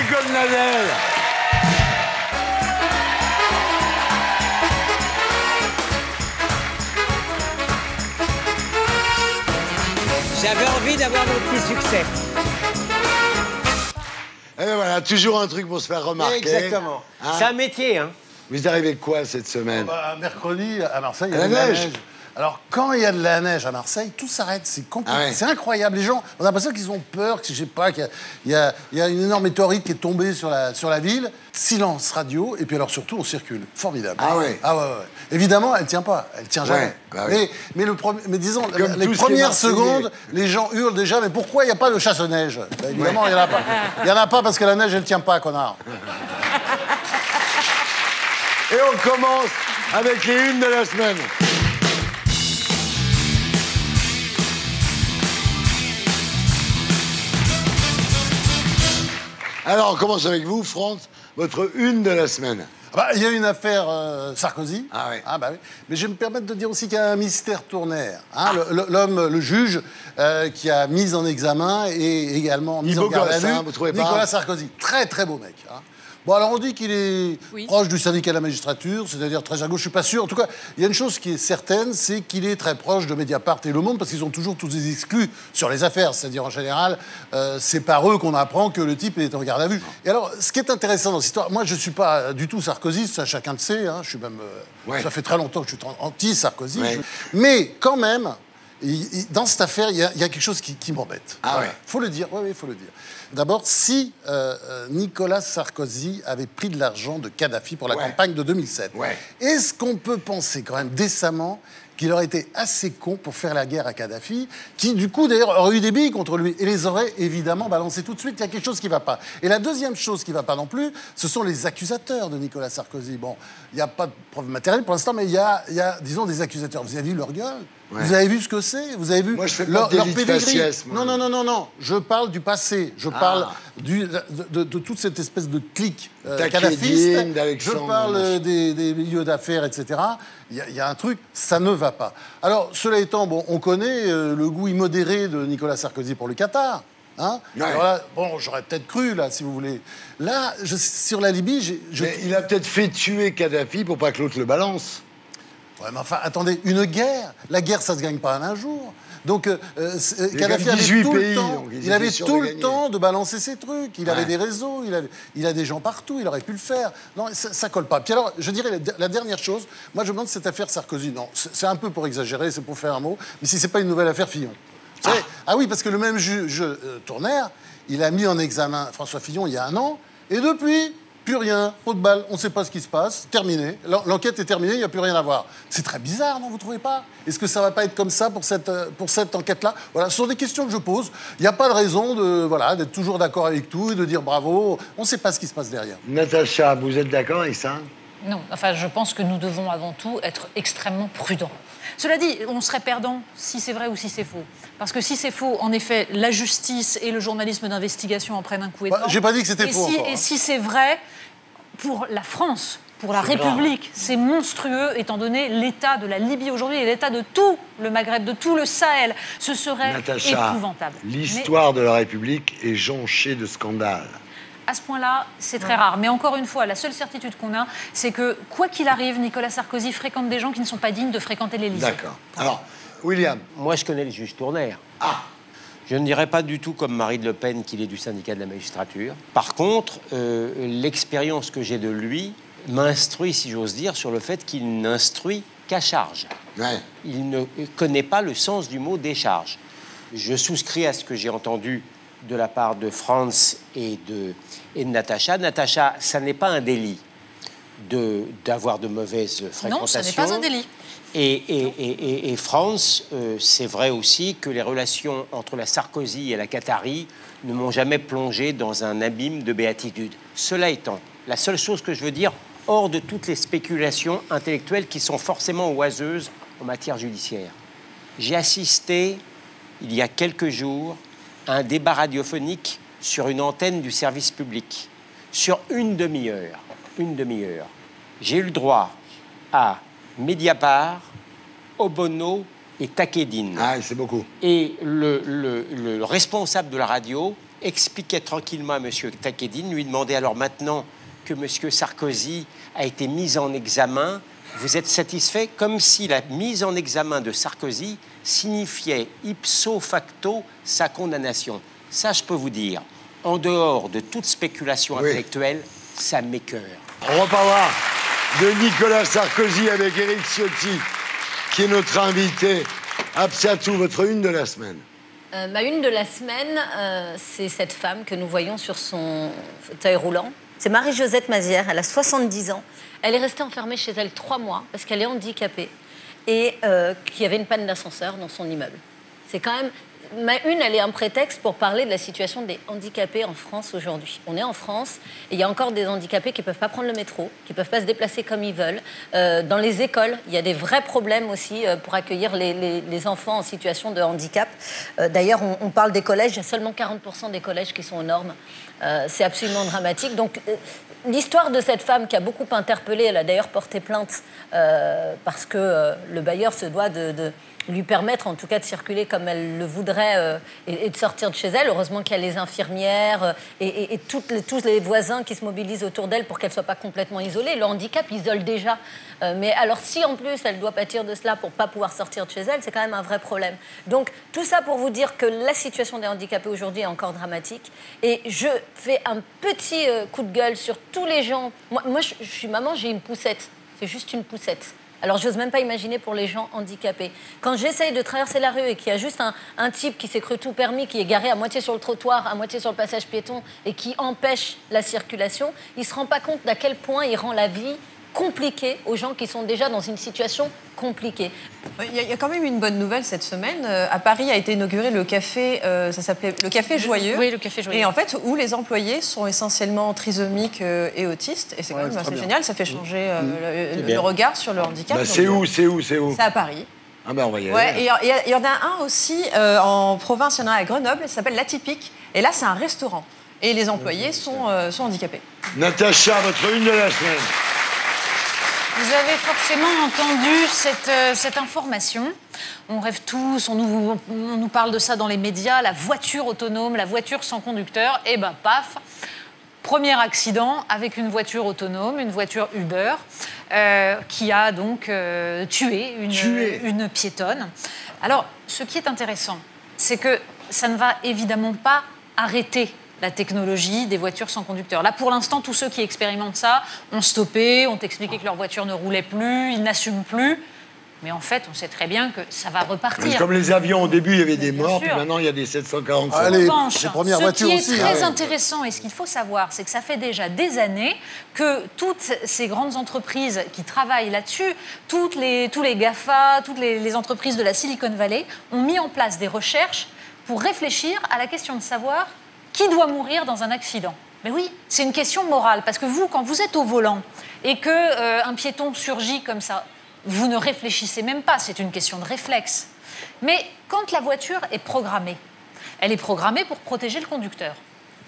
Goldnadel. J'avais envie d'avoir mon petit succès. Et ben voilà, toujours un truc pour se faire remarquer. Exactement. Hein? C'est un métier, hein. Vous arrivez quoi cette semaine? Mercredi, à Marseille, il y la a de la neige. neige. Alors, quand il y a de la neige à Marseille, tout s'arrête. C'est compliqué. Ah ouais. C'est incroyable. Les gens, on a l'impression qu'ils ont peur, que je sais pas, qu'il y a une énorme météorite qui est tombée sur la ville. Silence radio, et puis alors surtout, on circule. Formidable. Ah ouais. Ah ouais. Évidemment, elle tient pas. Elle tient jamais. bah oui. Mais disons, Comme les tout ce qui est premières marseillais. secondes, les gens hurlent déjà, mais pourquoi il n'y a pas de chasse-neige? Ben, évidemment, il n'y en a pas. Il n'y en a pas parce que la neige, elle tient pas, connard. Et on commence avec les unes de la semaine. Alors, on commence avec vous, Franz, votre une de la semaine. Bah, il y a une affaire Sarkozy. Ah ouais. Bah oui. Mais je vais me permettre de dire aussi qu'il y a un mystère Tournaire. Hein, l'homme, le juge, qui a mis en examen et également mis en garde à vue vous trouvez pas? Nicolas Sarkozy. Très, très beau mec. Hein. Bon, alors on dit qu'il est proche du syndicat de la magistrature, c'est-à-dire très à gauche, je suis pas sûr. En tout cas, il y a une chose qui est certaine, c'est qu'il est très proche de Mediapart et Le Monde, parce qu'ils ont toujours tous des exclus sur les affaires. C'est-à-dire, en général, c'est par eux qu'on apprend que le type est en garde à vue. Et alors, ce qui est intéressant dans cette histoire, moi, je suis pas du tout sarkozyste, ça chacun le sait, hein, je suis même... Ça fait très longtemps que je suis anti-Sarkozy. Ouais. Mais quand même... dans cette affaire, il y a quelque chose qui m'embête. Ah ouais. Faut le dire, oui, faut le dire. D'abord, si Nicolas Sarkozy avait pris de l'argent de Kadhafi pour la campagne de 2007, est-ce qu'on peut penser quand même décemment qu'il aurait été assez con pour faire la guerre à Kadhafi, qui du coup d'ailleurs aurait eu des billes contre lui et les aurait évidemment balancés tout de suite? Il y a quelque chose qui ne va pas. Et la deuxième chose qui ne va pas non plus, ce sont les accusateurs de Nicolas Sarkozy. Bon, il n'y a pas de preuve matérielle pour l'instant, mais il y a, disons, des accusateurs. Vous avez vu leur gueule? Vous avez vu ce que c'est? Vous avez vu moi, je fais leur pas de délit de pédigree? faciès, moi. Non. Je parle du passé. Je parle de toute cette espèce de clique kadhafiste. Je parle des milieux d'affaires, etc. Il y a un truc, ça ne va pas. Alors, cela étant, bon, on connaît le goût immodéré de Nicolas Sarkozy pour le Qatar. Hein? Alors là, bon, j'aurais peut-être cru, là, si vous voulez. Là, sur la Libye, Mais il a peut-être fait tuer Kadhafi pour pas que l'autre le balance. Ouais, mais enfin, attendez, une guerre, la guerre, ça se gagne pas en un jour. Donc, Kadhafi avait tout le temps. Il avait tout le temps de balancer ses trucs. Il avait des réseaux, il a des gens partout, il aurait pu le faire. Non, ça colle pas. Puis alors, je dirais, la dernière chose, moi, je me demande cette affaire Sarkozy. Non, c'est un peu pour exagérer, c'est pour faire un mot, mais si c'est pas une nouvelle affaire Fillon. Ah oui, parce que le même juge Tournaire, il a mis en examen François Fillon il y a 1 an, et depuis... plus rien, pot de balle, on ne sait pas ce qui se passe, terminé. L'enquête est terminée, il n'y a plus rien à voir. C'est très bizarre, non, vous ne trouvez pas? Est-ce que ça ne va pas être comme ça pour cette enquête-là? Voilà, ce sont des questions que je pose. Il n'y a pas de raison d'être toujours d'accord avec tout et de dire bravo. On ne sait pas ce qui se passe derrière. Natacha, vous êtes d'accord avec ça? Non, enfin, je pense que nous devons avant tout être extrêmement prudents. Cela dit, on serait perdant si c'est vrai ou si c'est faux. Parce que si c'est faux, en effet, la justice et le journalisme d'investigation en prennent un coup et j'ai pas dit que c'était faux encore. Et si c'est vrai, pour la France, pour la République, c'est monstrueux, étant donné l'état de la Libye aujourd'hui et l'état de tout le Maghreb, de tout le Sahel. Ce serait épouvantable. L'histoire de la République est jonchée de scandales. À ce point-là, c'est très rare. Mais encore une fois, la seule certitude qu'on a, c'est que, quoi qu'il arrive, Nicolas Sarkozy fréquente des gens qui ne sont pas dignes de fréquenter l'Élysée. D'accord. Alors, William. Moi, je connais le juge Tournaire. Je ne dirais pas du tout comme Marine Le Pen qu'il est du syndicat de la magistrature. Par contre, l'expérience que j'ai de lui m'instruit, si j'ose dire, sur le fait qu'il n'instruit qu'à charge. Il ne connaît pas le sens du mot décharge. Je souscris à ce que j'ai entendu de la part de Franz et de Natacha. Natacha, ça n'est pas un délit d'avoir de mauvaises fréquentations. Non, ça n'est pas un délit. Et Franz, c'est vrai aussi que les relations entre la Sarkozy et la Qatari ne m'ont jamais plongé dans un abîme de béatitude. Cela étant, la seule chose que je veux dire, hors de toutes les spéculations intellectuelles qui sont forcément oiseuses en matière judiciaire, j'ai assisté, il y a quelques jours, à un débat radiophonique sur une antenne du service public, sur une demi-heure. J'ai eu le droit à Mediapart, Obono et Takedine. C'est beaucoup. Et le responsable de la radio expliquait tranquillement à M. Takedine, lui demandait alors maintenant que M. Sarkozy a été mis en examen, vous êtes satisfait? Comme si la mise en examen de Sarkozy signifiait ipso facto sa condamnation. Ça, je peux vous dire, en dehors de toute spéculation intellectuelle, ça m'écœure. On reparlera de Nicolas Sarkozy avec Éric Ciotti, qui est notre invité. Absatou, votre une de la semaine. Ma une de la semaine, c'est cette femme que nous voyons sur son fauteuil roulant. C'est Marie-Josette Mazière, elle a 70 ans. Elle est restée enfermée chez elle 3 mois parce qu'elle est handicapée et qu'il y avait une panne d'ascenseur dans son immeuble. C'est quand même... Ma une, elle est un prétexte pour parler de la situation des handicapés en France aujourd'hui. On est en France et il y a encore des handicapés qui ne peuvent pas prendre le métro, qui ne peuvent pas se déplacer comme ils veulent. Dans les écoles, il y a des vrais problèmes aussi pour accueillir les enfants en situation de handicap. D'ailleurs, on parle des collèges, il y a seulement 40% des collèges qui sont aux normes. C'est absolument dramatique. Donc, l'histoire de cette femme qui a beaucoup interpellé, elle a d'ailleurs porté plainte parce que le bailleur se doit de lui permettre en tout cas de circuler comme elle le voudrait et de sortir de chez elle. Heureusement qu'il y a les infirmières et tous les voisins qui se mobilisent autour d'elle pour qu'elle ne soit pas complètement isolée. Le handicap isole déjà. Mais alors si en plus elle doit pâtir de cela pour ne pas pouvoir sortir de chez elle, c'est quand même un vrai problème. Donc tout ça pour vous dire que la situation des handicapés aujourd'hui est encore dramatique. Et je fais un petit coup de gueule sur tous les gens. Moi je suis maman, j'ai une poussette. C'est juste une poussette. Alors, j'ose même pas imaginer pour les gens handicapés. Quand j'essaye de traverser la rue et qu'il y a juste un type qui s'est cru tout permis, qui est garé à moitié sur le trottoir, à moitié sur le passage piéton et qui empêche la circulation, il ne se rend pas compte d'à quel point il rend la vie compliquée aux gens qui sont déjà dans une situation compliquée. Il y a quand même une bonne nouvelle cette semaine. À Paris a été inauguré le café, ça s'appelait le Café Joyeux. Oui, le Café Joyeux. Et en fait, où les employés sont essentiellement trisomiques et autistes. Et c'est quand même assez génial, ça fait changer le regard sur le handicap. Bah, c'est où? C'est à Paris. Ah ben on va y aller. Ouais, et il y en a un aussi en province, il y en a un à Grenoble, ça s'appelle l'Atypique. Et là, c'est un restaurant. Et les employés sont handicapés. Natacha, votre une de la semaine. Vous avez forcément entendu cette information. On rêve tous, on nous parle de ça dans les médias, la voiture autonome, la voiture sans conducteur. Et ben paf, premier accident avec une voiture autonome, une voiture Uber, qui a donc tué une piétonne. Alors, ce qui est intéressant, c'est que ça ne va évidemment pas arrêter la technologie des voitures sans conducteur. Là, pour l'instant, tous ceux qui expérimentent ça ont stoppé, ont expliqué que leur voiture ne roulait plus, ils n'assument plus. Mais en fait, on sait très bien que ça va repartir. Mais comme les avions, au début, il y avait des morts, sûr. puis maintenant, il y a des 747. Allez, En revanche, les premières voitures aussi. Ce qui est très intéressant et ce qu'il faut savoir, c'est que ça fait déjà des années que toutes ces grandes entreprises qui travaillent là-dessus, tous les GAFA, toutes les entreprises de la Silicon Valley, ont mis en place des recherches pour réfléchir à la question de savoir qui doit mourir dans un accident. Mais oui, c'est une question morale, parce que vous, quand vous êtes au volant et qu'un piéton surgit comme ça, vous ne réfléchissez même pas, c'est une question de réflexe. Mais quand la voiture est programmée, elle est programmée pour protéger le conducteur.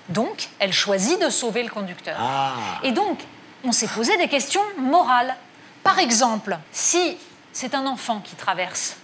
Donc, elle choisit de sauver le conducteur. Et donc, on s'est posé des questions morales. Par exemple, si c'est un enfant qui traverse,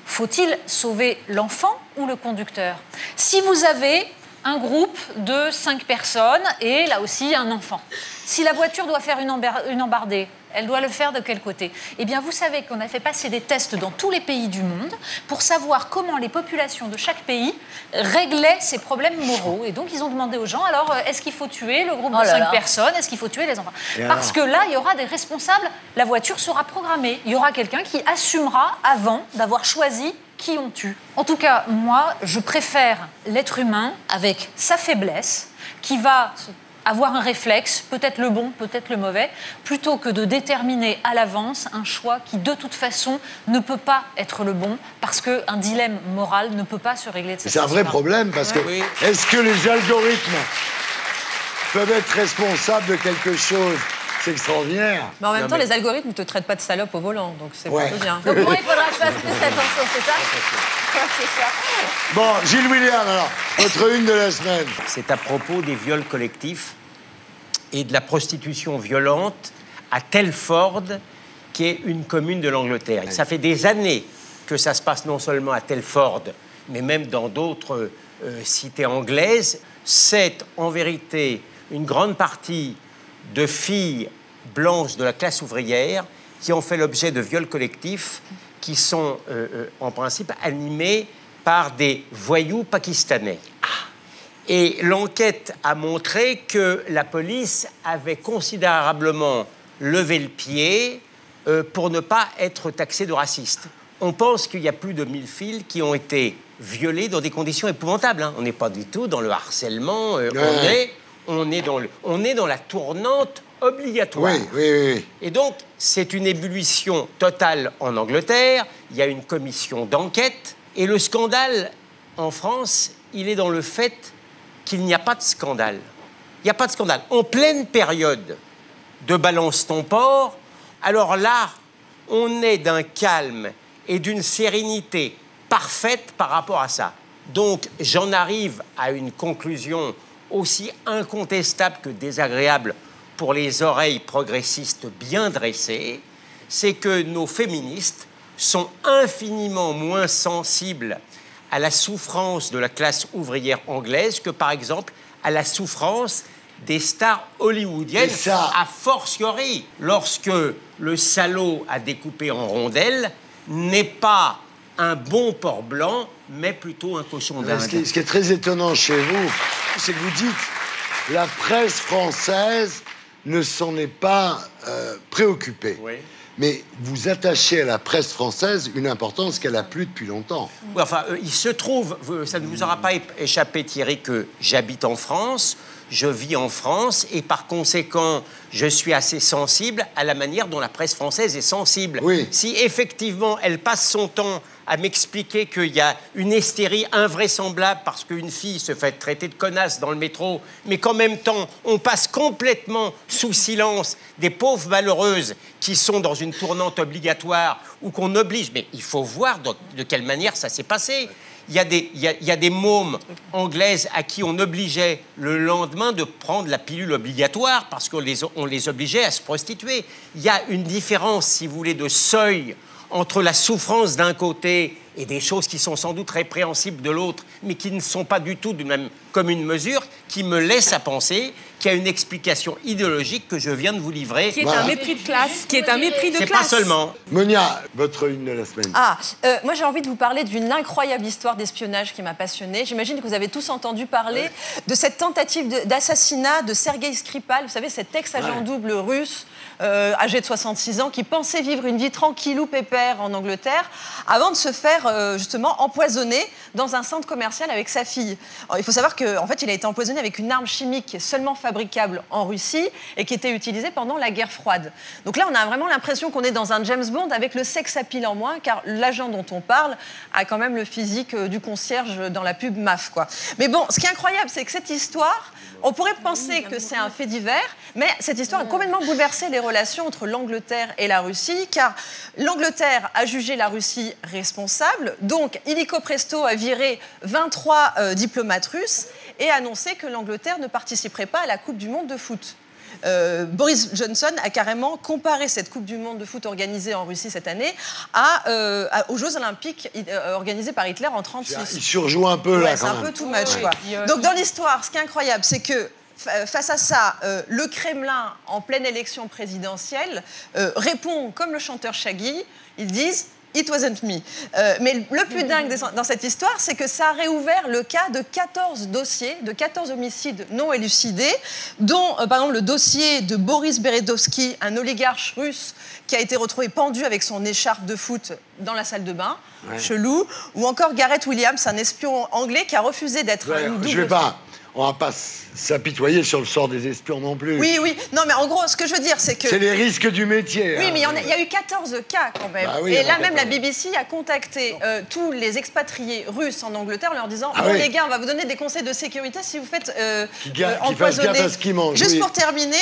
faut-il sauver l'enfant ou le conducteur? Si vous avez un groupe de 5 personnes et là aussi un enfant. Si la voiture doit faire une embardée, elle doit le faire de quel côté? Eh bien, vous savez qu'on a fait passer des tests dans tous les pays du monde pour savoir comment les populations de chaque pays réglaient ces problèmes moraux. Et donc, ils ont demandé aux gens, alors, est-ce qu'il faut tuer le groupe de 5 personnes? Est-ce qu'il faut tuer les enfants? Parce que là, il y aura des responsables. La voiture sera programmée. Il y aura quelqu'un qui assumera avant d'avoir choisi qui on tue. En tout cas, moi, je préfère l'être humain avec sa faiblesse, qui va avoir un réflexe, peut-être le bon, peut-être le mauvais, plutôt que de déterminer à l'avance un choix qui, de toute façon, ne peut pas être le bon, parce qu'un dilemme moral ne peut pas se régler de cette façon. C'est un vrai problème, parce que est-ce que les algorithmes peuvent être responsables de quelque chose? C'est extraordinaire. Mais en même temps, les algorithmes ne te traitent pas de salope au volant, donc c'est plutôt bien. Donc moi, il faudra que je fasse plus attention, c'est ça? C'est ça. Bon, Gilles William, alors, votre une de la semaine. C'est à propos des viols collectifs et de la prostitution violente à Telford, qui est une commune de l'Angleterre. Ça fait des années que ça se passe non seulement à Telford, mais même dans d'autres cités anglaises. c'est en vérité une grande partie de filles blanches de la classe ouvrière qui ont fait l'objet de viols collectifs qui sont en principe animés par des voyous pakistanais. Et l'enquête a montré que la police avait considérablement levé le pied pour ne pas être taxée de raciste. On pense qu'il y a plus de 1000 filles qui ont été violées dans des conditions épouvantables. Hein. On n'est pas du tout dans le harcèlement, on est dans la tournante obligatoire. Oui. Et donc, c'est une ébullition totale en Angleterre. Il y a une commission d'enquête. Et le scandale, en France, il est dans le fait qu'il n'y a pas de scandale. Il n'y a pas de scandale. En pleine période de balance ton port, alors là, on est d'un calme et d'une sérénité parfaite par rapport à ça. Donc, j'en arrive à une conclusion aussi incontestable que désagréable pour les oreilles progressistes bien dressées, c'est que nos féministes sont infiniment moins sensibles à la souffrance de la classe ouvrière anglaise que, par exemple, à la souffrance des stars hollywoodiennes, a fortiori, lorsque le salaud à découper en rondelles n'est pas un bon porc blanc, mais plutôt un cochon d'Inde. Ce qui est très étonnant chez vous, c'est que vous dites la presse française ne s'en est pas préoccupée. Oui. Mais vous attachez à la presse française une importance qu'elle n'a plus depuis longtemps. Oui, enfin, il se trouve, ça ne vous aura pas échappé, Thierry, que j'habite en France, je vis en France, et par conséquent, je suis assez sensible à la manière dont la presse française est sensible. Oui. Si effectivement, elle passe son temps à m'expliquer qu'il y a une hystérie invraisemblable parce qu'une fille se fait traiter de connasse dans le métro, mais qu'en même temps, on passe complètement sous silence des pauvres malheureuses qui sont dans une tournante obligatoire ou qu'on oblige. Mais il faut voir de quelle manière ça s'est passé. Il y a des mômes anglaises à qui on obligeait le lendemain de prendre la pilule obligatoire parce qu'on les obligeait à se prostituer. Il y a une différence, si vous voulez, de seuil entre la souffrance d'un côté et des choses qui sont sans doute répréhensibles de l'autre, mais qui ne sont pas du tout de même commune mesure, qui me laisse à penser qu'il y a une explication idéologique que je viens de vous livrer. Qui est un mépris de classe. Qui est un mépris de classe. C'est pas seulement. Monia, votre une de la semaine. Moi j'ai envie de vous parler d'une incroyable histoire d'espionnage qui m'a passionnée. J'imagine que vous avez tous entendu parler de cette tentative d'assassinat de Sergei Skripal, vous savez, cet ex-agent double russe, âgé de 66 ans, qui pensait vivre une vie tranquillou pépère en Angleterre, avant de se faire justement empoisonner dans un centre commercial avec sa fille. Alors, il faut savoir qu'en fait, il a été empoisonné avec une arme chimique seulement fabricable en Russie et qui était utilisée pendant la guerre froide. Donc là, on a vraiment l'impression qu'on est dans un James Bond avec le sex appeal en moins, car l'agent dont on parle a quand même le physique du concierge dans la pub MAF, quoi. Mais bon, ce qui est incroyable, c'est que cette histoire, on pourrait penser que c'est un fait divers, mais cette histoire a complètement bouleversé les relations entre l'Angleterre et la Russie, car l'Angleterre a jugé la Russie responsable, donc illico presto a viré 23 diplomates russes et annoncé que l'Angleterre ne participerait pas à la Coupe du Monde de foot. Boris Johnson a carrément comparé cette Coupe du Monde de foot organisée en Russie cette année aux Jeux Olympiques organisés par Hitler en 1936. Il surjoue un peu là, c'est un peu too much, quoi. Donc dans l'histoire, ce qui est incroyable, c'est que face à ça, le Kremlin, en pleine élection présidentielle, répond comme le chanteur Shaggy. Ils disent It wasn't me. Mais le plus dingue dans cette histoire, c'est que ça a réouvert le cas de 14 dossiers, de 14 homicides non élucidés, dont, par exemple, le dossier de Boris Berezovsky, un oligarque russe qui a été retrouvé pendu avec son écharpe de foot dans la salle de bain, chelou, ou encore Gareth Williams, un espion anglais qui a refusé d'être une double... On va pas s'apitoyer sur le sort des espions non plus. Oui, oui. Non, mais en gros, ce que je veux dire, c'est que... C'est les risques du métier. Oui, mais il y a eu 14 cas quand même. Bah oui, et là, même la BBC a contacté tous les expatriés russes en Angleterre en leur disant les gars, on va vous donner des conseils de sécurité si vous faites empoisonner. Gaffe à ce qu'ils mangent. Juste pour terminer,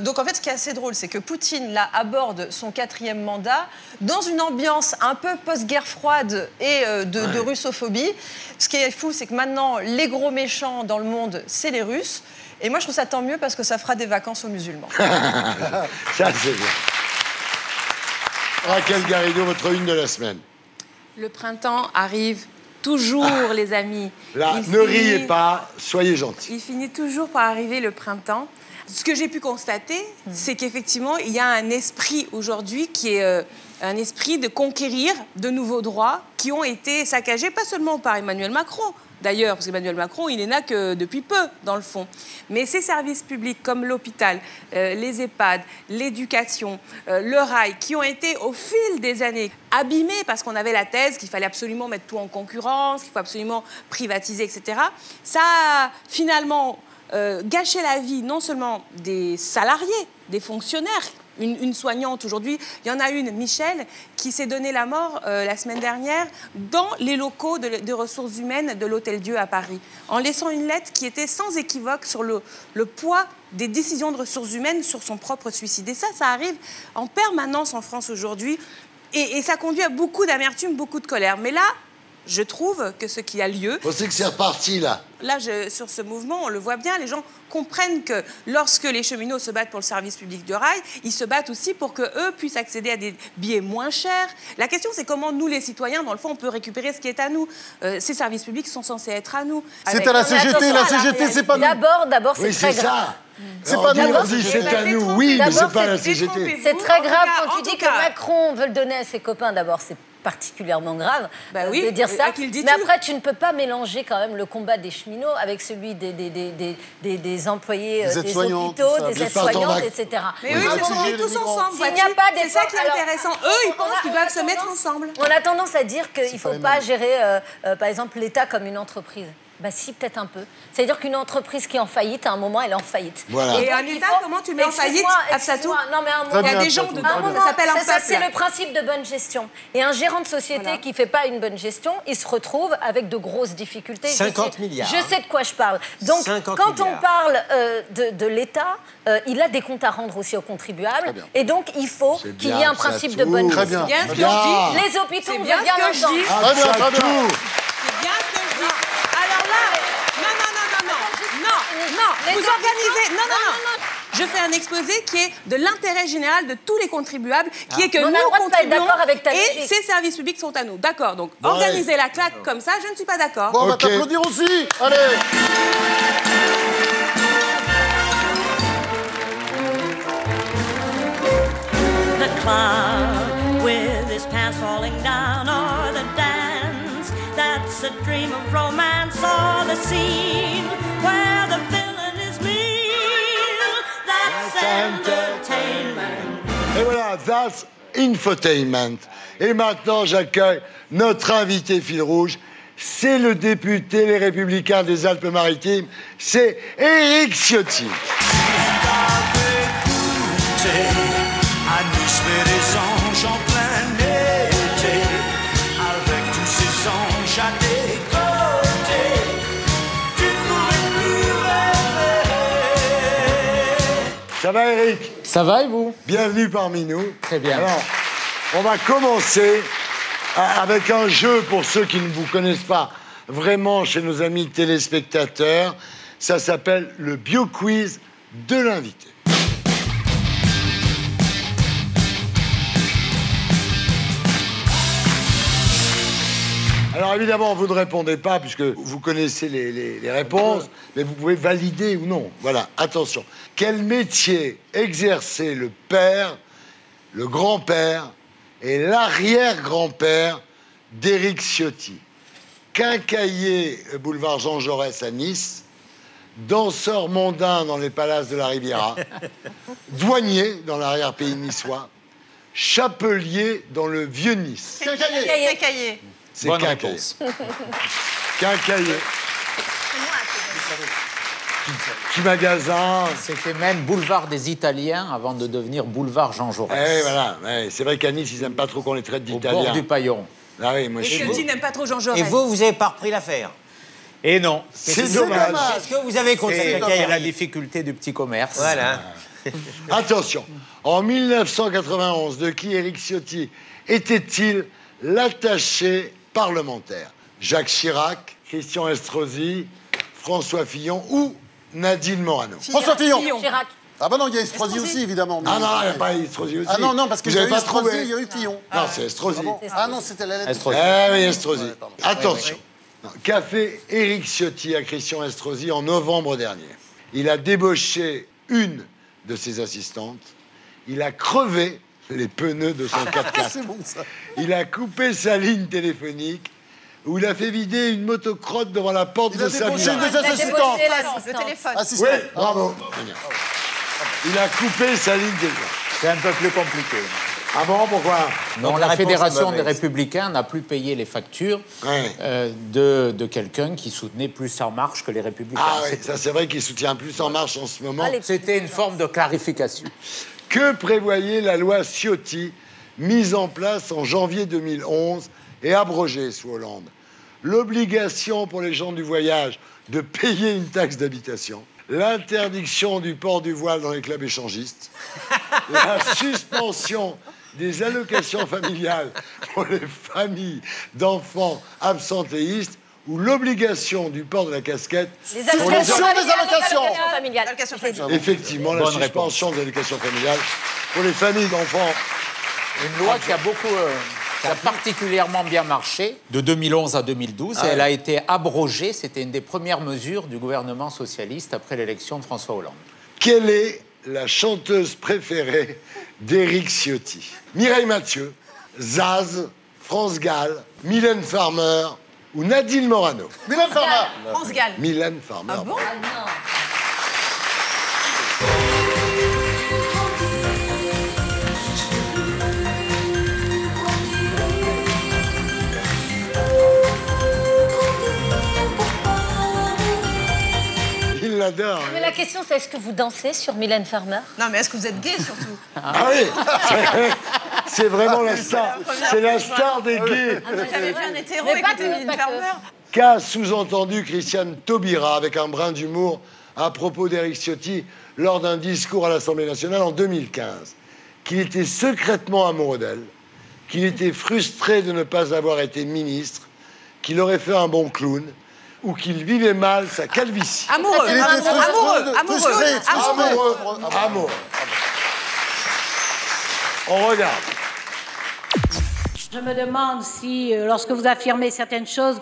donc en fait, ce qui est assez drôle, c'est que Poutine, là, aborde son 4e mandat dans une ambiance un peu post-guerre froide et de russophobie. Ce qui est fou, c'est que maintenant, les gros méchants dans le monde, c'est les Russes. Et moi, je trouve ça tant mieux parce que ça fera des vacances aux musulmans. Ça, c'est bien. Raquel Garrido, votre une de la semaine. Le printemps arrive toujours, les amis. Là, ne riez pas, soyez gentils. Il finit toujours par arriver le printemps. Ce que j'ai pu constater, c'est qu'effectivement, il y a un esprit aujourd'hui qui est un esprit de conquérir de nouveaux droits qui ont été saccagés, pas seulement par Emmanuel Macron, d'ailleurs, parce qu'Emmanuel Macron, il n'est là que depuis peu, dans le fond. Mais ces services publics comme l'hôpital, les EHPAD, l'éducation, le rail, qui ont été au fil des années abîmés parce qu'on avait la thèse qu'il fallait absolument mettre tout en concurrence, qu'il faut absolument privatiser, etc. Ça a finalement gâché la vie non seulement des salariés, des fonctionnaires. Une soignante aujourd'hui, il y en a une, Michel, qui s'est donné la mort la semaine dernière dans les locaux de ressources humaines de l'Hôtel Dieu à Paris, en laissant une lettre qui était sans équivoque sur le poids des décisions de ressources humaines sur son propre suicide. Et ça arrive en permanence en France aujourd'hui, et ça conduit à beaucoup d'amertume, beaucoup de colère. Mais là, je trouve que ce qui a lieu... Vous pensez que c'est reparti, là? Là, sur ce mouvement, on le voit bien, les gens comprennent que lorsque les cheminots se battent pour le service public de rail, ils se battent aussi pour qu'eux puissent accéder à des billets moins chers. La question, c'est comment nous, les citoyens, dans le fond, on peut récupérer ce qui est à nous. Ces services publics sont censés être à nous. C'est à la CGT, la CGT, c'est pas nous. D'abord, c'est très grave. C'est pas nous, on dit c'est à nous, oui, mais c'est pas la CGT. C'est très grave quand tu dis que Macron veut le donner à ses copains. D'abord, c'est particulièrement grave de dire ça. Mais après, tu ne peux pas mélanger quand même le combat des cheminots avec celui des employés des hôpitaux, des aides-soignantes, etc. Mais eux, ils sont tous ensemble. S'il n'y a pas c'est ça qui est intéressant. Eux, ils pensent qu'ils doivent se mettre ensemble. On a tendance à dire qu'il ne faut pas gérer, par exemple, l'État comme une entreprise. Bah si, peut-être un peu. C'est-à-dire qu'une entreprise qui est en faillite, à un moment, elle est en faillite. Voilà. Et un État, comment tu mets en faillite Absatou? Non, mais à un moment, il y a des gens dedans, ça s'appelle un peuple. C'est le principe de bonne gestion. Et un gérant de société qui ne fait pas une bonne gestion, il se retrouve avec de grosses difficultés. 50 milliards. Je sais de quoi je parle. Donc, quand on parle de l'État, il a des comptes à rendre aussi aux contribuables. Et donc, il faut qu'il y ait un principe de bonne gestion. C'est bien ce que je dis. Les hôpitaux, c'est bien ce que je dis. Très bien, très bien. C'est bien ce que je dis. Alors là... Non, vous organisez... Non. Je fais un exposé qui est de l'intérêt général de tous les contribuables, qui est que nous contribuons et ces services publics sont à nous. D'accord, donc organiser la claque comme ça, je ne suis pas d'accord. Bon, on va t'applaudir aussi. Allez. The cloud with his pants falling down, or the dance that's a dream of romance, or the scene where the villain is mean. That's entertainment. Et voilà, that's infotainment. Et maintenant, j'accueille notre invité fil rouge. C'est le député Les Républicains des Alpes-Maritimes, c'est Éric Ciotti. À Nice, les anges en plein été, avec tous ces anges à tes côtés, tu pourrais plus rêver. Ça va, Éric? Ça va et vous? Bienvenue parmi nous. Très bien. Alors, on va commencer avec un jeu pour ceux qui ne vous connaissent pas vraiment chez nos amis téléspectateurs. Ça s'appelle le bio-quiz de l'invité. Alors évidemment, vous ne répondez pas puisque vous connaissez les réponses, mais vous pouvez valider ou non. Voilà, attention. Quel métier exerçait le père, le grand-père et l'arrière-grand-père d'Éric Ciotti? Quincaillier, boulevard Jean Jaurès à Nice, danseur mondain dans les palaces de la Riviera, douanier dans l'arrière-pays niçois, chapelier dans le Vieux-Nice. Quincaillier. C'est Quincaillier. Quincaillier. Petit magasin. C'était même boulevard des Italiens avant de devenir boulevard Jean Jaurès. Eh, voilà. C'est vrai qu'à Nice, ils n'aiment pas trop qu'on les traite d'Italiens. Au bord du Paillon. Ah oui, moi, et Ciotti n'aime pas trop Jean Jaurès. Et vous n'avez pas repris l'affaire? Et non. C'est dommage. Qu'est-ce que vous avez contre C'est la difficulté du petit commerce. Voilà. Attention. En 1991, de qui Éric Ciotti était-il l'attaché parlementaire? Jacques Chirac, Christian Estrosi, François Fillon ou Nadine Morano? François Fillon. Chirac. Ah bah non, il y a Estrosi aussi, évidemment. Ah non, il n'y a pas Estrosi aussi. Ah non, parce qu'il y a eu Estrosi, il y a eu Fillon. Non, c'est Estrosi. Ah non, c'était la lettre. Estrosi. Ah oui, Estrosi. Ouais, attention. Qu'a fait Éric Ciotti à Christian Estrosi en novembre dernier? Il a débauché une de ses assistantes. Il a crevé les pneus de son 4x4. C'est bon, ça. Il a coupé sa ligne téléphonique. Où il a fait vider une motocrotte devant la porte de sa villa. Il a débauché des assistantes. Le téléphone. Assistant. Oui, bravo. Il a coupé sa ligne téléphonique. C'est un peu plus compliqué. Ah bon, pourquoi? Donc la Fédération des Républicains n'a plus payé les factures de quelqu'un qui soutenait plus En Marche que les Républicains. Ah oui, ça c'est vrai qu'il soutient plus En Marche en ce moment. C'était une forme de clarification. Que prévoyait la loi Ciotti, mise en place en janvier 2011 et abrogée sous Hollande? L'obligation pour les gens du voyage de payer une taxe d'habitation, l'interdiction du port du voile dans les clubs échangistes, la suspension des allocations familiales pour les familles d'enfants absentéistes ou l'obligation du port de la casquette. Allocations familiales. Effectivement, la suspension des allocations familiales pour les familles d'enfants. Une loi qui a qui a particulièrement bien marché de 2011 à 2012. Et elle a été abrogée. C'était une des premières mesures du gouvernement socialiste après l'élection de François Hollande. Quelle est la chanteuse préférée d'Éric Ciotti? Mireille Mathieu, Zaz, France Gall, Mylène Farmer ou Nadine Morano? Mylène Farmer. France Gall. Mylène Farmer. Ah bon? Il l'adore. Mais la question, c'est est-ce que vous dansez sur Mylène Farmer? Non, mais est-ce que vous êtes gay surtout? Ah oui, c'est vraiment la star. C'est la star des gays. J'avais vu un hétéro écouter Mylène Farmer. Qu'a sous-entendu Christiane Taubira avec un brin d'humour à propos d'Éric Ciotti lors d'un discours à l'Assemblée nationale en 2015? Qu'il était secrètement amoureux d'elle, qu'il était frustré de ne pas avoir été ministre, qu'il aurait fait un bon clown, ou qu'il vivait mal sa calvitie. Amoureux. On regarde. Je me demande si, lorsque vous affirmez certaines choses,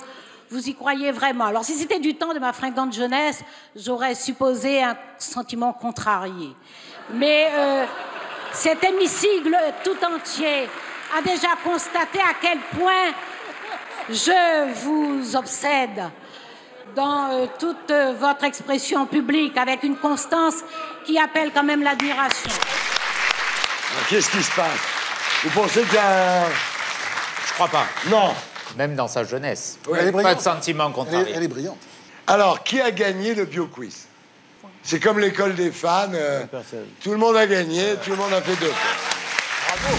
vous y croyez vraiment. Alors, si c'était du temps de ma fringante jeunesse, j'aurais supposé un sentiment contrarié. Mais cet hémicycle tout entier a déjà constaté à quel point je vous obsède dans toute votre expression publique, avec une constance qui appelle quand même l'admiration. Qu'est-ce qui se passe? Vous pensez qu'il y a... Je crois pas. Non. Même dans sa jeunesse. Oui, elle est pas de sentiment contrarié. Elle est brillante. Alors, qui a gagné le bio-quiz? C'est comme l'école des fans. Tout le monde a gagné, tout le monde a fait 2 points. Bravo.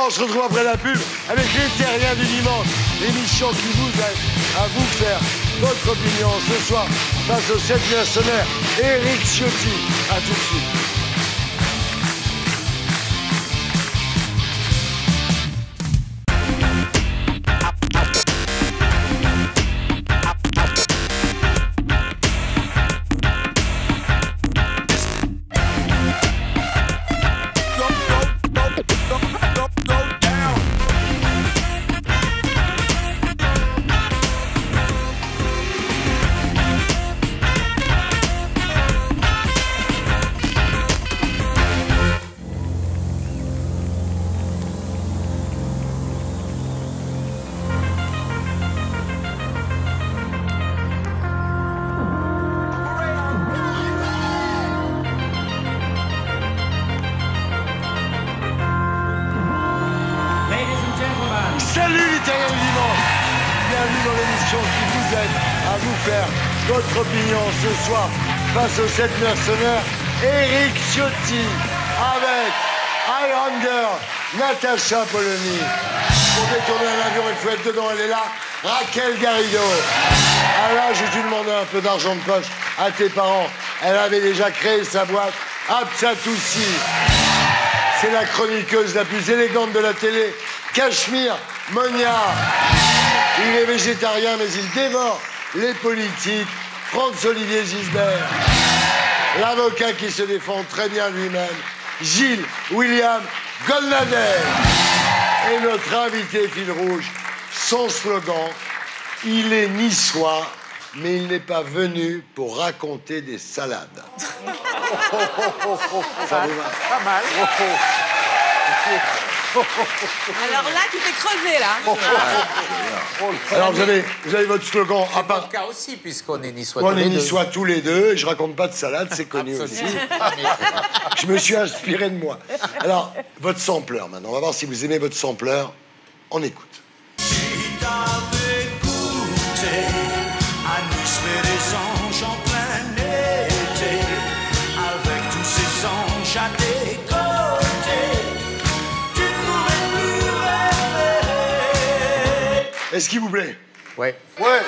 On se retrouve après la pub avec les Terriens du dimanche, l'émission qui vous aide à vous faire votre opinion ce soir face aux 7 mercenaires Éric Ciotti. À tout de suite. Salut les Terriens du dimanche. Bienvenue dans l'émission qui vous aide à vous faire votre opinion ce soir face aux 7 mercenaires Éric Ciotti avec Iron Girl, Natacha Polony. Pour détourner un avion, il faut être dedans, elle est là. Raquel Garrido. À l'âge où tu demandais un peu d'argent de poche à tes parents, elle avait déjà créé sa boîte Absatoussi. C'est la chroniqueuse la plus élégante de la télé, Cachemire Monia. Il est végétarien, mais il dévore les politiques. Franz-Olivier Gisbert, l'avocat qui se défend très bien lui-même, Gilles William Goldnader. Et notre invité fil rouge, son slogan, il est niçois, mais il n'est pas venu pour raconter des salades. Ça vous va? Pas mal. Alors là, tu t'es creusé, là. Alors, vous avez votre slogan. C'est pas le cas aussi, puisqu'on est niçois On est niçois tous les deux. Je raconte pas de salade, c'est connu aussi. Je me suis inspiré de moi. Alors, votre sampleur, maintenant. On va voir si vous aimez votre sampleur. On écoute. Si t'avais goûté à Nice, mais des anges en plein été, avec tous ces anges à tes côtés, tu ne pourrais plus rêver. Est-ce qu'il vous plaît? Ouais. Ouais.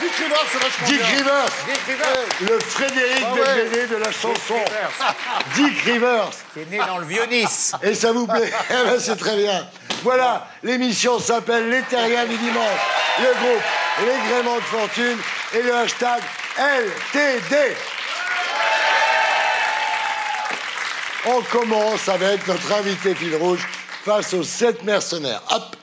Dick Rivers, c'est vachement Dick bien. Rivers, Dick Rivers. le Frédéric Belvédé de la chanson. Dick Rivers. Qui est né dans le vieux Nice. Et ça vous plaît? Eh ben, c'est très bien. Voilà, l'émission s'appelle Les Terriens du dimanche. Le groupe Les Gréments de Fortune et le hashtag LTD. On commence avec notre invité fil rouge face aux 7 mercenaires. Hop.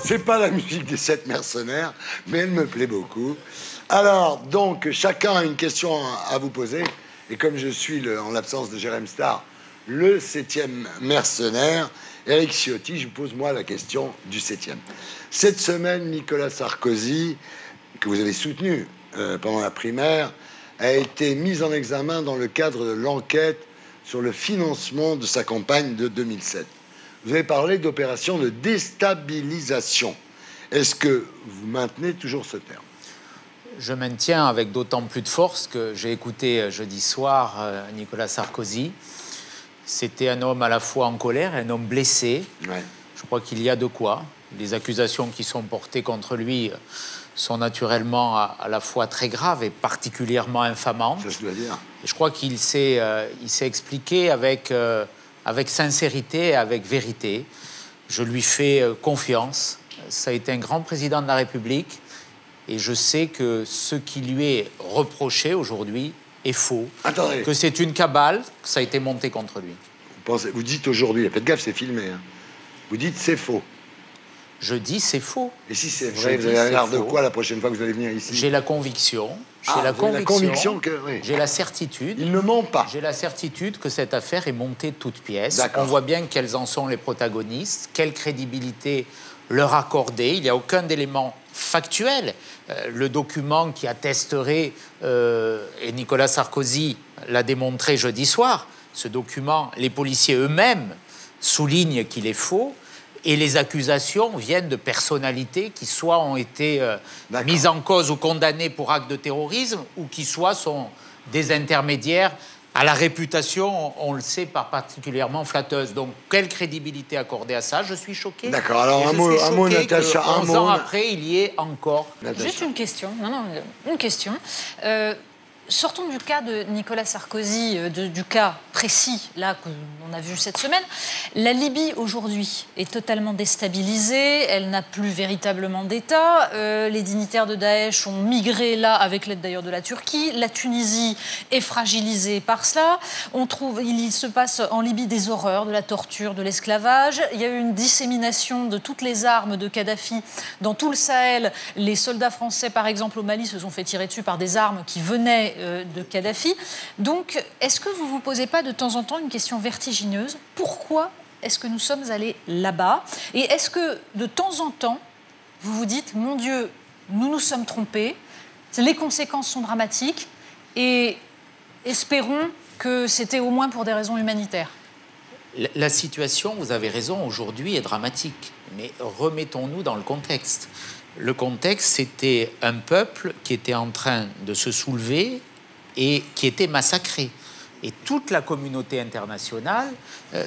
C'est pas la musique des 7 mercenaires, mais elle me plaît beaucoup. Alors, donc, chacun a une question à vous poser. Et comme je suis, en l'absence de Jérém Starr, le 7e mercenaire, Éric Ciotti, je vous pose moi la question du 7e. Cette semaine, Nicolas Sarkozy, que vous avez soutenu pendant la primaire, a été mis en examen dans le cadre de l'enquête sur le financement de sa campagne de 2007. Vous avez parlé d'opération de déstabilisation. Est-ce que vous maintenez toujours ce terme? Je maintiens avec d'autant plus de force que j'ai écouté jeudi soir Nicolas Sarkozy. C'était un homme à la fois en colère et un homme blessé. Ouais. Je crois qu'il y a de quoi. Les accusations qui sont portées contre lui sont naturellement à la fois très graves et particulièrement infamantes. Ça, je dois dire. Et je crois qu'il s'est expliqué avec sincérité et avec vérité. Je lui fais confiance. Ça a été un grand président de la République. Et je sais que ce qui lui est reproché aujourd'hui est faux. Attendez. Que c'est une cabale, que ça a été monté contre lui. Vous dites aujourd'hui, faites gaffe, c'est filmé. Hein. Vous dites c'est faux. Je dis c'est faux. Et si c'est vrai, vous avez l'air de quoi la prochaine fois que vous allez venir ici? J'ai la conviction. J'ai la conviction que... Oui. J'ai la certitude. Il ne ment pas. J'ai la certitude que cette affaire est montée de toutes pièces. D'accord. On voit bien quels en sont les protagonistes, quelle crédibilité leur accorder. Il n'y a aucun élément factuel. Le document qui attesterait, et Nicolas Sarkozy l'a démontré jeudi soir, ce document, les policiers eux-mêmes soulignent qu'il est faux. Et les accusations viennent de personnalités qui soit ont été mises en cause ou condamnées pour actes de terrorisme ou qui soit sont des intermédiaires à la réputation, on le sait, pas particulièrement flatteuse. Donc, quelle crédibilité accorder à ça? Je suis choqué. D'accord, alors un mot, Natacha, un 11 mot. ans après, il y est encore. Natacha. Juste une question. Une question. Sortons du cas de Nicolas Sarkozy, du cas précis, là, qu'on a vu cette semaine. La Libye, aujourd'hui, est totalement déstabilisée. Elle n'a plus véritablement d'État. Les dignitaires de Daesh ont migré là, avec l'aide d'ailleurs de la Turquie. La Tunisie est fragilisée par cela. Il se passe en Libye des horreurs, de la torture, de l'esclavage. Il y a eu une dissémination de toutes les armes de Kadhafi dans tout le Sahel. Les soldats français, par exemple, au Mali, se sont fait tirer dessus par des armes qui venaient de Kadhafi. Donc, est-ce que vous ne vous posez pas de temps en temps une question vertigineuse? Pourquoi est-ce que nous sommes allés là-bas? Et est-ce que, de temps en temps, vous vous dites, mon Dieu, nous nous sommes trompés, les conséquences sont dramatiques, et espérons que c'était au moins pour des raisons humanitaires? La situation, vous avez raison, aujourd'hui est dramatique. Mais remettons-nous dans le contexte. Le contexte, c'était un peuple qui était en train de se soulever et qui était massacré. Et toute la communauté internationale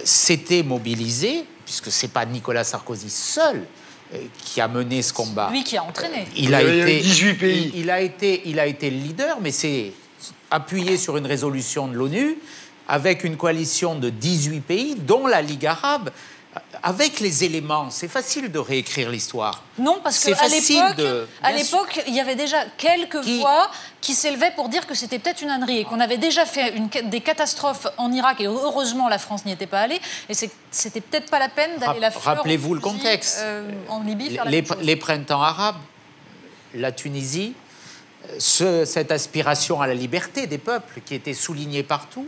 s'était mobilisée, puisque ce n'est pas Nicolas Sarkozy seul qui a mené ce combat. Lui qui a entraîné. Il y a 18 pays. Il a été le leader, mais c'est appuyé sur une résolution de l'ONU avec une coalition de 18 pays, dont la Ligue arabe, avec les éléments, c'est facile de réécrire l'histoire. Non, parce qu'à l'époque, il y avait déjà quelques voix qui s'élevaient pour dire que c'était peut-être une ânerie et qu'on avait déjà fait des catastrophes en Irak et heureusement la France n'y était pas allée et c'était peut-être pas la peine d'aller la fleur. Rappelez-vous le contexte. En Libye, faire les printemps arabes, la Tunisie, cette aspiration à la liberté des peuples qui était soulignée partout,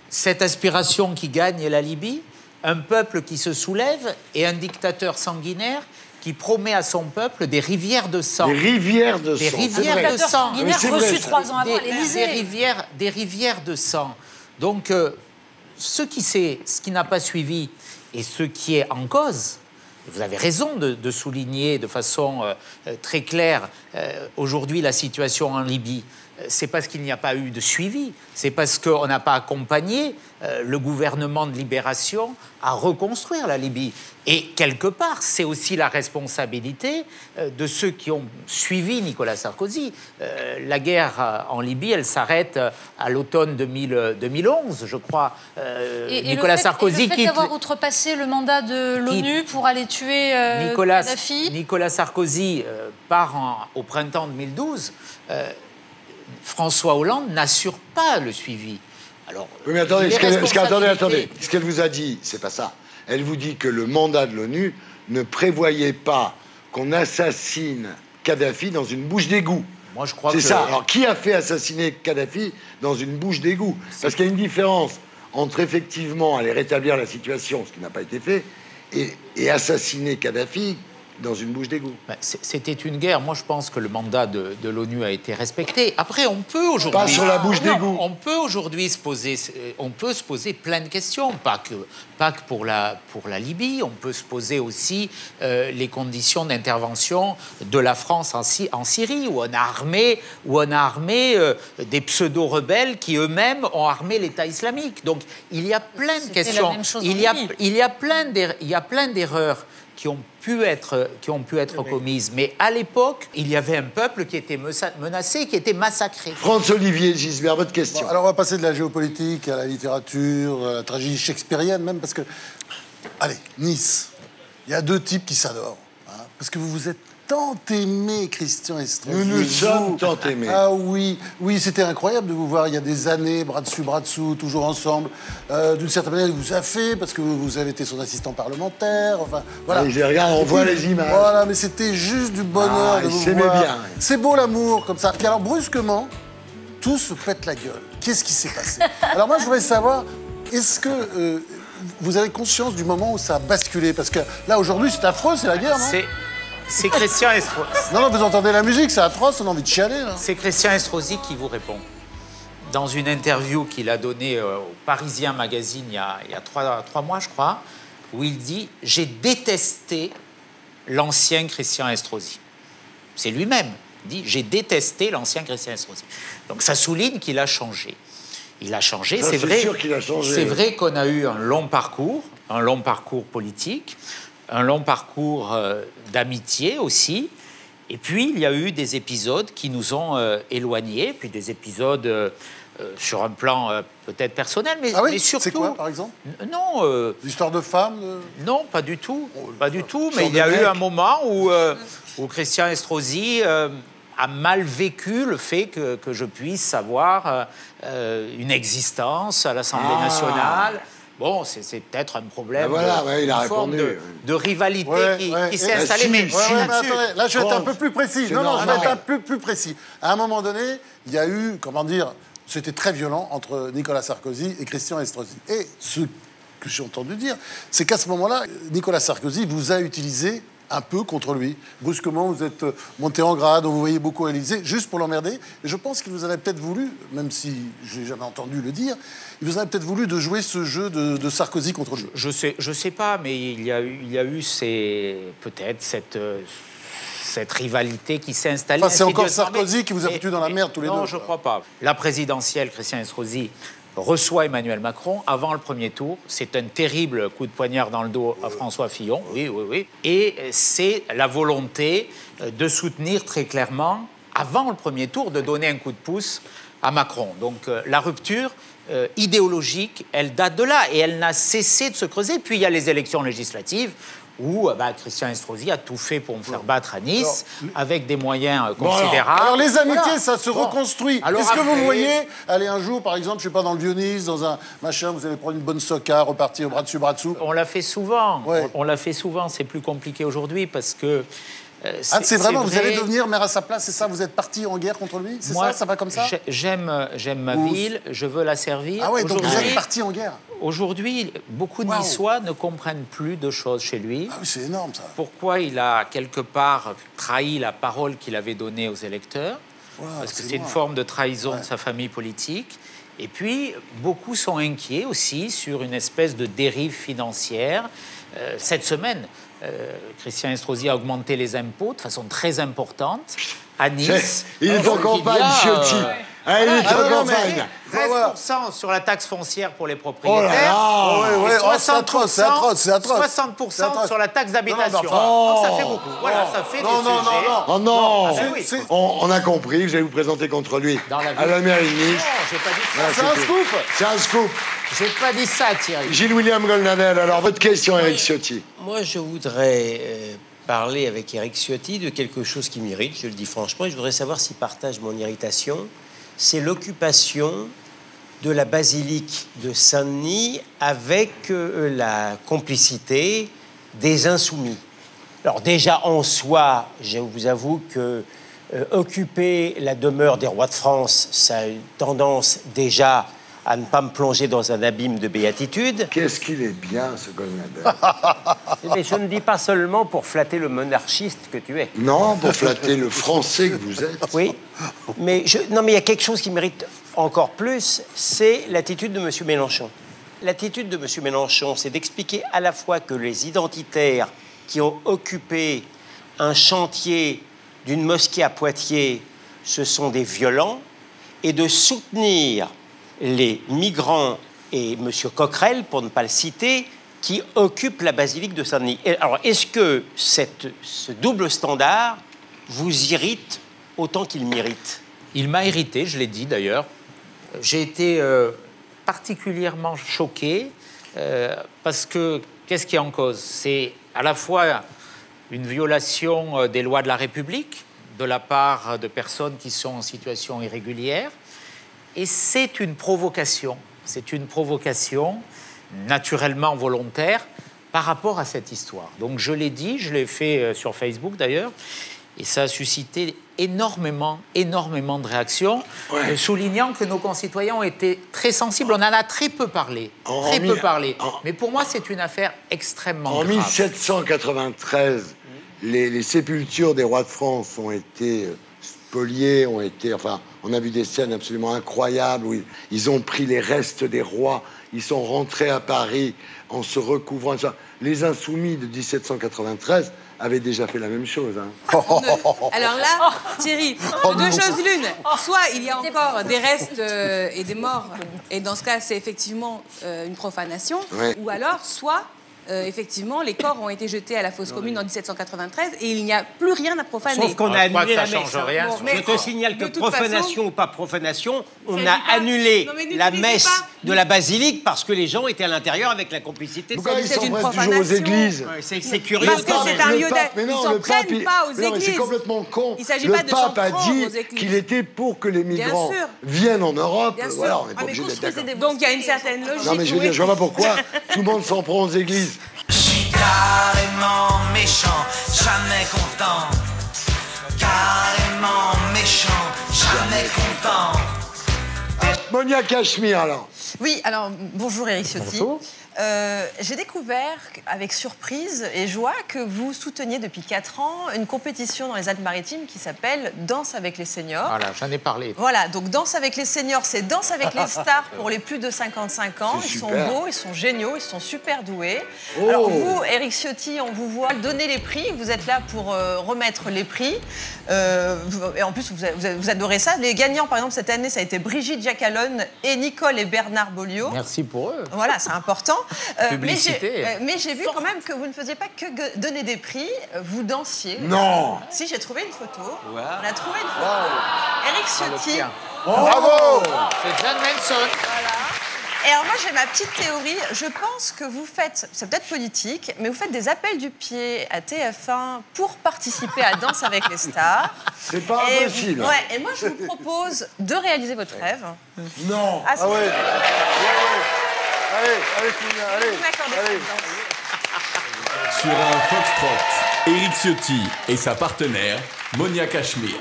cette aspiration qui gagne la Libye, un peuple qui se soulève et un dictateur sanguinaire qui promet à son peuple des rivières de sang. Des rivières de sang. Des rivières de sang. Reçu 3 ans avant à l'Élysée. Des rivières de sang. Donc, ce qui n'a pas suivi et ce qui est en cause, vous avez raison de souligner de façon très claire aujourd'hui la situation en Libye. C'est parce qu'il n'y a pas eu de suivi, c'est parce qu'on n'a pas accompagné le gouvernement de libération à reconstruire la Libye. Et quelque part, c'est aussi la responsabilité de ceux qui ont suivi Nicolas Sarkozy. La guerre en Libye, elle s'arrête à l'automne 2011, je crois. Nicolas Sarkozy quitte... d'avoir outrepassé le mandat de l'ONU pour aller tuer Kadhafi. Nicolas Sarkozy part au printemps 2012. François Hollande n'assure pas le suivi. Alors, oui, mais attendez, ce qu'elle vous a dit, c'est pas ça. Elle vous dit que le mandat de l'ONU ne prévoyait pas qu'on assassine Kadhafi dans une bouche d'égout. Moi, je crois que... C'est ça. Alors, qui a fait assassiner Kadhafi dans une bouche d'égout? Parce qu'il y a une différence entre, effectivement, aller rétablir la situation, ce qui n'a pas été fait, et assassiner Kadhafi dans une bouche d'égout. C'était une guerre. Moi, je pense que le mandat de l'ONU a été respecté. Après, on peut aujourd'hui... Pas sur la bouche d'égout. On peut aujourd'hui se poser plein de questions. Pas que pour la Libye. On peut se poser aussi les conditions d'intervention de la France en Syrie, où on a armé des pseudo-rebelles qui eux-mêmes ont armé l'État islamique. Donc, il y a plein de questions. Il y a plein d'erreurs qui ont pu être commises. Mais à l'époque, il y avait un peuple qui était menacé, qui était massacré. François-Olivier Gisbert, votre question. Bon, alors on va passer de la géopolitique à la littérature, à la tragédie shakespearienne même, parce que... Allez, Nice. Il y a 2 types qui s'adorent. Hein, parce que vous vous êtes tant aimé, Christian Estrosi. Nous sommes tant aimés. Ah oui, c'était incroyable de vous voir il y a des années, bras dessous, toujours ensemble. D'une certaine manière, il vous a fait, parce que vous avez été son assistant parlementaire, enfin, voilà. Allez, regarde, on voit les images. Voilà, mais c'était juste du bonheur de vous voir. Bien. C'est beau l'amour, comme ça. Puis alors, brusquement, tout se pète la gueule. Qu'est-ce qui s'est passé? Alors moi, je voudrais savoir, est-ce que vous avez conscience du moment où ça a basculé? Parce que là, aujourd'hui, c'est affreux, c'est la guerre, non? C'est Christian Estrosi. Non, vous entendez la musique, c'est atroce, on a envie de chialer, là. C'est Christian Estrosi qui vous répond. Dans une interview qu'il a donnée au Parisien Magazine il y a 3 mois, je crois, où il dit « J'ai détesté l'ancien Christian Estrosi ». C'est lui-même. Il dit « J'ai détesté l'ancien Christian Estrosi ». Donc ça souligne qu'il a changé. Il a changé, c'est vrai. Sûr qu'il a changé. C'est vrai qu'on a eu un long parcours politique, un long parcours d'amitié aussi. Et puis, il y a eu des épisodes qui nous ont éloignés, puis des épisodes sur un plan peut-être personnel, mais, ah oui, mais surtout... C'est quoi, par exemple? Non. L'histoire de femmes Non, pas du tout. Pas du tout, mais il y a eu un moment où Christian Estrosi a mal vécu le fait que je puisse avoir une existence à l'Assemblée nationale. Bon, c'est peut-être un problème il a répondu, de rivalité qui s'est installée. Mais attendez, là, je vais être un peu plus précis. Je vais être un peu plus précis. À un moment donné, il y a eu, comment dire, c'était très violent entre Nicolas Sarkozy et Christian Estrosi. Et ce que j'ai entendu dire, c'est qu'à ce moment-là, Nicolas Sarkozy vous a utilisé un peu contre lui. Brusquement, vous êtes monté en grade, on vous voyait beaucoup à l'Élysée, juste pour l'emmerder. Et je pense qu'il vous avait peut-être voulu, même si je n'ai jamais entendu le dire, il vous avait peut-être voulu de jouer ce jeu de Sarkozy contre lui. Je sais pas, mais il y a eu peut-être cette rivalité qui s'est installée. Enfin, c'est encore Sarkozy qui vous a foutu dans la merde tous les deux. Non, je crois pas. La présidentielle, Christian Estrosi reçoit Emmanuel Macron avant le premier tour. C'est un terrible coup de poignard dans le dos à François Fillon. Oui. Et c'est la volonté de soutenir très clairement, avant le premier tour, de donner un coup de pouce à Macron. Donc la rupture idéologique, elle date de là et elle n'a cessé de se creuser. Puis il y a les élections législatives où Christian Estrosi a tout fait pour me faire battre à Nice, avec des moyens considérables. Alors les amitiés, ça se reconstruit. Est-ce que vous voyez aller un jour, par exemple, je sais pas, dans le Vieux-Nice, dans un machin, vous allez prendre une bonne soca, repartir bras dessus, bras dessous? On l'a fait souvent. Ouais. On l'a fait souvent. C'est plus compliqué aujourd'hui parce que... c'est vraiment, vous allez devenir maire à sa place, c'est ça? Vous êtes parti en guerre contre lui? C'est ça va comme ça? J'aime ma ville, je veux la servir. Ah ouais, donc vous êtes parti en guerre? Aujourd'hui, beaucoup de Niçois ne comprennent plus de choses chez lui. Ah oui, c'est énorme, ça. Pourquoi il a, quelque part, trahi la parole qu'il avait donnée aux électeurs. Parce que c'est une forme de trahison de sa famille politique. Et puis, beaucoup sont inquiets aussi sur une espèce de dérive financière. Cette semaine, Christian Estrosi a augmenté les impôts de façon très importante à Nice. Il est en campagne, Ciotti. Il est en campagne. 13% sur la taxe foncière pour les propriétaires. Oh là là. C'est atroce, c'est atroce, c'est atroce. 60% sur la taxe d'habitation. Non, ça fait beaucoup. Voilà, ça fait des sujets. Oh non, oui. on a compris, je vais vous présenter contre lui à la mairie de Nice. Non, j'ai pas dit ça. C'est un scoop. C'est un scoop. J'ai pas dit ça, Thierry. Gilles-William Goldnadel, alors votre question, Éric Ciotti. Moi, je voudrais parler avec Éric Ciotti de quelque chose qui m'irrite, je le dis franchement, et je voudrais savoir s'il partage mon irritation. C'est l'occupation de la basilique de Saint-Denis avec la complicité des Insoumis. Alors déjà, en soi, je vous avoue que occuper la demeure des rois de France, ça a une tendance déjà à ne pas me plonger dans un abîme de béatitude. Qu'est-ce qu'il est bien, ce Goldnadel. Mais je ne dis pas seulement pour flatter le monarchiste que tu es. Non, pour flatter le Français que vous êtes. Oui, mais il y a quelque chose qui mérite encore plus, c'est l'attitude de M. Mélenchon. L'attitude de M. Mélenchon, c'est d'expliquer à la fois que les identitaires qui ont occupé un chantier d'une mosquée à Poitiers, ce sont des violents, et de soutenir les migrants et M. Coquerel, pour ne pas le citer, qui occupent la basilique de Saint-Denis. Alors, est-ce que ce double standard vous irrite autant qu'il m'irrite? Il m'a irrité, je l'ai dit d'ailleurs. J'ai été particulièrement choqué parce que qu'est-ce qui est en cause? C'est à la fois une violation des lois de la République de la part de personnes qui sont en situation irrégulière. Et c'est une provocation. C'est une provocation naturellement volontaire par rapport à cette histoire. Donc je l'ai dit, je l'ai fait sur Facebook d'ailleurs, et ça a suscité énormément de réactions, soulignant que nos concitoyens ont été très sensibles. On en a très peu parlé, mais pour moi c'est une affaire extrêmement grave. En 1793, les sépultures des rois de France ont été spoliées, on a vu des scènes absolument incroyables où ils ont pris les restes des rois, ils sont rentrés à Paris en se recouvrant. Les Insoumis de 1793 avaient déjà fait la même chose. Alors là, Thierry, deux choses l'une. Soit il y a encore des restes et des morts, et dans ce cas, c'est effectivement une profanation, ou alors, soit... effectivement, les corps ont été jetés à la fosse commune en 1793 et il n'y a plus rien à profaner. Sauf qu'on a annulé la messe. Je te signale que profanation ou pas profanation, on a annulé la messe de la basilique parce que les gens étaient à l'intérieur avec la complicité. Pourquoi ils s'en prennent toujours aux églises? C'est curieux. Parce que c'est un lieu d'être. Ils s'en prennent pas aux églises. C'est complètement con. Il ne s'agit pas de s'en prendre aux églises. Le pape a dit qu'il était pour que les migrants viennent en Europe. Voilà, on n'est pas obligé d'être d'accord. Donc il y a une certaine logique. Non mais je veux dire, je vois pas pourquoi tout le monde s'en prend aux églises. Je suis carrément méchant, jamais content. Carrément méchant, jamais content. Monia Cachemire, alors. Oui, alors, bonjour Éric Ciotti. Bonjour. J'ai découvert avec surprise et joie que vous souteniez depuis 4 ans une compétition dans les Alpes-Maritimes qui s'appelle Danse avec les seniors. Voilà, j'en ai parlé. Voilà, donc Danse avec les seniors, c'est Danse avec les stars pour les plus de 55 ans. Ils sont beaux, ils sont géniaux, ils sont super doués. Oh. Alors vous, Éric Ciotti, on vous voit donner les prix. Vous êtes là pour remettre les prix. Et en plus, vous adorez ça. Les gagnants, par exemple, cette année, ça a été Jacqualone et Nicole et Bernard Bolliot. Merci pour eux. Voilà, c'est important. Publicité. Mais j'ai vu quand même que vous ne faisiez pas que donner des prix, vous dansiez. Non. Si, j'ai trouvé une photo. Wow. On a trouvé une photo. Éric Ciotti Bravo. C'est John Manson. Et alors moi j'ai ma petite théorie, je pense que vous faites, c'est peut-être politique, mais vous faites des appels du pied à TF1 pour participer à Danse avec les stars. C'est pas impossible. Ouais, et moi je vous propose de réaliser votre rêve. Non. Ah, ouais. Allez, allez. Sur un foxtrot, Éric Ciotti et sa partenaire, Monia Cachemire.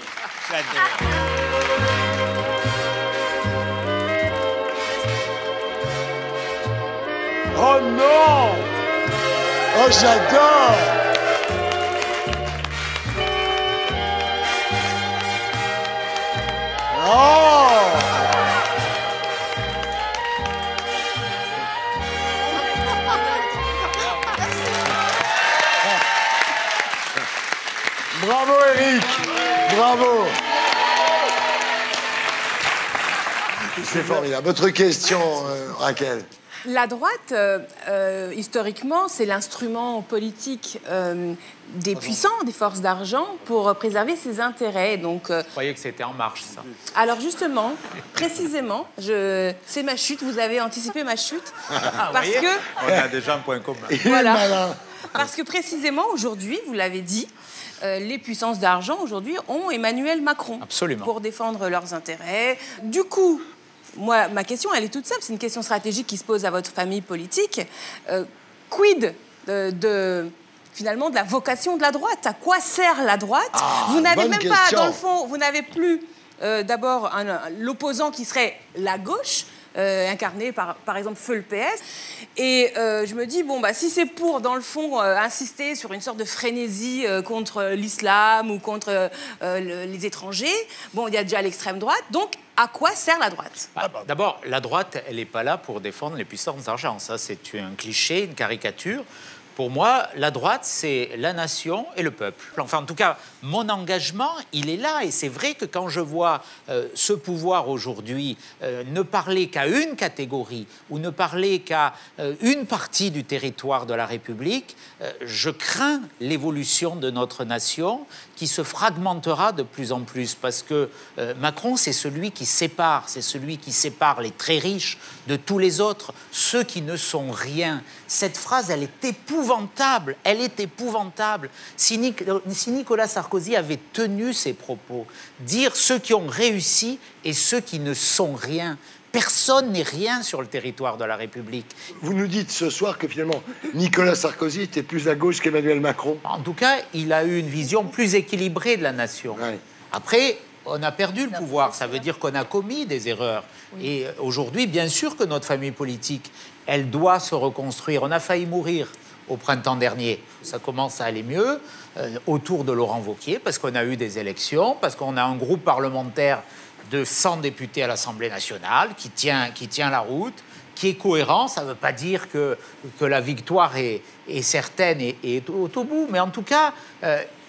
Oh non! Oh, j'adore! Oh! Bravo, Eric! Bravo! C'est formidable. Votre question, Raquel? La droite, historiquement, c'est l'instrument politique des puissants, des forces d'argent, pour préserver ses intérêts. Donc, Je croyais que c'était En Marche, ça. alors justement, précisément, c'est ma chute, vous avez anticipé ma chute, parce que... On a déjà un point commun. Voilà. Parce que précisément, aujourd'hui, vous l'avez dit, les puissances d'argent, aujourd'hui, ont Emmanuel Macron. Absolument. Pour défendre leurs intérêts. Du coup... Moi, ma question, elle est toute simple. C'est une question stratégique qui se pose à votre famille politique. Quid finalement de la vocation de la droite? À quoi sert la droite? Vous n'avez même pas, dans le fond, vous n'avez plus d'abord l'opposant qui serait la gauche, incarné par exemple Feu le PS. Et je me dis, bon, bah, si c'est pour, dans le fond, insister sur une sorte de frénésie contre l'islam ou contre les étrangers, bon, il y a déjà l'extrême droite. Donc, à quoi sert la droite? D'abord, la droite, elle n'est pas là pour défendre les puissances d'argent. Ça, c'est un cliché, une caricature. Pour moi, la droite, c'est la nation et le peuple. Enfin, en tout cas, mon engagement, il est là. Et c'est vrai que quand je vois ce pouvoir aujourd'hui ne parler qu'à une catégorie ou ne parler qu'à une partie du territoire de la République, je crains l'évolution de notre nation qui se fragmentera de plus en plus. Parce que Macron, c'est celui qui sépare. C'est celui qui sépare les très riches de tous les autres, ceux qui ne sont rien. Cette phrase, elle est épouvantable. Elle est épouvantable. Si Nicolas Sarkozy avait tenu ses propos, dire ceux qui ont réussi et ceux qui ne sont rien. Personne n'est rien sur le territoire de la République. Vous nous dites ce soir que finalement, Nicolas Sarkozy était plus à gauche qu'Emmanuel Macron. En tout cas, il a eu une vision plus équilibrée de la nation. Ouais. Après, on a perdu le pouvoir. Ça veut dire qu'on a commis des erreurs. Oui. Et aujourd'hui, bien sûr que notre famille politique, elle doit se reconstruire. On a failli mourir au printemps dernier. Ça commence à aller mieux autour de Laurent Wauquiez, parce qu'on a eu des élections, parce qu'on a un groupe parlementaire de 100 députés à l'Assemblée nationale qui tient la route, qui est cohérent. Ça ne veut pas dire que la victoire est certaine et est au bout. Mais en tout cas,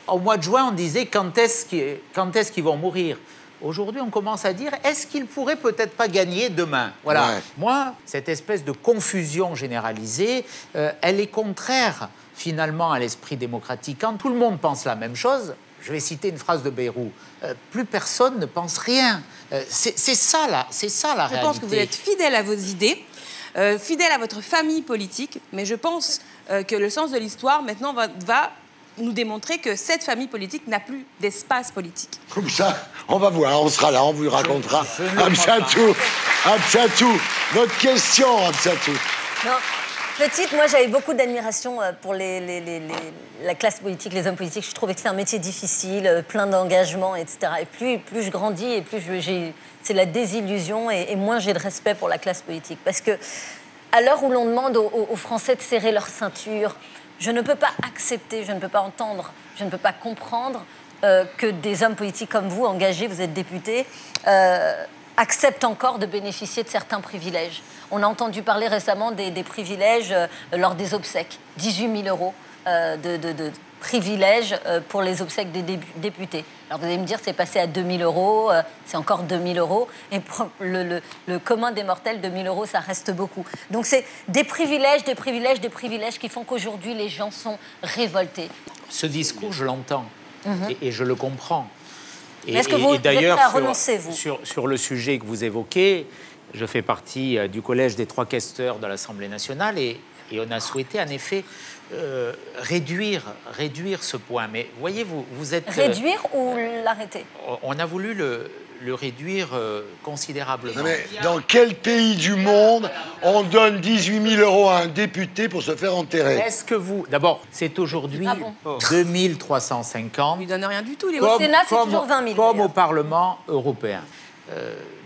au mois de juin, on disait quand est-ce qu'ils vont mourir. Aujourd'hui, on commence à dire, est-ce qu'ils pourraient peut-être pas gagner demain? Voilà. Ouais. Moi, cette espèce de confusion généralisée, elle est contraire, finalement, à l'esprit démocratique. Quand tout le monde pense la même chose, je vais citer une phrase de Bayrou, plus personne ne pense rien. C'est ça, la réalité. Je pense que vous êtes fidèle à vos idées, fidèle à votre famille politique, mais je pense que le sens de l'histoire, maintenant, va nous démontrer que cette famille politique n'a plus d'espace politique. Comme ça, on va voir, on sera là, on vous racontera. Absatou, votre question, Absatou. Non, petite, moi j'avais beaucoup d'admiration pour la classe politique, les hommes politiques. Je trouvais que c'est un métier difficile, plein d'engagement, etc. Et plus je grandis, et plus c'est la désillusion, et moins j'ai de respect pour la classe politique. Parce que à l'heure où l'on demande aux Français de serrer leur ceinture, je ne peux pas accepter, je ne peux pas entendre, je ne peux pas comprendre que des hommes politiques comme vous, engagés, vous êtes députés, acceptent encore de bénéficier de certains privilèges. On a entendu parler récemment des privilèges lors des obsèques. 18 000 € de privilèges pour les obsèques des députés. Alors vous allez me dire, c'est passé à 2 000 €, c'est encore 2 000 €. Et pour le commun des mortels, 2 000 €, ça reste beaucoup. Donc c'est des privilèges qui font qu'aujourd'hui, les gens sont révoltés. Ce discours, je l'entends et je le comprends. Est-ce que vous êtes prêt à renoncer, vous ? Sur le sujet que vous évoquez, je fais partie du collège des 3 questeurs de l'Assemblée nationale et on a souhaité en effet réduire ce point. Mais voyez, vous êtes... Réduire ou l'arrêter ? On a voulu le réduire considérablement. Non, mais dans quel pays du monde on donne 18 000 € à un député pour se faire enterrer? Est-ce que vous... D'abord, c'est aujourd'hui 2350. Ils ne donnent rien du tout, les Au Sénat, c'est toujours 20 000. Comme au Parlement européen.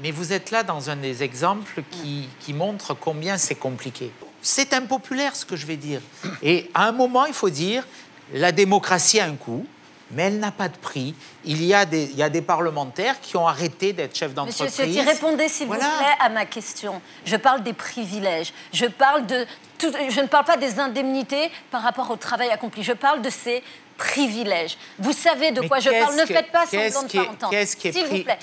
Mais vous êtes là dans un des exemples qui montre combien c'est compliqué. C'est impopulaire ce que je vais dire. Et à un moment, il faut dire, la démocratie a un coût, mais elle n'a pas de prix. Il y a des parlementaires qui ont arrêté d'être chefs d'entreprise. Monsieur Ciotti, répondez s'il vous plaît à ma question. Je parle des privilèges. Je ne parle pas des indemnités par rapport au travail accompli. Je parle de ces privilèges. Vous savez de quoi je parle. Ne faites pas semblant de pas entendre. S'il vous plaît.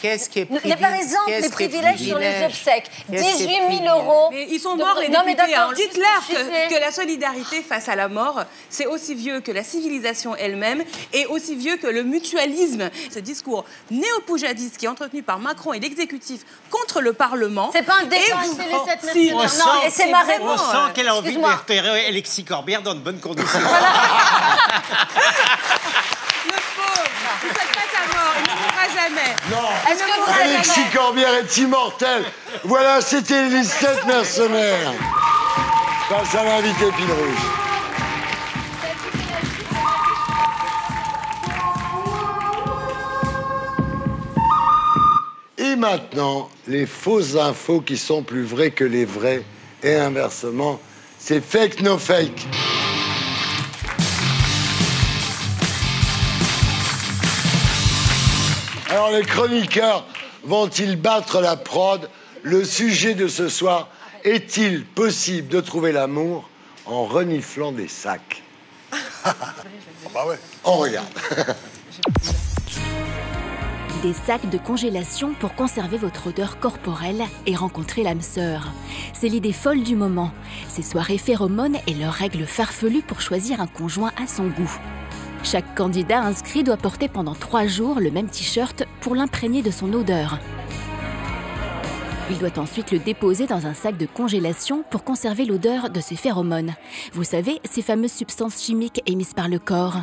Par exemple, les privilèges sur les obsèques. 18 000 €. Mais ils sont morts, les députés. Dites-leur que la solidarité face à la mort, c'est aussi vieux que la civilisation elle-même et aussi vieux que le mutualisme. Ce discours néo-poujadiste qui est entretenu par Macron et l'exécutif contre le Parlement... C'est pas un débat, c'est les 7 mercenaires. Non, et c'est ma réponse. On sent qu'elle a envie de déterrer Alexis Corbière dans de bonnes conditions. Le pauvre, ne faites pas sa mort, il ne mourra jamais. Non, Alexis Corbière est immortel. Voilà, c'était les 7 mercenaires. Face à l'invité Fil Rouge. Et maintenant, les fausses infos qui sont plus vraies que les vraies. Et inversement, c'est fake no fake. Alors les chroniqueurs vont-ils battre la prod? Le sujet de ce soir, est-il possible de trouver l'amour en reniflant des sacs? Bah ouais. On regarde. Des sacs de congélation pour conserver votre odeur corporelle et rencontrer l'âme sœur. C'est l'idée folle du moment. Ces soirées phéromones et leurs règles farfelues pour choisir un conjoint à son goût. Chaque candidat inscrit doit porter pendant 3 jours le même t-shirt pour l'imprégner de son odeur. Il doit ensuite le déposer dans un sac de congélation pour conserver l'odeur de ses phéromones. Vous savez, ces fameuses substances chimiques émises par le corps.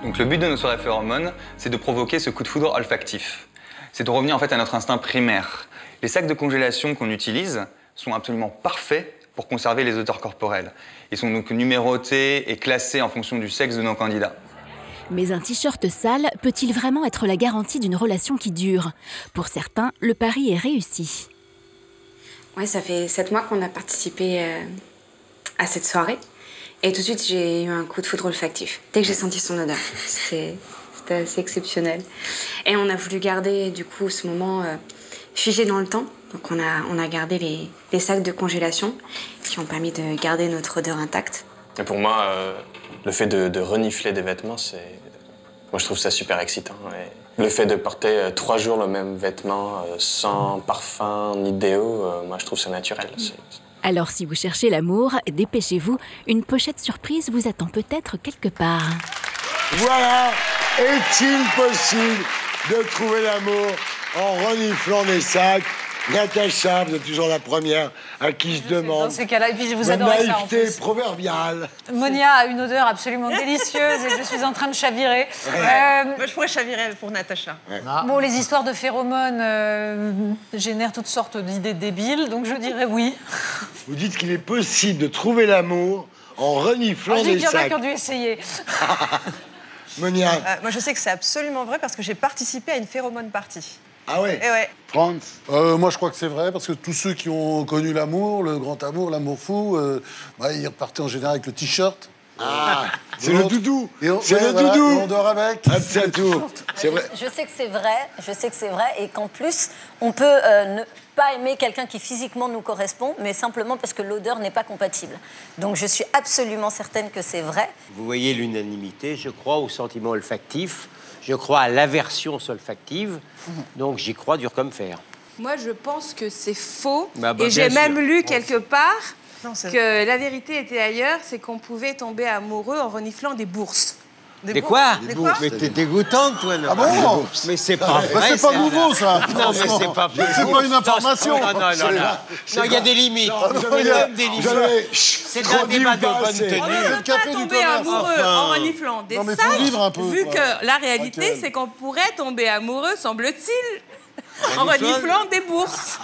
Donc le but de nos soirées phéromones, c'est de provoquer ce coup de foudre olfactif. C'est de revenir en fait à notre instinct primaire. Les sacs de congélation qu'on utilise sont absolument parfaits pour conserver les odeurs corporelles. Ils sont donc numérotés et classés en fonction du sexe de nos candidats. Mais un t-shirt sale peut-il vraiment être la garantie d'une relation qui dure? Pour certains, le pari est réussi. Ouais, ça fait 7 mois qu'on a participé à cette soirée. Et tout de suite, j'ai eu un coup de foudre olfactif. Dès que j'ai senti son odeur, c'était assez exceptionnel. Et on a voulu garder, du coup, ce moment figé dans le temps. Donc on a gardé les sacs de congélation qui ont permis de garder notre odeur intacte. Et pour moi, le fait de renifler des vêtements, moi je trouve ça super excitant. Et le fait de porter 3 jours le même vêtement sans parfum ni déo, moi je trouve ça naturel. Alors si vous cherchez l'amour, dépêchez-vous, une pochette surprise vous attend peut-être quelque part. Voilà, est-il possible de trouver l'amour en reniflant des sacs? Natacha, vous êtes toujours la première à qui je demande. Dans ces cas-là, et puis vous adorez ça en plus. Proverbiale. Monia a une odeur absolument délicieuse et je suis en train de chavirer. Moi, je pourrais chavirer pour Natacha. Ouais. Bon, les histoires de phéromones génèrent toutes sortes d'idées débiles, donc je dirais oui. Vous dites qu'il est possible de trouver l'amour en reniflant des sacs. Je dis qu'il y en a qui ont dû essayer. Monia. Moi, je sais que c'est absolument vrai parce que j'ai participé à une phéromone party. Ah ouais? Et ouais. Franz? Moi, je crois que c'est vrai, parce que tous ceux qui ont connu l'amour, le grand amour, l'amour fou, ils repartaient en général avec le t-shirt. C'est le doudou. C'est le voilà, doudou. et on dort avec. C'est tout. C'est vrai. Je sais que c'est vrai, et qu'en plus, on peut ne pas aimer quelqu'un qui physiquement nous correspond, mais simplement parce que l'odeur n'est pas compatible. Donc je suis absolument certaine que c'est vrai. Vous voyez l'unanimité, je crois au sentiment olfactif, je crois à l'aversion olfactive, donc j'y crois dur comme fer. Moi, je pense que c'est faux, et j'ai même lu quelque part que la vérité était ailleurs, c'est qu'on pouvait tomber amoureux en reniflant des bourses. Des quoi? Mais t'es dégoûtante, toi, là. Ah bon? Mais c'est pas vrai. C'est pas nouveau, ça. Non, mais c'est pas vrai. C'est pas une information. Non, il y a des limites. Il y a des limites. C'est un débat de bonne tenue. On ne peut pas tomber amoureux en reniflant des sacs, vu que la réalité, c'est qu'on pourrait tomber amoureux, semble-t-il, en reniflant des bourses.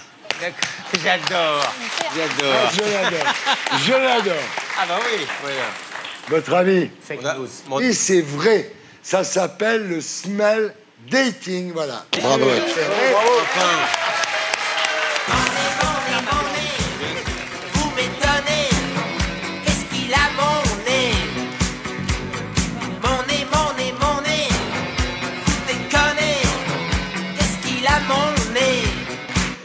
J'adore. Je l'adore. Ah bah oui. Voilà. Votre avis? Et c'est vrai, ça s'appelle le smell dating, voilà. Bravo. C'est vrai. Vous m'étonnez, qu'est-ce qu'il a mon nez? Mon nez, vous déconnez, qu'est-ce qu'il a mon nez?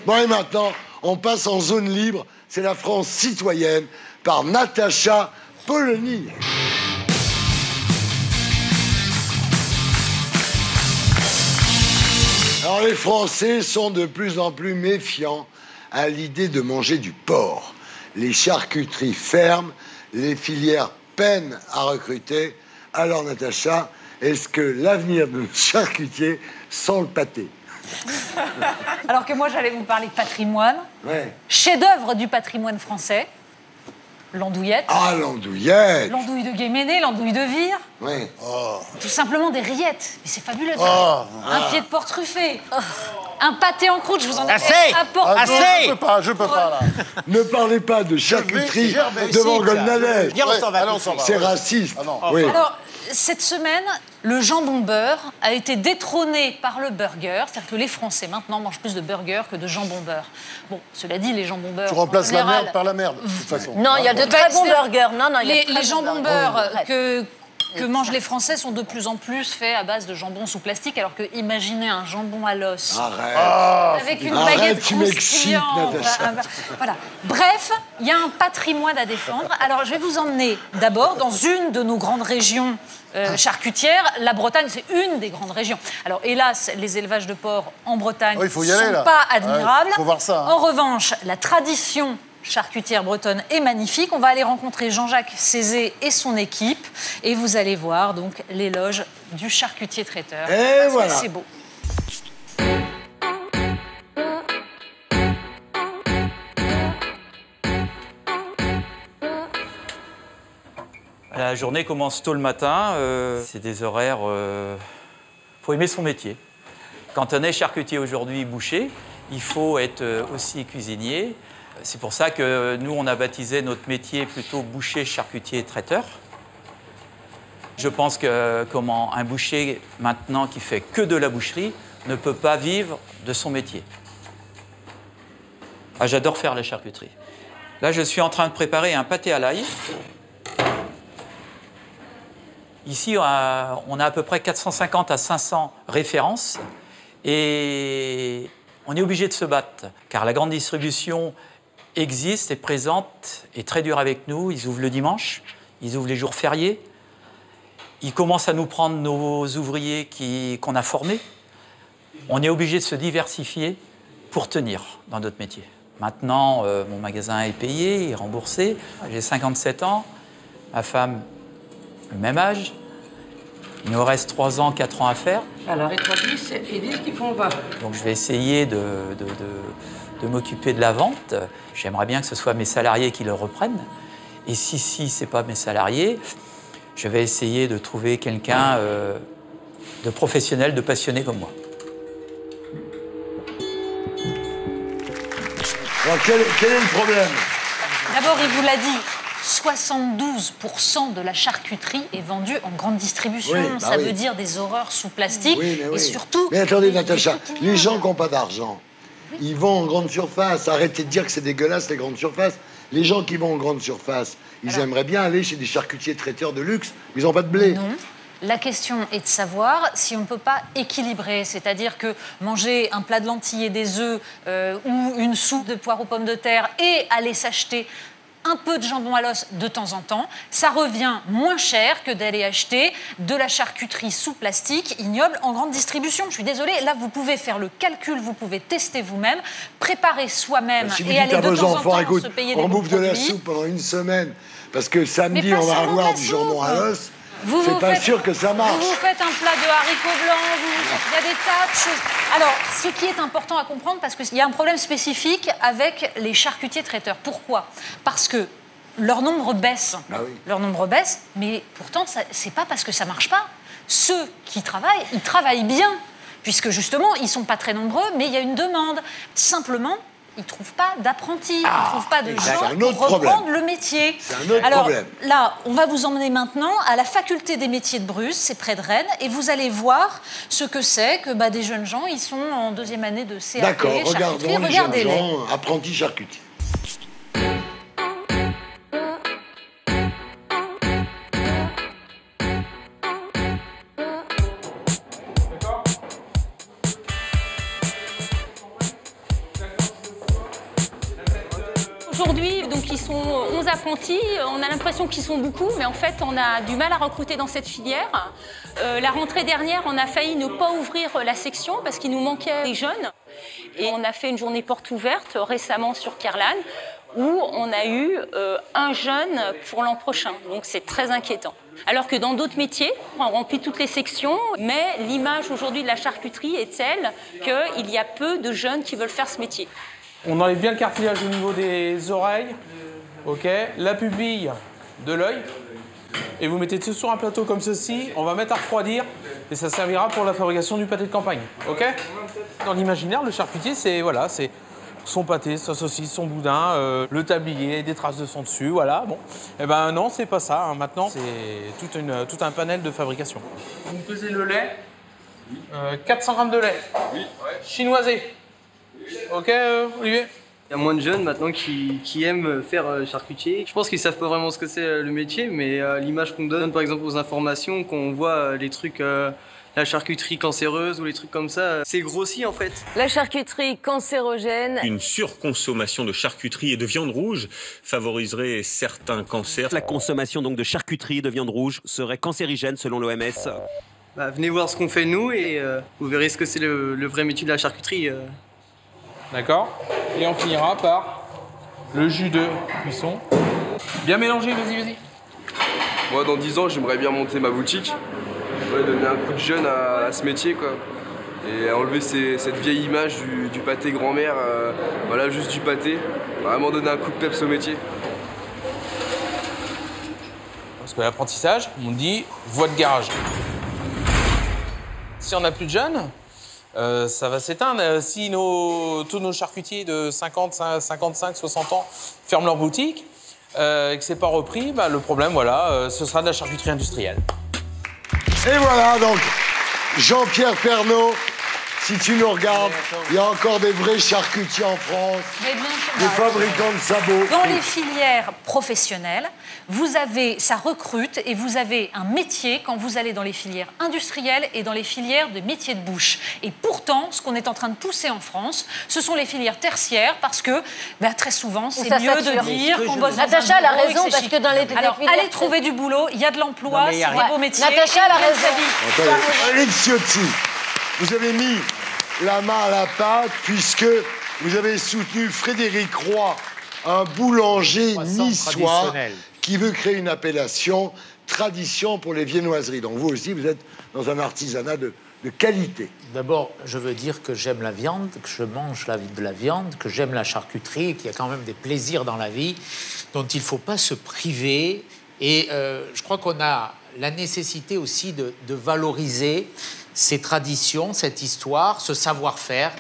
Bon, et maintenant, on passe en zone libre, c'est la France citoyenne, par Natacha Polony. Alors les Français sont de plus en plus méfiants à l'idée de manger du porc. Les charcuteries ferment, les filières peinent à recruter. Alors Natacha, est-ce que l'avenir de nos charcutiers sent le pâté? Alors que moi, j'allais vous parler de patrimoine. Ouais. Chef-d'œuvre du patrimoine français. L'andouillette. Ah, l'andouillette. L'andouille de Guéméné, l'andouille de Vire. Oui. Oh. Tout simplement des rillettes. Mais c'est fabuleux. Oh. Un pied de porc truffé. Oh. Un pâté en croûte, je vous en ai Assez. apporté. Ah, non, je peux pas, là. Ne parlez pas de charcuterie devant Golnadel. Viens, on s'en va. C'est raciste. Ah non. Oui. Alors, cette semaine, le jambon beurre a été détrôné par le burger. C'est-à-dire que les Français, maintenant, mangent plus de burgers que de jambon beurre. Bon, cela dit, les jambons beurre... Tu remplaces la général, merde par la merde, de toute façon. Non, il y a de très bons burgers. Non, il y a les jambons beurre que mangent les Français sont de plus en plus faits à base de jambon sous plastique, alors que imaginez un jambon à l'os. Avec une baguette croustillante. Voilà. Bref, il y a un patrimoine à défendre. Alors, je vais vous emmener d'abord dans une de nos grandes régions charcutières. La Bretagne, c'est une des grandes régions. Alors, hélas, les élevages de porc en Bretagne ne sont pas admirables. Faut voir ça, hein. En revanche, la tradition charcutière bretonne est magnifique. On va aller rencontrer Jean-Jacques Cézé et son équipe. Et vous allez voir donc l'éloge du charcutier traiteur. Et voilà. C'est beau. La journée commence tôt le matin. C'est des horaires... faut aimer son métier. Quand on est charcutier aujourd'hui, boucher, il faut être aussi cuisinier. C'est pour ça que nous, on a baptisé notre métier plutôt boucher, charcutier, traiteur. Je pense que comment un boucher, maintenant, qui fait que de la boucherie, ne peut pas vivre de son métier. Ah, j'adore faire la charcuterie. Là, je suis en train de préparer un pâté à l'ail. Ici, on a à peu près 450 à 500 références. Et on est obligé de se battre, car la grande distribution existe, est présente, est très dure avec nous. Ils ouvrent le dimanche, ils ouvrent les jours fériés. Ils commencent à nous prendre nos ouvriers qu'on a formés. On est obligé de se diversifier pour tenir dans notre métier. Maintenant, mon magasin est payé, est remboursé. J'ai 57 ans, ma femme, le même âge. Il nous reste 3 ans, 4 ans à faire. Alors, établis et dis qu'ils font va. Donc, je vais essayer de m'occuper de la vente. J'aimerais bien que ce soit mes salariés qui le reprennent. Et si ce n'est pas mes salariés, je vais essayer de trouver quelqu'un de professionnel, de passionné comme moi. Alors, quel est le problème? D'abord, il vous l'a dit, 72% de la charcuterie est vendue en grande distribution. Oui, bah ça veut dire des horreurs sous plastique. Oui, mais et oui. surtout... Mais attendez, Natacha, les gens qui n'ont pas d'argent, ils vont en grande surface. Arrêtez de dire que c'est dégueulasse, les grandes surfaces. Les gens qui vont en grande surface, ils aimeraient bien aller chez des charcutiers traiteurs de luxe, mais ils n'ont pas de blé. Non. La question est de savoir si on ne peut pas équilibrer, c'est-à-dire que manger un plat de lentilles et des œufs ou une soupe de poire aux pommes de terre et aller s'acheter un peu de jambon à l'os de temps en temps, ça revient moins cher que d'aller acheter de la charcuterie sous plastique ignoble en grande distribution. Je suis désolée, là vous pouvez faire le calcul, vous pouvez tester vous-même, préparer soi-même Si vous et dites aller à de vos temps en enfants, temps écoute, se payer des on bons bouffe de la produits. soupe pendant une semaine, parce que samedi Mais pas on va seulement avoir de la du jambon à soupe. l'os. c'est pas sûr que ça marche. Vous faites un plat de haricots blancs, il y a des tas de choses. Alors, ce qui est important à comprendre, parce qu'il y a un problème spécifique avec les charcutiers traiteurs. Pourquoi? Parce que leur nombre baisse. Ah oui. Leur nombre baisse, mais pourtant, c'est pas parce que ça marche pas. Ceux qui travaillent, ils travaillent bien, puisque justement, ils sont pas très nombreux, mais il y a une demande. Simplement, ils ne trouvent pas d'apprentis, ils ne trouvent pas de gens pour reprendre le métier. C'est un autre problème. Là, on va vous emmener maintenant à la faculté des métiers de Bruce, c'est près de Rennes, et vous allez voir ce que c'est que des jeunes gens, ils sont en 2e année de CAP, D'accord, charcuterie. regardons les jeunes gens, apprentis charcutiers. Aujourd'hui, donc ils sont 11 apprentis, on a l'impression qu'ils sont beaucoup, mais en fait on a du mal à recruter dans cette filière. La rentrée dernière, on a failli ne pas ouvrir la section parce qu'il nous manquait des jeunes. Et on a fait une journée porte ouverte récemment sur Kerlan où on a eu un jeune pour l'an prochain. Donc c'est très inquiétant. Alors que dans d'autres métiers, on remplit toutes les sections, mais l'image aujourd'hui de la charcuterie est telle qu'il y a peu de jeunes qui veulent faire ce métier. On enlève bien le cartilage au niveau des oreilles, ok, la pupille de l'œil, et vous mettez tout sur un plateau comme ceci, on va mettre à refroidir, et ça servira pour la fabrication du pâté de campagne, ok? Dans l'imaginaire, le charcutier, c'est voilà, c'est son pâté, sa saucisse, son boudin, le tablier, des traces de sang dessus, voilà, bon. Eh ben non, c'est pas ça, hein. Maintenant, c'est tout un panel de fabrication. Vous pesez le lait, 400 grammes de lait, chinoisé. Ok, Olivier? Il y a moins de jeunes maintenant qui aiment faire charcutier. Je pense qu'ils savent pas vraiment ce que c'est le métier, mais l'image qu'on donne, par exemple aux informations, qu'on voit les trucs, la charcuterie cancéreuse ou les trucs comme ça, c'est grossi en fait. La charcuterie cancérogène. Une surconsommation de charcuterie et de viande rouge favoriserait certains cancers. La consommation donc de charcuterie et de viande rouge serait cancérigène selon l'OMS. Venez voir ce qu'on fait nous et vous verrez ce que c'est le vrai métier de la charcuterie. D'accord. Et on finira par le jus de cuisson. Bien mélangé, vas-y. Moi, dans 10 ans, j'aimerais bien monter ma boutique. Donner un coup de jeune à ce métier, quoi. Et enlever cette vieille image du pâté grand-mère, voilà, juste du pâté. Vraiment donner un coup de peps au métier. Parce que l'apprentissage, on dit voie de garage. Si on n'a plus de jeunes, ça va s'éteindre. Si tous nos charcutiers de 50, 55, 60 ans ferment leur boutique et que c'est pas repris, le problème, voilà, ce sera de la charcuterie industrielle. Et voilà, donc, Jean-Pierre Pernaut, si tu nous regardes, il y a encore des vrais charcutiers en France, des fabricants de sabots. Dans les filières professionnelles, ça recrute et vous avez un métier quand vous allez dans les filières industrielles et dans les filières de métiers de bouche. Et pourtant, ce qu'on est en train de pousser en France, ce sont les filières tertiaires parce que très souvent, c'est mieux de dire qu'on bosse dans Natacha un a bureau raison parce que dans les Alors, filières... allez trouver du boulot, il y a de l'emploi, c'est des beaux métiers. Natacha a raison. Éric Ciotti, vous avez mis la main à la pâte puisque vous avez soutenu Frédéric Roy, un boulanger niçois qui veut créer une appellation tradition pour les viennoiseries. Donc vous aussi, vous êtes dans un artisanat de qualité. D'abord, je veux dire que j'aime la viande, que je mange de la viande, que j'aime la charcuterie, qu'il y a quand même des plaisirs dans la vie dont il ne faut pas se priver. Et je crois qu'on a la nécessité aussi de valoriser ces traditions, cette histoire, ce savoir-faire,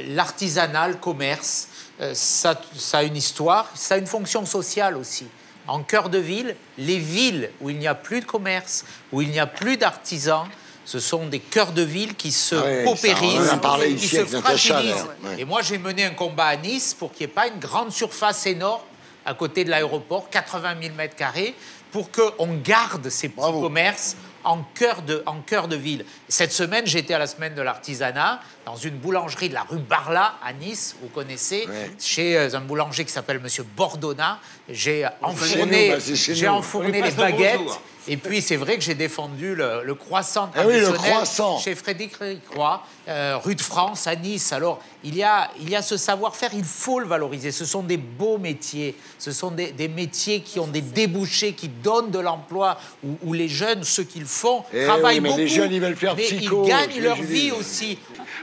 l'artisanat, le commerce. Ça a une histoire, ça a une fonction sociale aussi. En cœur de ville, les villes où il n'y a plus de commerce, où il n'y a plus d'artisans, ce sont des cœurs de ville qui se paupérisent, qui se fragilisent. Et moi, j'ai mené un combat à Nice pour qu'il n'y ait pas une grande surface énorme à côté de l'aéroport, 80 000 m², pour qu'on garde ces petits commerces en cœur de ville. Cette semaine, j'étais à la semaine de l'artisanat. dans une boulangerie de la rue Barla à Nice, vous connaissez, chez un boulanger qui s'appelle Monsieur Bordona. J'ai enfourné les baguettes. Et puis, c'est vrai que j'ai défendu le croissant traditionnel chez Frédéric Croix, rue de France, à Nice. Alors, il y a ce savoir-faire, il faut le valoriser. Ce sont des beaux métiers. Ce sont des métiers qui ont des débouchés, qui donnent de l'emploi, où les jeunes, ceux qui le font, travaillent beaucoup. Les jeunes, ils veulent faire psycho. Ils gagnent leur vie aussi.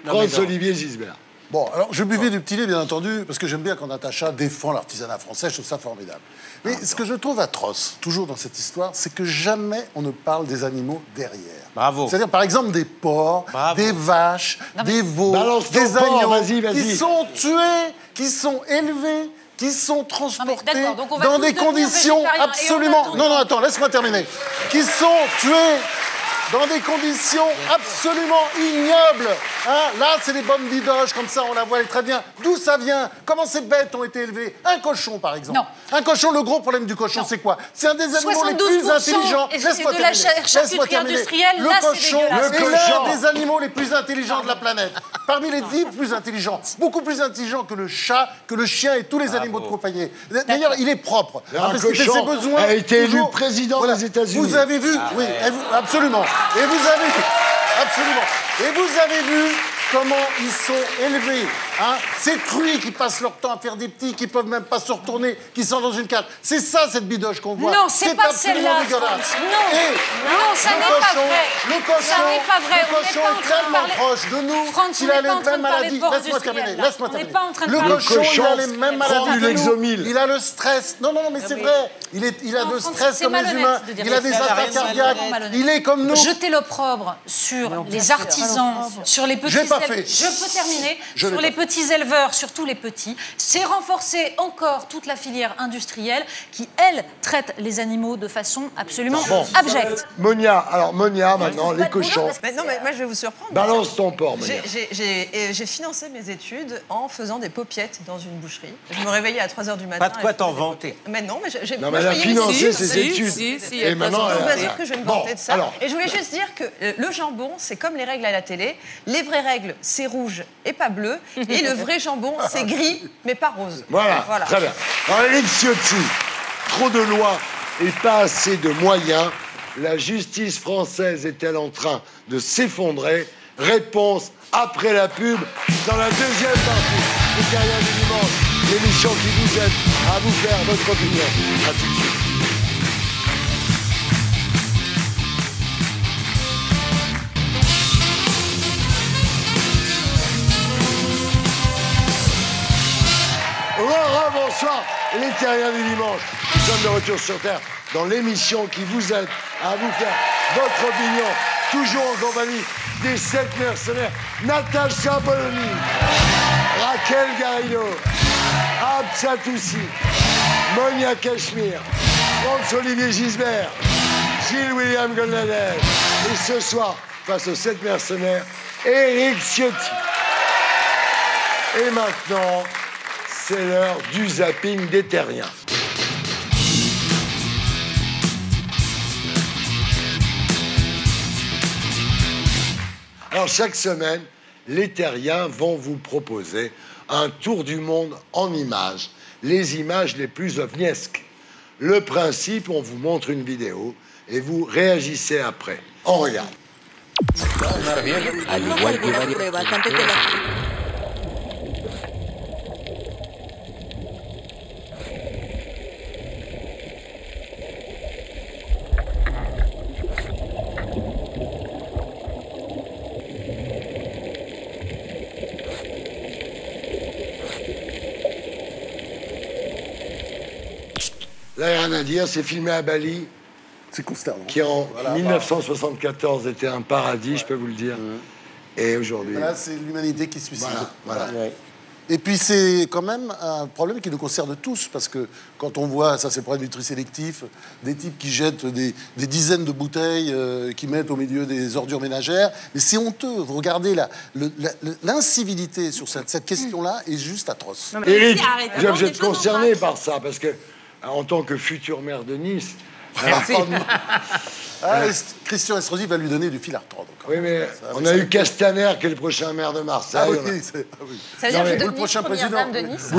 François-Olivier Gisbert. Bon, alors je buvais du petit lait, bien entendu, parce que j'aime bien quand Natacha défend l'artisanat français, je trouve ça formidable. Mais ce que je trouve atroce, toujours dans cette histoire, c'est que jamais on ne parle des animaux derrière. Bravo. C'est-à-dire, par exemple, des porcs, des vaches, des veaux, des agneaux qui sont tués, qui sont élevés, qui sont transportés dans des conditions absolument... Non, non, attends, laisse-moi terminer. Qui sont tués dans des conditions absolument ignobles. Hein? Là, c'est des bonnes bidoches, comme ça, on la voit, elle est très bien. D'où ça vient? Comment ces bêtes ont été élevées? Un cochon, par exemple. Non. Un cochon, le gros problème du cochon, c'est quoi? C'est un des animaux les plus intelligents. Laisse-moi terminer. Laisse-moi terminer. Le cochon est l'un des animaux les plus intelligents de la planète. Parmi les 10 plus intelligents. Beaucoup plus intelligent que le chat, que le chien et tous les animaux de compagnie. D'ailleurs, il est propre. Un cochon a été élu président des États-Unis. Vous avez vu? Oui, absolument. Et vous avez vu, absolument. Et vous avez vu comment ils sont élevés. Hein? Ces truies qui passent leur temps à faire des petits, qui peuvent même pas se retourner, qui sont dans une cage. C'est ça, cette bidoche qu'on voit. Non, c'est pas celle-là. Non, non, ça n'est pas vrai. Le cochon, ça n'est pas vrai. Le cochon est tellement proche de nous qu'il a les mêmes maladies. Laisse-moi terminer. Laisse-moi terminer. Le cochon, il a les mêmes maladies que nous. Il a le stress. Non, non, mais c'est vrai. Il a le stress comme les humains. Il a des attaques cardiaques. Il est comme nous. Jeter l'opprobre sur les artisans, sur les petits... Je peux terminer. Sur les petits éleveurs, surtout les petits, c'est renforcer encore toute la filière industrielle qui, elle, traite les animaux de façon absolument abjecte. Monia, maintenant, les cochons. Non, mais moi, je vais vous surprendre. Balance ton porc, Monia. J'ai financé mes études en faisant des paupiettes dans une boucherie. Je me réveillais à 3h du matin. Pas de quoi t'en vanter. Mais non, mais j'ai... Non, mais elle a financé ses études. Et maintenant, bien sûr que je vais me vanter de ça. Et je voulais juste dire que le jambon, c'est comme les règles à la télé. Les vraies règles, c'est rouge et pas bleu. Et le vrai jambon, c'est gris, mais pas rose. Voilà. Très bien. Alors, Éric Ciotti, trop de lois et pas assez de moyens. La justice française est-elle en train de s'effondrer? Réponse après la pub, dans la deuxième partie de Carrière du Dimanche, l'émission qui vous aide à vous faire votre opinion. À tout de suite. Bonsoir, les terriens du dimanche. Nous sommes de retour sur Terre dans l'émission qui vous aide à vous faire votre opinion, toujours en compagnie des 7 mercenaires, Natacha Polony, Raquel Garrido, Absatoussi, Monia Cachemire, François-Olivier Gisbert, Gilles-William Golnadel, et ce soir, face aux 7 mercenaires, Éric Ciotti. Et maintenant, c'est l'heure du zapping des terriens. Alors, chaque semaine, les terriens vont vous proposer un tour du monde en images, les images les plus ovniesques. Le principe, on vous montre une vidéo et vous réagissez après. On regarde. Là, il n'y a rien à dire, c'est filmé à Bali. C'est consternant. Qui en 1974 était un paradis, je peux vous le dire. Et aujourd'hui... Là, c'est l'humanité qui se suicide. Voilà. Et puis, c'est quand même un problème qui nous concerne tous, parce que quand on voit, ça c'est le problème du tri sélectif, des types qui jettent des dizaines de bouteilles qui mettent au milieu des ordures ménagères, mais c'est honteux. Vous regardez l'incivilité sur cette question-là est juste atroce. Éric, vous êtes concerné par ça, parce que en tant que futur maire de Nice, Merci. Christian Estrosi va lui donner du fil à retordre. Oui, mais on a eu Castaner qui est le prochain maire de Marseille. Ah oui, Ça veut dire que le prochain président de Nice.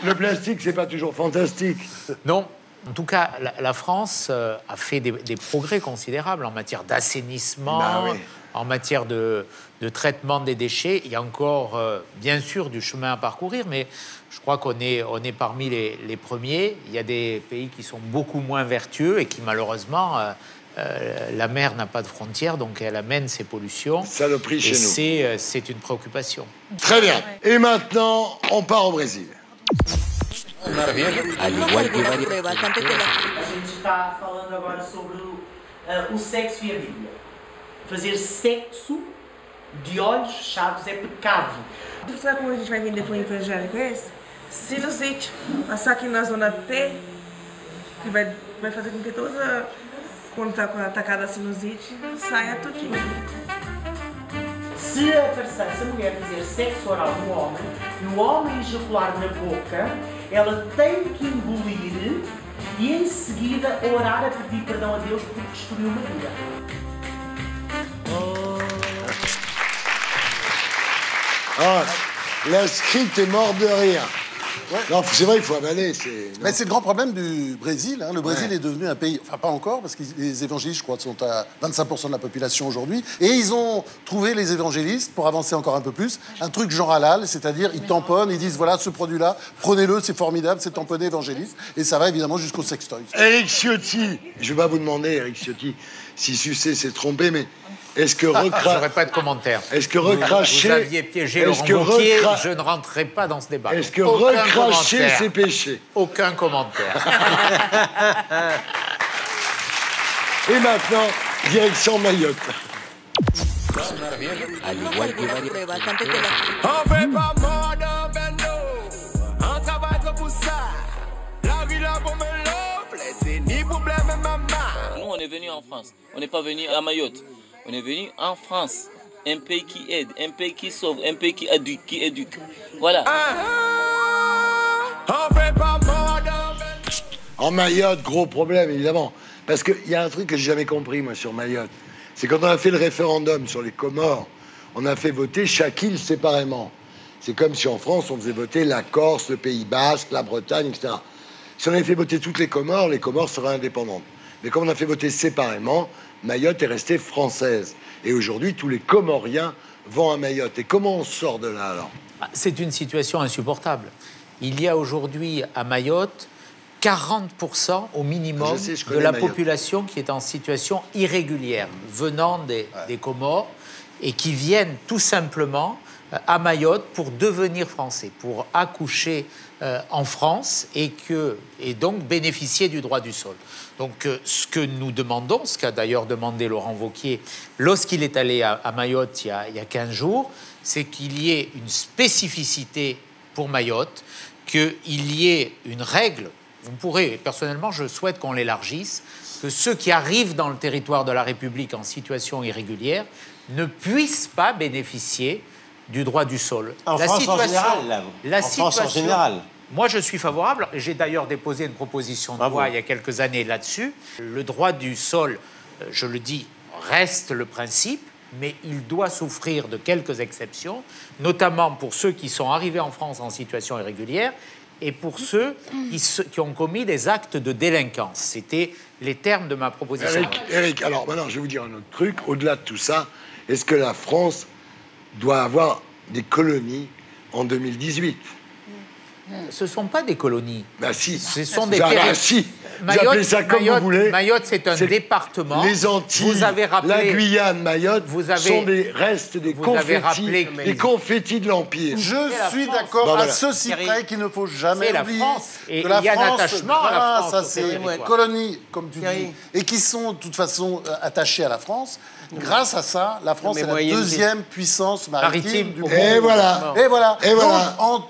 Le plastique, c'est pas toujours fantastique. Non. En tout cas, la France a fait des progrès considérables en matière d'assainissement, en matière de traitement des déchets. Il y a encore, bien sûr, du chemin à parcourir, mais je crois qu'on est parmi les premiers. Il y a des pays qui sont beaucoup moins vertueux et qui, malheureusement, la mer n'a pas de frontières, donc elle amène ces pollutions. Saloperie chez nous. C'est une préoccupation. Très bien. Et maintenant, on part au Brésil. A gente está falando agora sobre o sexo e a Bíblia. Fazer sexo de olhos fechados é pecado. Sabe como a gente vai vender para o evangélico esse? Sinusite. Passar aqui na zona T, que vai fazer com que toda... Quando está atacada a sinusite, saia tudinho. Se a mulher fizer sexo oral no homem ejacular na boca, ela tem que engolir e em seguida orar a pedir perdão a Deus porque destruiu uma vida. La script est mort de rire. Ouais. Non, c'est vrai, il faut avaler. Mais c'est le grand problème du Brésil. Le Brésil est devenu un pays... Enfin, pas encore, parce que les évangélistes, je crois, sont à 25% de la population aujourd'hui. Et ils ont trouvé, les évangélistes, pour avancer encore un peu plus, un truc genre halal, c'est-à-dire ils tamponnent, ils disent, voilà, ce produit-là, prenez-le, c'est formidable, c'est tamponné évangéliste. Et ça va évidemment jusqu'au sextoy. Éric Ciotti, je ne vais pas vous demander, Éric Ciotti, si Sucé s'est trompé, mais... Est-ce que j'aurais pas de commentaire. Est-ce que recracher... Vous aviez piégé Laurent Wauquiez, je ne rentrerai pas dans ce débat. Est-ce que recracher, c'est péché? Aucun commentaire. Et maintenant, direction Mayotte. Nous, on est venus en France. On n'est pas venus à Mayotte. On est venu en France, un pays qui aide, un pays qui sauve, un pays qui éduque. Voilà. En Mayotte, gros problème, évidemment. Parce qu'il y a un truc que j'ai jamais compris, moi, sur Mayotte. C'est quand on a fait le référendum sur les Comores, on a fait voter chaque île séparément. C'est comme si en France, on faisait voter la Corse, le Pays Basque, la Bretagne, etc. Si on avait fait voter toutes les Comores seraient indépendantes. Mais comme on a fait voter séparément, Mayotte est restée française. Et aujourd'hui, tous les Comoriens vont à Mayotte. Et comment on sort de là, alors? C'est une situation insupportable. Il y a aujourd'hui à Mayotte 40% au minimum de la population qui est en situation irrégulière, venant des Comores, et qui viennent tout simplement à Mayotte pour devenir français, pour accoucher en France et donc bénéficier du droit du sol. Donc ce que nous demandons, ce qu'a d'ailleurs demandé Laurent Wauquiez lorsqu'il est allé à Mayotte il y a 15 jours, c'est qu'il y ait une spécificité pour Mayotte, qu'il y ait une règle. Vous pourrez, personnellement, je souhaite qu'on l'élargisse, que ceux qui arrivent dans le territoire de la République en situation irrégulière ne puissent pas bénéficier du droit du sol. En France en général, France en général. Moi, je suis favorable. J'ai d'ailleurs déposé une proposition de loi il y a quelques années là-dessus. Le droit du sol, je le dis, reste le principe, mais il doit souffrir de quelques exceptions, notamment pour ceux qui sont arrivés en France en situation irrégulière et pour ceux qui ont commis des actes de délinquance. C'était les termes de ma proposition. Éric, alors maintenant, je vais vous dire un autre truc. Au-delà de tout ça, est-ce que la France doit avoir des colonies en 2018 ? Ce ne sont pas des colonies. Ben si. Ce sont des territoires. Si. Vous appelez ça comme vous voulez. Mayotte, c'est un département. Les Antilles, vous avez rappelé, la Guyane, Mayotte sont des restes, des confettis de l'Empire. Je suis d'accord à ceci près qu'il ne faut jamais oublier que la France, grâce à ces colonies, comme tu dis, et qui sont de toute façon attachées à la France, grâce à ça, la France est la deuxième puissance maritime du monde. Et voilà.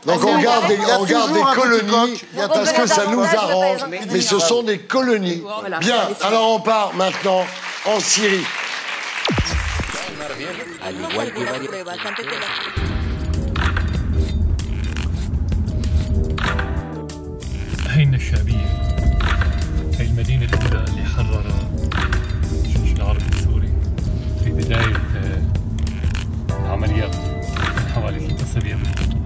Donc on garde des colonies parce que ça nous arrange. Mais ce sont des colonies. Bien, alors on part maintenant en Syrie. أين الشعبية؟ حرر الجيش العربي السوري في بداية العمليات حوالي 3 أسابيع من الموضوع.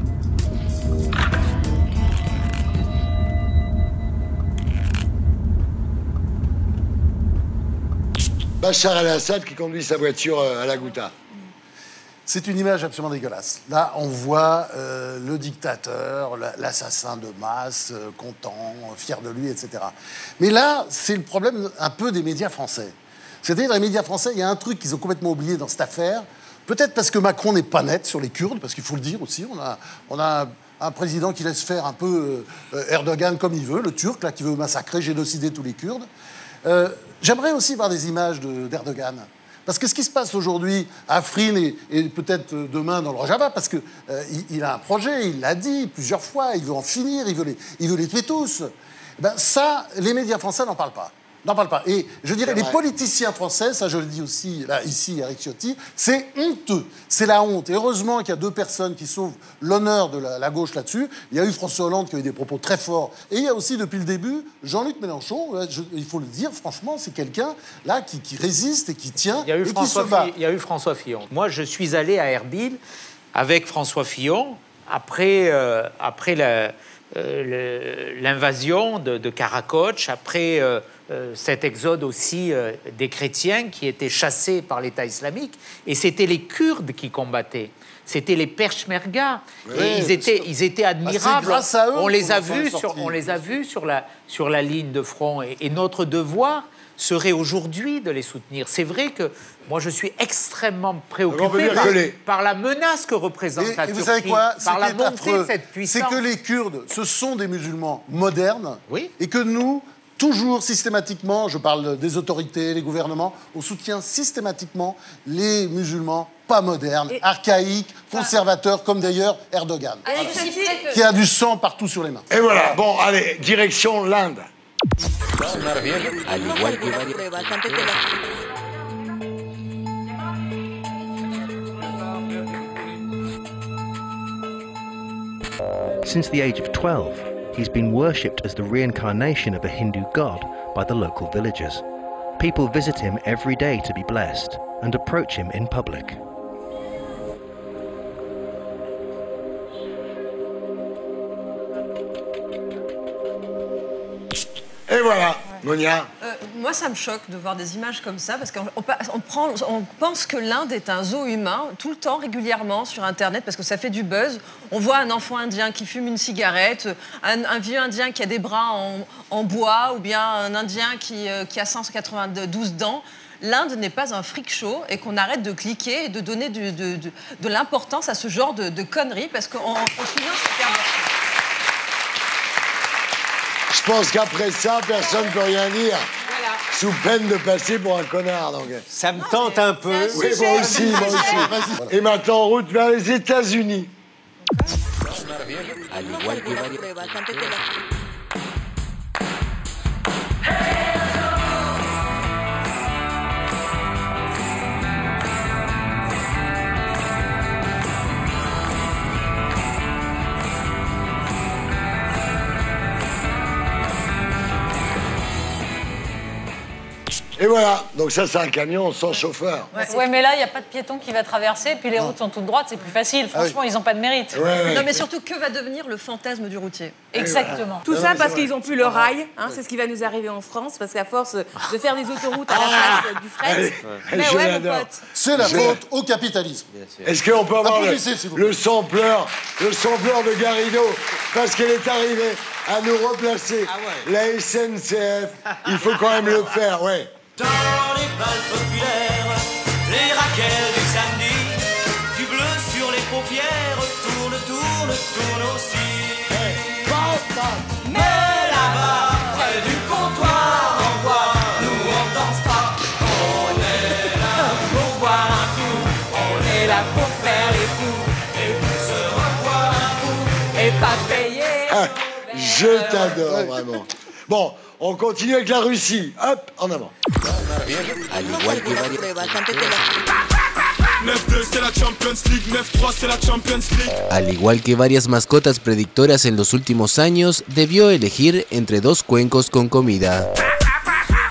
Bachar al-Assad qui conduit sa voiture à la Ghouta. C'est une image absolument dégueulasse. Là, on voit le dictateur, l'assassin de masse, content, fier de lui, etc. Mais là, c'est le problème un peu des médias français. C'est-à-dire, les médias français, il y a un truc qu'ils ont complètement oublié dans cette affaire. Peut-être parce que Macron n'est pas net sur les Kurdes, parce qu'il faut le dire aussi. On a un président qui laisse faire un peu Erdogan comme il veut, le Turc, là, qui veut massacrer, génocider tous les Kurdes. J'aimerais aussi voir des images d'Erdogan. Parce que ce qui se passe aujourd'hui à Afrin et peut-être demain dans le Rojava, parce qu'il a un projet, il l'a dit plusieurs fois, il veut en finir, il veut les tuer tous. Ben ça, les médias français n'en parlent pas. N'en parlent pas. Et je dirais, les politiciens français, ça je le dis aussi là, ici, Eric Ciotti, c'est honteux. C'est la honte. Et heureusement qu'il y a 2 personnes qui sauvent l'honneur de la gauche là-dessus. Il y a eu François Hollande qui a eu des propos très forts. Et il y a aussi, depuis le début, Jean-Luc Mélenchon. Il faut le dire, franchement, c'est quelqu'un là qui résiste et qui tient et qui se bat. Il y a eu François Fillon. Moi, je suis allé à Erbil avec François Fillon après l'invasion de Karakoche, après cet exode aussi des chrétiens qui étaient chassés par l'État islamique. Et c'était les Kurdes qui combattaient. C'était les Peshmerga. Et ils étaient admirables. Grâce à eux, on les a vus sur la ligne de front. Et notre devoir serait aujourd'hui de les soutenir. C'est vrai que moi, je suis extrêmement préoccupé par la menace que représente la Turquie, vous savez quoi, par la montée de cette puissance. C'est que les Kurdes, ce sont des musulmans modernes, et que nous, toujours, systématiquement, je parle des autorités, les gouvernements, on soutient systématiquement les musulmans pas modernes, archaïques, conservateurs, comme d'ailleurs Erdogan, qui a du sang partout sur les mains. Et voilà, bon, allez, direction l'Inde. Since the age of 12, he's been worshipped as the reincarnation of a Hindu god by the local villagers. People visit him every day to be blessed and approach him in public. Et voilà, Monia. Moi, ça me choque de voir des images comme ça, parce qu'on pense que l'Inde est un zoo humain, tout le temps, régulièrement, sur Internet, parce que ça fait du buzz. On voit un enfant indien qui fume une cigarette, un vieux indien qui a des bras en bois, ou bien un indien qui a 192 dents. L'Inde n'est pas un freak show, et qu'on arrête de cliquer et de donner de l'importance à ce genre de conneries, parce qu'on souvient cette perversion. Je pense qu'après ça, personne ne peut rien dire. Voilà. Sous peine de passer pour un connard. Donc. Ça me tente un peu. Oui, moi aussi. Et maintenant, en route vers les États-Unis. Et voilà, donc ça c'est un camion sans chauffeur. Ouais, mais là, il n'y a pas de piéton qui va traverser, puis les routes sont toutes droites, c'est plus facile. Franchement, ils n'ont pas de mérite. Non, mais surtout, que va devenir le fantasme du routier? Exactement. Tout ça parce qu'ils n'ont plus le rail, hein, c'est ce qui va nous arriver en France, parce qu'à force de faire des autoroutes à la place du fret, mais ouais, mon pote. C'est la faute au capitalisme. Est-ce qu'on peut avoir le sampleur de Garrido, parce qu'elle est arrivée à nous replacer la SNCF, il faut quand même le faire, ouais. Dans les balles populaires, les raquettes du samedi, du bleu sur les paupières, tourne aussi. Mais là-bas, près du comptoir en bois, nous on danse pas. On est là pour boire un coup, on est là pour faire les coups, et pour se revoir un coup, et pas payer. Je t'adore, vraiment. Bon, on continue avec la Russie. Hop, en avant. Al igual que varias mascotas predictoras en los últimos años, debió elegir entre 2 cuencos con comida.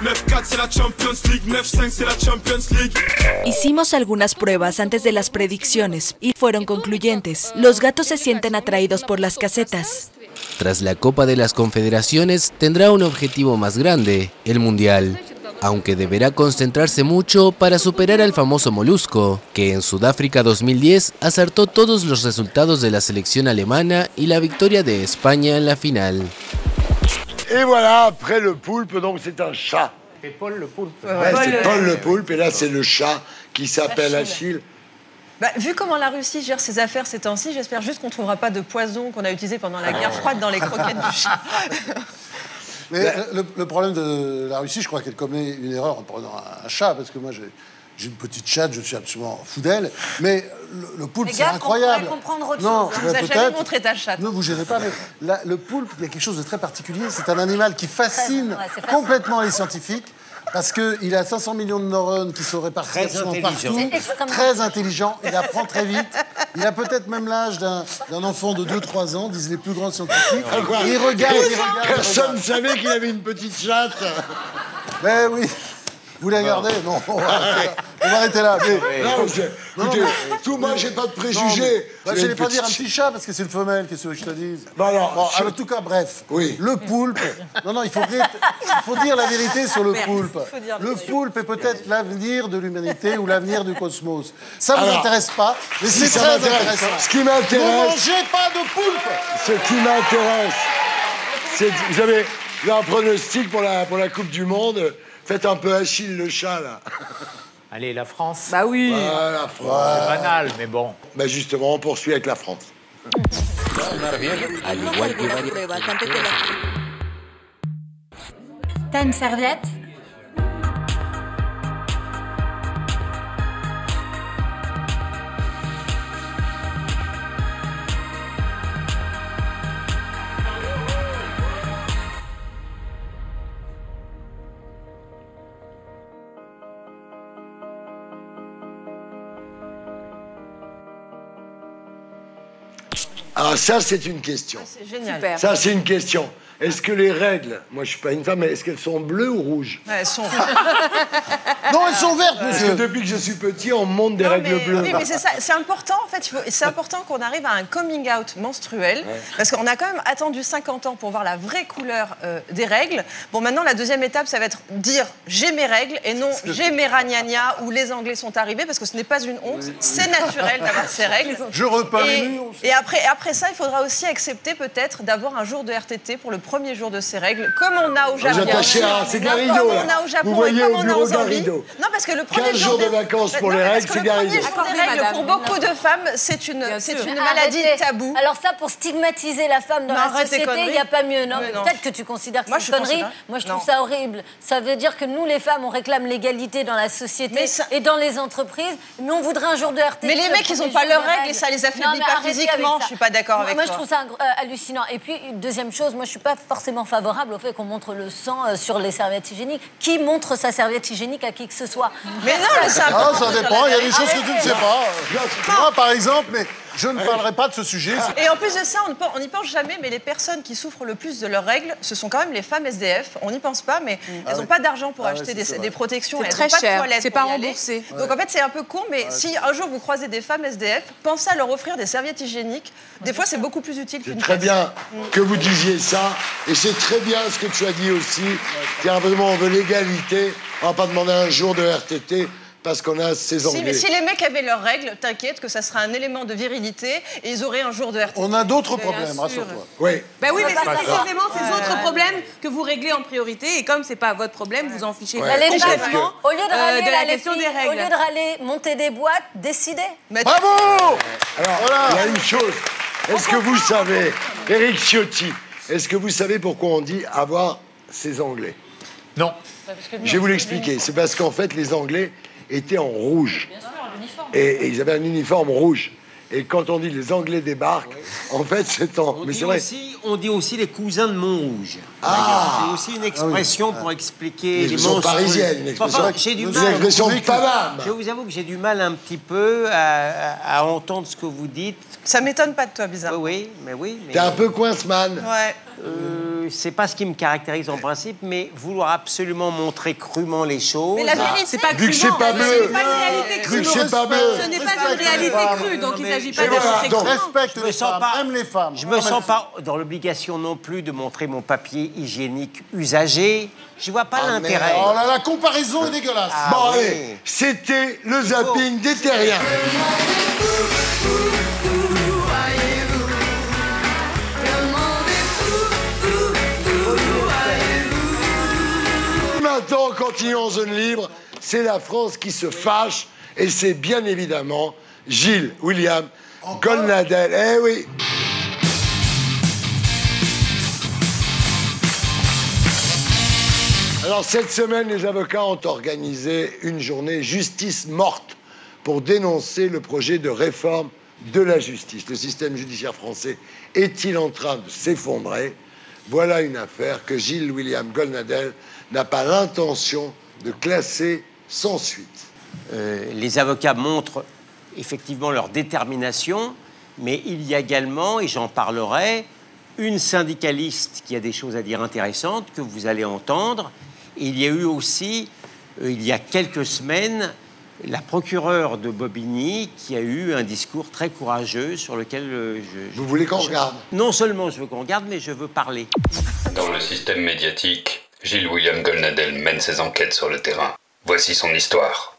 9-4 c'est la Champions League, 9-5 c'est la Champions League. Hicimos algunas pruebas antes de las predicciones y fueron concluyentes. Los gatos se sienten atraídos por las casetas. Tras la Copa de las Confederaciones tendrá un objetivo más grande, el Mundial, aunque deberá concentrarse mucho para superar al famoso Molusco, que en Sudáfrica 2010 acertó todos los resultados de la selección alemana y la victoria de España en la final. Et voilà, après le poulpe, donc c'est un chat. C'est Paul le poulpe. Ouais, c'est Paul le poulpe, et là c'est le chat qui s'appelle Achille. Bah, vu comment la Russie gère ses affaires ces temps-ci, j'espère juste qu'on ne trouvera pas de poison qu'on a utilisé pendant la guerre froide dans les croquettes du chat. Mais le problème de la Russie, je crois qu'elle commet une erreur en prenant un chat, parce que moi j'ai une petite chatte, je suis absolument fou d'elle, mais le poulpe c'est incroyable. Comprendre autre non, chose. Tu nous as jamais montré ta chatte. Ne vous gênez pas, mais le poulpe, il y a quelque chose de très particulier. C'est un animal qui fascine complètement les scientifiques. Parce qu'il a 500 millions de neurones qui se répartissent absolument partout. Très intelligent, il apprend très vite. Il a peut-être même l'âge d'un enfant de 2-3 ans, disent les plus grands scientifiques. Et il regarde, Personne ne savait qu'il avait une petite chatte. Ben oui. Vous les regardez? Non, on va arrêter là. Écoutez, tout moi, j'ai pas de préjugés. Je ne vais pas dire un petit chat, parce que c'est une femelle, qu'est-ce que je te dise? Alors, en tout cas, bref, oui. Le poulpe... Non, il faut dire la vérité sur le poulpe. Le poulpe est peut-être l'avenir de l'humanité ou l'avenir du cosmos. Ça ne vous intéresse pas, mais c'est très intéressant. Ce qui m'intéresse... Ne mangez pas de poulpe. Ce qui m'intéresse, c'est... Vous avez un pronostic pour la Coupe du Monde. Faites un peu Achille le chat, là. Allez, la France. Bah oui. La France. C'est banal, mais bon. Bah justement, on poursuit avec la France. T'as une serviette? Alors ça, c'est une question. C'est génial. Super. Ça, c'est une question. Est-ce que les règles, moi je suis pas une femme, mais est-ce qu'elles sont bleues ou rouges? Elles sont... Non, elles sont vertes, monsieur. Parce que depuis que je suis petit, on me montre des règles bleues. Oui, mais c'est ça, c'est important en fait, c'est important qu'on arrive à un coming out menstruel, parce qu'on a quand même attendu 50 ans pour voir la vraie couleur des règles. Bon, maintenant la deuxième étape, ça va être dire j'ai mes règles et non j'ai mes ragnagnas où les Anglais sont arrivés, parce que ce n'est pas une honte, c'est naturel d'avoir ces règles. Je repeins les murs. Et après ça, il faudra aussi accepter peut-être d'avoir un jour de RTT pour le premier jour de ces règles, comme on a au Japon. C'est Garrido, comme on a au Japon et comme on a aux Antilles. Non, parce que le premier 15 jours de vacances pour les règles, c'est Garrido. Le premier jour des règles, pour beaucoup de femmes, c'est une maladie taboue. Alors ça, pour stigmatiser la femme dans la société, il n'y a pas mieux. Non, peut-être que tu considères que c'est une connerie. Moi, je trouve ça horrible. Ça veut dire que nous, les femmes, on réclame l'égalité dans la société et dans les entreprises. Mais on voudrait un jour de RTT. Mais les mecs, ils n'ont pas leurs règles et ça les affaiblit pas physiquement. Je suis pas d'accord avec toi. Moi, je trouve ça hallucinant. Et puis, deuxième chose, moi, je suis pas forcément favorable au fait qu'on montre le sang sur les serviettes hygiéniques. Qui montre sa serviette hygiénique à qui que ce soit? Mais non, mais ça dépend. Il y a des choses que tu ne sais pas. Moi, par exemple, mais je ne parlerai pas de ce sujet. Et en plus de ça, on n'y pense jamais, mais les personnes qui souffrent le plus de leurs règles, ce sont quand même les femmes SDF. On n'y pense pas, mais elles n'ont pas d'argent pour acheter des protections. C'est très cher. C'est pas remboursé. Donc en fait, c'est un peu con, mais si un jour vous croisez des femmes SDF, pensez à leur offrir des serviettes hygiéniques. Des fois, c'est beaucoup plus utile qu'une C'est très bien que vous disiez ça, et c'est très bien ce que tu as dit aussi. Vraiment, on veut l'égalité. On va pas demander un jour de RTT. Parce qu'on a ces Anglais. Si, mais si les mecs avaient leurs règles, t'inquiète que ça sera un élément de virilité et ils auraient un jour de RTT. On a d'autres problèmes, rassure-toi. Oui. Ben oui, mais c'est précisément ces autres problèmes que vous réglez en priorité. Et comme c'est pas votre problème, vous en fichez complètement Au lieu de râler de la question des règles. Au lieu de râler, monter des boîtes, décider. Bravo. Alors, il y a une chose. Est-ce que vous savez, Éric Ciotti, est-ce que vous savez pourquoi on dit avoir ces Anglais? Non. Je vais vous l'expliquer. C'est parce qu'en fait, les Anglais étaient en rouge. Bien sûr, l'uniforme. Et ils avaient un uniforme rouge. Et quand on dit les Anglais débarquent, en fait, c'est en... Mais c'est vrai. On dit aussi les cousins de Montrouge. C'est aussi une expression pour expliquer les monstres parisiennes. Une expression, j'ai du une mal. expression de pavane. Je vous avoue que j'ai du mal un petit peu à entendre ce que vous dites. Ça m'étonne pas de toi, bizarre. Oui. T'es un peu coince-man. Ouais. c'est pas ce qui me caractérise en principe, mais vouloir absolument montrer crûment les choses. Mais la vérité, c'est pas crûment. C'est pas bleu. C'est pas une réalité crue. C'est pas bleu. Ce n'est pas une réalité crue, donc il ne s'agit pas de montrer Donc crûment. respecte les femmes, aime les femmes. Je me sens pas dans l'obligation non plus de montrer mon papier hygiénique usagé. Je vois pas l'intérêt. Oh là, la comparaison est dégueulasse. Bon, allez, c'était le zapping des terriens. Maintenant, continuons en zone libre. C'est la France qui se fâche et c'est bien évidemment Gilles William Goldnadel. Eh oui. Alors, cette semaine, les avocats ont organisé une journée justice morte pour dénoncer le projet de réforme de la justice. Le système judiciaire français est-il en train de s'effondrer? Voilà une affaire que Gilles William Goldnadel n'a pas l'intention de classer sans suite. Les avocats montrent effectivement leur détermination, mais il y a également, et j'en parlerai, une syndicaliste qui a des choses à dire intéressantes que vous allez entendre. Et il y a eu aussi, il y a quelques semaines, la procureure de Bobigny qui a eu un discours très courageux sur lequel Vous voulez qu'on regarde? Non seulement je veux qu'on regarde, mais je veux parler. Dans le système médiatique, Gilles William Goldnadel mène ses enquêtes sur le terrain. Voici son histoire.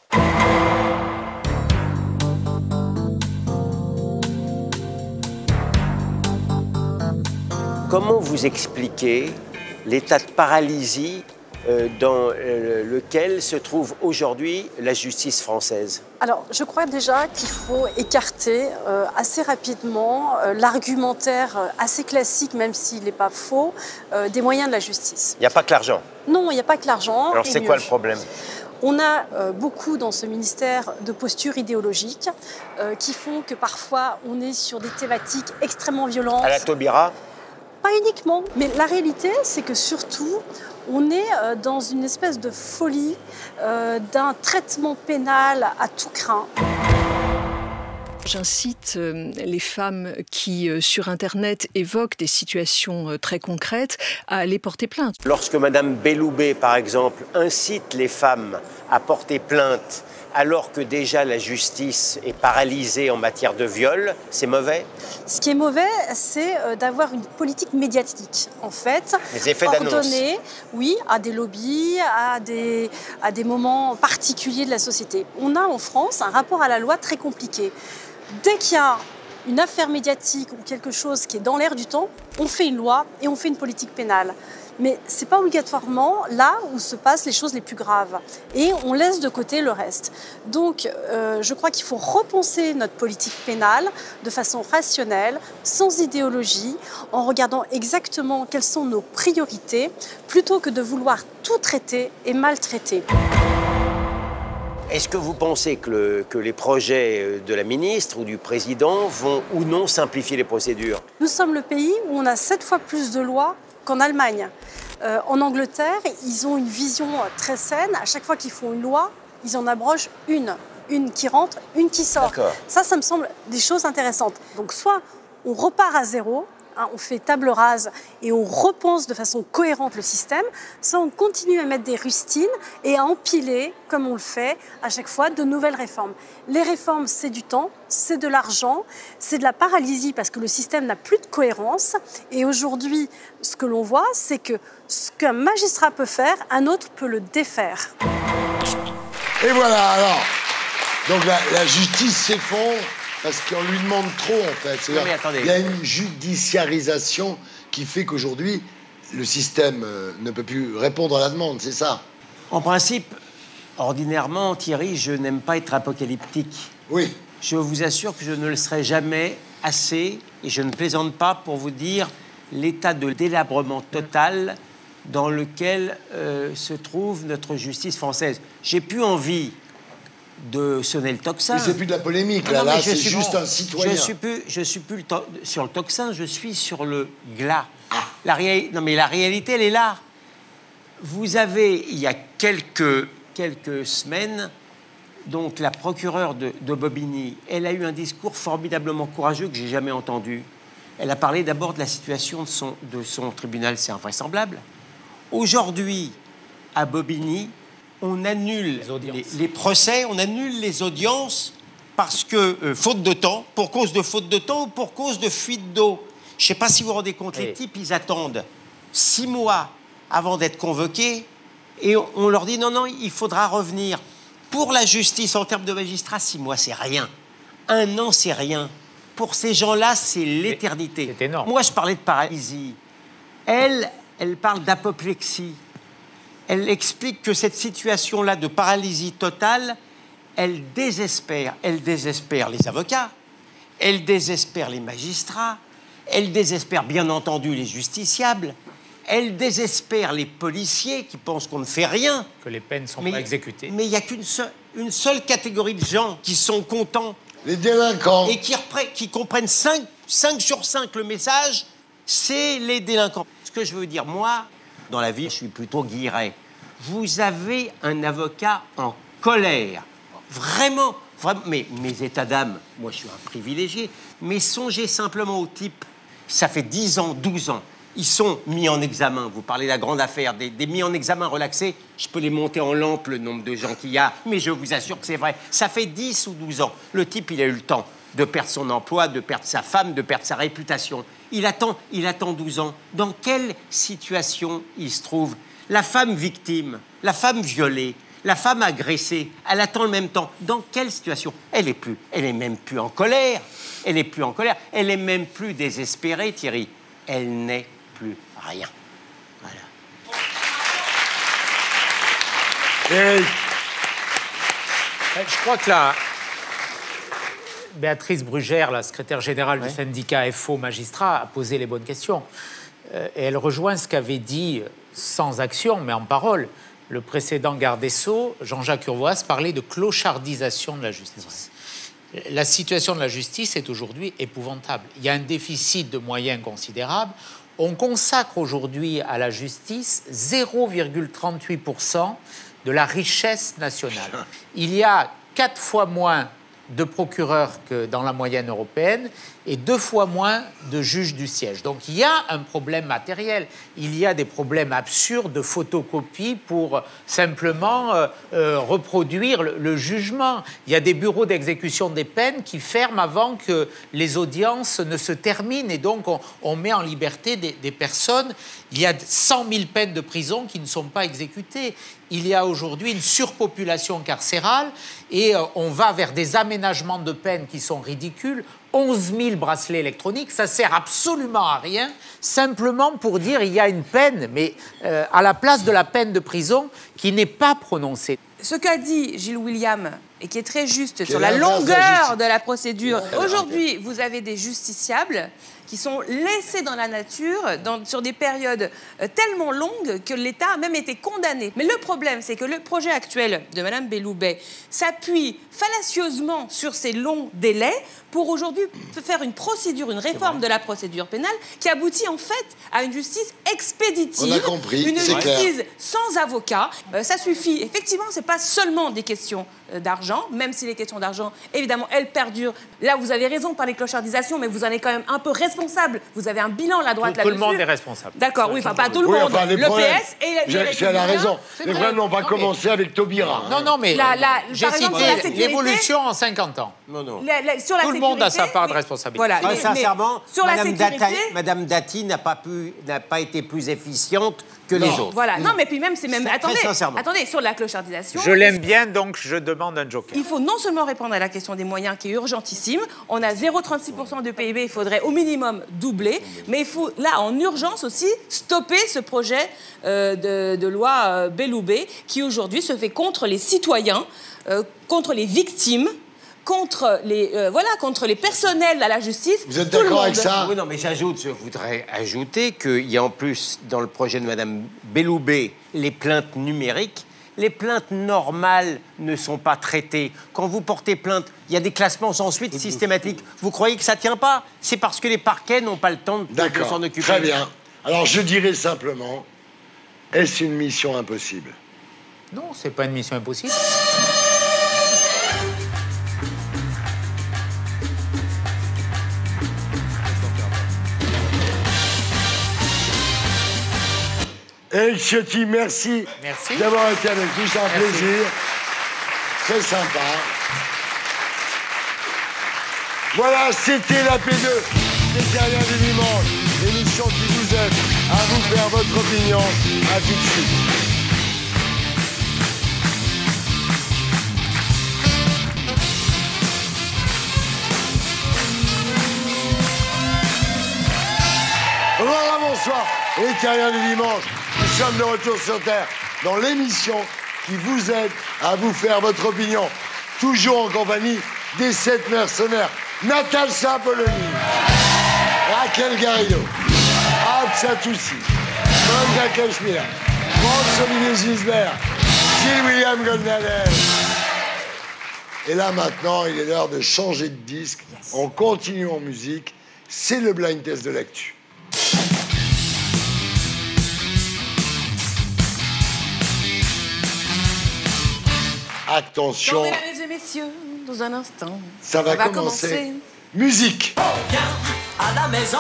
Comment vous expliquez l'état de paralysie dans lequel se trouve aujourd'hui la justice française? Alors, je crois déjà qu'il faut écarter assez rapidement l'argumentaire assez classique, même s'il n'est pas faux, des moyens de la justice. Il n'y a pas que l'argent? Non, il n'y a pas que l'argent. Alors, c'est quoi le problème? On a beaucoup dans ce ministère de postures idéologiques qui font que parfois on est sur des thématiques extrêmement violentes. À la Taubira? Pas uniquement, mais la réalité, c'est que surtout, on est dans une espèce de folie d'un traitement pénal à tout crin. J'incite les femmes qui, sur Internet, évoquent des situations très concrètes à aller porter plainte. Lorsque Mme Belloubet, par exemple, incite les femmes à porter plainte alors que déjà la justice est paralysée en matière de viol, c'est mauvais? Ce qui est mauvais, c'est d'avoir une politique médiatique, en fait. Les effets d'annonce. Ordonnée, oui, à des lobbies, à des moments particuliers de la société. On a en France un rapport à la loi très compliqué. Dès qu'il y a une affaire médiatique ou quelque chose qui est dans l'air du temps, on fait une loi et on fait une politique pénale. Mais ce n'est pas obligatoirement là où se passent les choses les plus graves. Et on laisse de côté le reste. Donc, je crois qu'il faut repenser notre politique pénale de façon rationnelle, sans idéologie, en regardant exactement quelles sont nos priorités, plutôt que de vouloir tout traiter et maltraiter. Est-ce que vous pensez que les projets de la ministre ou du président vont ou non simplifier les procédures? Nous sommes le pays où on a 7 fois plus de lois qu'en Allemagne. En Angleterre, ils ont une vision très saine. À chaque fois qu'ils font une loi, ils en abrogent une qui rentre, une qui sort. Ça me semble des choses intéressantes. Donc soit on repart à zéro, on fait table rase et on repense de façon cohérente le système, soit on continue à mettre des rustines et à empiler, comme on le fait à chaque fois, de nouvelles réformes. Les réformes, c'est du temps, c'est de l'argent, c'est de la paralysie parce que le système n'a plus de cohérence. Et aujourd'hui, ce que l'on voit, c'est que ce qu'un magistrat peut faire, un autre peut le défaire. Et voilà, alors, donc la justice s'effondre parce qu'on lui demande trop, en fait. Non, mais attendez. Il y a une judiciarisation qui fait qu'aujourd'hui, le système ne peut plus répondre à la demande, c'est ça? En principe, ordinairement, Thierry, je n'aime pas être apocalyptique. Oui. Je vous assure que je ne le serai jamais assez, et je ne plaisante pas pour vous dire l'état de délabrement total dans lequel se trouve notre justice française. J'ai plus envie de sonner le tocsin. Mais c'est plus de la polémique, là, c'est juste un citoyen. Je suis plus sur le tocsin, je suis sur le glas. Non, mais la réalité, elle est là. Vous avez, il y a quelques semaines, donc la procureure de Bobigny, elle a eu un discours formidablement courageux que j'ai jamais entendu. Elle a parlé d'abord de la situation de son tribunal, c'est invraisemblable. Aujourd'hui, à Bobigny, on annule les procès, on annule les audiences parce que, faute de temps, pour cause de faute de temps ou pour cause de fuite d'eau. Je ne sais pas si vous vous rendez compte, les types, ils attendent 6 mois avant d'être convoqués et on leur dit non, il faudra revenir. Pour la justice, en termes de magistrats, 6 mois, c'est rien. 1 an, c'est rien. Pour ces gens-là, c'est l'éternité. C'est énorme. Moi, je parlais de paralysie. Elle parle d'apoplexie. Elle explique que cette situation-là de paralysie totale, elle désespère les avocats, elle désespère les magistrats, elle désespère bien entendu les justiciables, elle désespère les policiers qui pensent qu'on ne fait rien. Que les peines ne sont pas exécutées. Mais il n'y a une seule catégorie de gens qui sont contents. Les délinquants. Et qui comprennent 5 sur 5 le message, c'est les délinquants. Ce que je veux dire, moi, dans la vie, je suis plutôt guilleret. Vous avez un avocat en colère. Vraiment, mais mes états d'âme, moi je suis un privilégié, mais songez simplement au type, ça fait 10 ans, 12 ans, ils sont mis en examen. Vous parlez de la grande affaire, des mis en examen relaxés, je peux les monter en lampe, le nombre de gens qu'il y a, mais je vous assure que c'est vrai. Ça fait 10 ou 12 ans. Le type, il a eu le temps de perdre son emploi, de perdre sa femme, de perdre sa réputation. Il attend 12 ans. Dans quelle situation il se trouve? La femme victime, la femme violée, la femme agressée, elle attend le même temps. Dans quelle situation? Elle est même plus en colère. Elle est plus en colère. Elle est même plus désespérée, Thierry. Elle n'est plus rien. Voilà. Je crois que la Béatrice Brugère, la secrétaire générale du syndicat FO Magistrats, a posé les bonnes questions. Et elle rejoint ce qu'avait dit, sans action, mais en parole, le précédent garde des Sceaux, Jean-Jacques Urvoas, parlait de clochardisation de la justice. La situation de la justice est aujourd'hui épouvantable. Il y a un déficit de moyens considérable. On consacre aujourd'hui à la justice 0,38% de la richesse nationale. Il y a 4 fois moins de procureurs que dans la moyenne européenne et 2 fois moins de juges du siège. Donc il y a un problème matériel, il y a des problèmes absurdes de photocopie pour simplement reproduire le jugement. Il y a des bureaux d'exécution des peines qui ferment avant que les audiences ne se terminent et donc on met en liberté des personnes. Il y a 100 000 peines de prison qui ne sont pas exécutées. Il y a aujourd'hui une surpopulation carcérale et on va vers des aménagements de peines qui sont ridicules. 11 000 bracelets électroniques, ça sert absolument à rien, simplement pour dire il y a une peine, mais à la place de la peine de prison qui n'est pas prononcée. Ce qu'a dit Gilles William, et qui est très juste sur la longueur de la procédure, aujourd'hui, vous avez des justiciables qui sont laissés dans la nature sur des périodes tellement longues que l'État a même été condamné. Mais le problème, c'est que le projet actuel de Mme Belloubet s'appuie fallacieusement sur ces longs délais pour aujourd'hui faire une procédure, une réforme de la procédure pénale qui aboutit en fait à une justice expéditive, on a compris, une justice clair. sans avocat. Ça suffit. Effectivement, c'est pas seulement des questions d'argent, même si les questions d'argent, évidemment, elles perdurent. Là, vous avez raison par les clochardisations, mais vous en êtes quand même un peu responsable. Vous avez un bilan, la droite, là-dessus. Tout le monde est responsable. D'accord, oui, enfin, pas tout le monde. Enfin, le PS et les elle a raison. Les problèmes, on va commencer avec Taubira. Non, mais j'ai cité l'évolution l'évolution en 50 ans. sur la tout le monde a sa part de responsabilité. Voilà, sincèrement, sur la Madame Dati n'a pas été plus efficiente que les autres. Voilà, non, mais puis même, c'est même... Très sincèrement. Attendez, sur la clochardisation... Je l'aime bien, donc je demande un joker. Il faut non seulement répondre à la question des moyens, qui est urgentissime, on a 0,36% de PIB, il faudrait au minimum doubler, mais il faut, là, en urgence aussi, stopper ce projet de loi Belloubet, qui aujourd'hui se fait contre les citoyens, contre les victimes, contre les personnels à la justice. Vous êtes d'accord avec ça? Oui, non, mais je voudrais ajouter qu'il y a en plus, dans le projet de Mme Belloubet, les plaintes numériques. Les plaintes normales ne sont pas traitées. Quand vous portez plainte, il y a des classements sans suite systématiques. Vous croyez que ça ne tient pas? C'est parce que les parquets n'ont pas le temps de s'en occuper. Très bien. Alors, je dirais simplement, est-ce une mission impossible? Non, ce n'est pas une mission impossible. Éric Ciotti, merci, d'avoir été avec nous, c'est un plaisir. Très sympa. Voilà, c'était la P2 des Terriens du Dimanche, l'émission qui vous aide à vous faire votre opinion. À tout de suite. Bonsoir, les Terriens du Dimanche. Nous sommes de retour sur Terre dans l'émission qui vous aide à vous faire votre opinion. Toujours en compagnie des 7 mercenaires. Natacha Polony, Raquel Garrido, Absa Toussi, Monica Cashmere, François-Olivier Gisbert, Gilles William Goldnadel. Et là maintenant, il est l'heure de changer de disque. On continue en musique. C'est le blind test de l'actu. Attention. Mesdames et messieurs, dans un instant. Ça va commencer. Musique. Viens à la maison,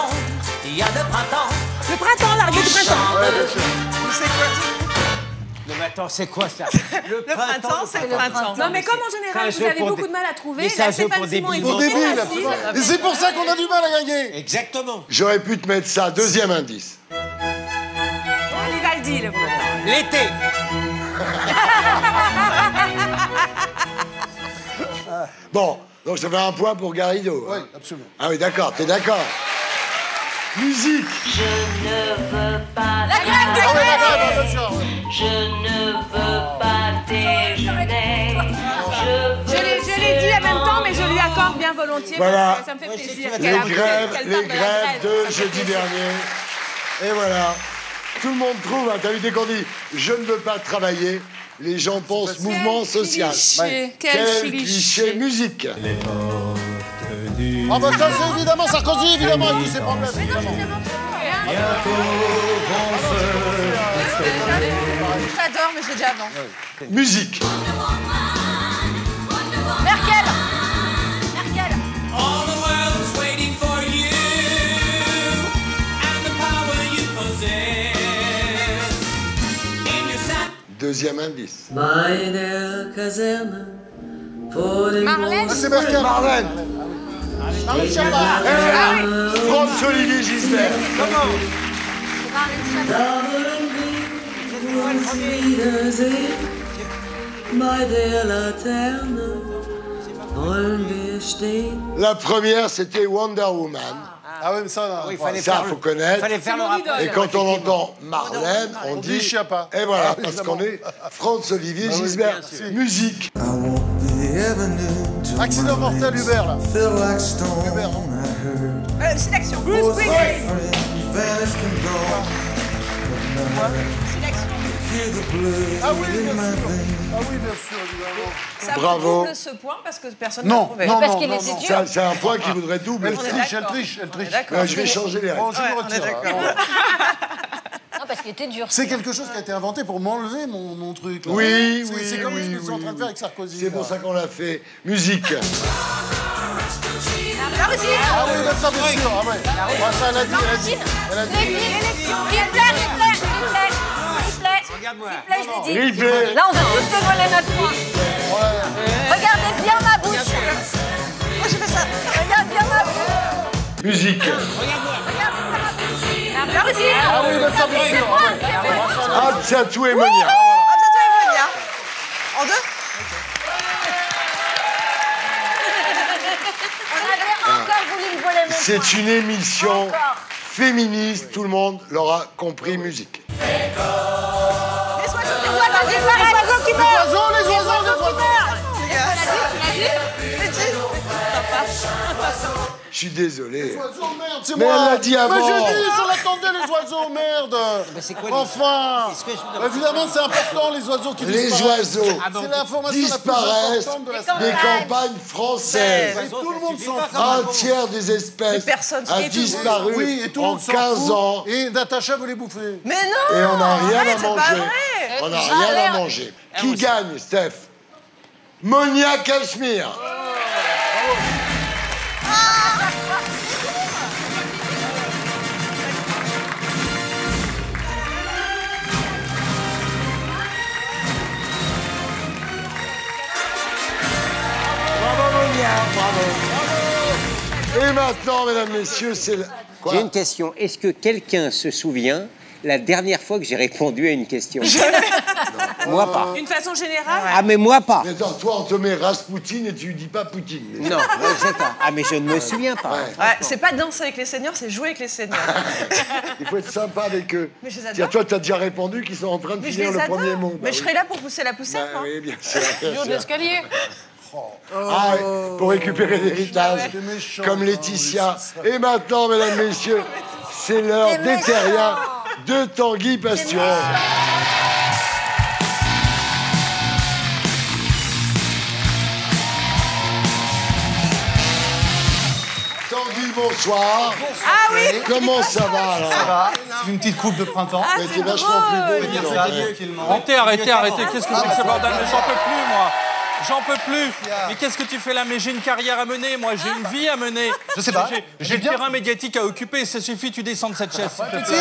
il y a le printemps. Le printemps, l'arrivée du printemps. Ouais, bien sûr. C'est quoi? Non mais attends, c'est quoi ça? Le printemps, c'est le printemps. Non mais comme en général, vous avez beaucoup de mal à trouver, mais là, Stéphane Simon est pour débile. Et c'est pour ça qu'on a du mal à gagner. Exactement. J'aurais pu te mettre ça. Deuxième indice. Vivaldi, le printemps. L'été. Bon, donc ça fait un point pour Garrido. Oui, absolument. Ah oui, d'accord, t'es d'accord. Musique. Je ne veux pas. La grève de Je ne veux pas déjeuner. Je l'ai dit en même temps, mais je lui accorde bien volontiers Voilà. parce que ça me fait plaisir. Les grèves de jeudi dernier. Et voilà. Tout le monde trouve, hein, t'as vu, dès qu'on dit « je ne veux pas travailler », les gens pensent mouvement social. Quel cliché musique. Ah bah ça c'est évidemment Sarkozy, évidemment, avec tous ses problèmes. J'adore, mais je l'ai déjà avant. Musique. Merkel. All the world's waiting for you and the power you possess. In your side. Deuxième indice. Meine Kaserne vor dem Marlène. Ah, c'est Merkel. Marlène. Marlène Schiappa. François-Olivier Gisbert. Comment? La première, c'était Wonder Woman. Ah oui, mais ça, Oui, fallait Ça, faire faut connaître. Fallait faire le rapport. Et quand on entend Marlène, on dit Schiappa. Et voilà, Ah, parce évidemment. qu'on est François-Olivier Ah oui, Gisbert. bien sûr. Musique. Accident mortel Uber, là. Uber, non? Sélection. Bruce Springsteen. Ah oui, bien sûr. Ah oui, bien sûr, évidemment. Ça Bravo. double ce point parce que personne n'a Non, trouvé. non, Parce non, qu'il non, était non. dur. Ça, c'est un point qui voudrait doubler. Elle On est triche, elle d'accord. triche, elle triche. D'accord. Ouais, je vais changer les règles. Bon, je me on est retire. d'accord. Non, parce qu'il était dur. C'est quelque chose qui a été inventé pour m'enlever mon truc. Là. Oui, C'est- oui, C'est comme oui, ce qu'ils sont en oui, train de oui. faire avec Sarkozy. C'est là. pour ça qu'on l'a fait. Musique. Ah oui, bah ça, bien sûr. Ah ouais. Ah, ça, elle a dit. Elle a dit. Elle a dit. Regarde-moi. Replay. Là, on va tous te voler notre point. Regardez bien ma bouche. Moi, je fais ça. Regarde bien ma bouche. Musique. Ah oui, bah ça, bien sûr. Ah ouais. Absatou et Monia. Ah, ça, toi et Monia. En deux. On avait encore voulu me voler mes points. C'est une émission Encore. féministe. Tout le monde l'aura compris. Musique. Les oiseaux qui meurent. Les oiseaux, les oiseaux, les oiseaux. Je suis désolé. Les oiseaux, merde, c'est Mais moi. elle l'a dit avant. Mais je dis, je l'attendais, les oiseaux, merde. c'est quoi, Enfin. Est-ce que je- Évidemment, c'est important, les oiseaux qui Les disparaissent. oiseaux C'est l'information la plus disparaissent importante de la des semaine. campagnes françaises. Et tout le monde s'en fout. Un tiers des espèces personnes- a et tout- disparu Oui, et tout le en monde s'en 15 fout. ans. Et Natacha veut les bouffer. Mais non. Et on n'a rien Arrête, à c'est pas manger. vrai. On n'a rien à manger. Qui gagne, Steph? Monia Cashmere. Et maintenant, mesdames, messieurs, c'est... J'ai une question. Est-ce que quelqu'un se souvient la dernière fois que j'ai répondu à une question? Moi pas. D'une façon générale? Ah, mais moi pas. Mais attends, toi, on te met Raspoutine et tu dis pas Poutine. Non, exactement. Ah, mais je ne me souviens pas. Ouais, c'est pas danser avec les seniors, c'est jouer avec les seniors. Il faut être sympa avec eux. Mais je les adore. Tiens, toi, t'as déjà répondu qu'ils sont en train de Mais je finir les le adore. premier mot. Mais je serai là pour pousser la poussette, moi. Oui, bien sûr. Jour de l'escalier. Ah, ouais, pour récupérer l'héritage, comme Laetitia. Et maintenant, mesdames, messieurs, c'est l'heure des terriens de Tanguy Pasturon. Tanguy, bonsoir. Ah oui. Comment ça va, alors? Ça va. C'est une petite coupe de printemps. Ah, mais t'es vachement plus beau. Dire ça, tranquillement. Arrêtez. Qu'est-ce que c'est que ce bordel? Mais j'en peux plus, moi. J'en peux plus. Mais qu'est-ce que tu fais là? Mais j'ai une carrière à mener, moi. J'ai une vie à mener. Je sais pas. J'ai le terrain médiatique à occuper. Ça suffit, tu descends de cette chaise. Grégory,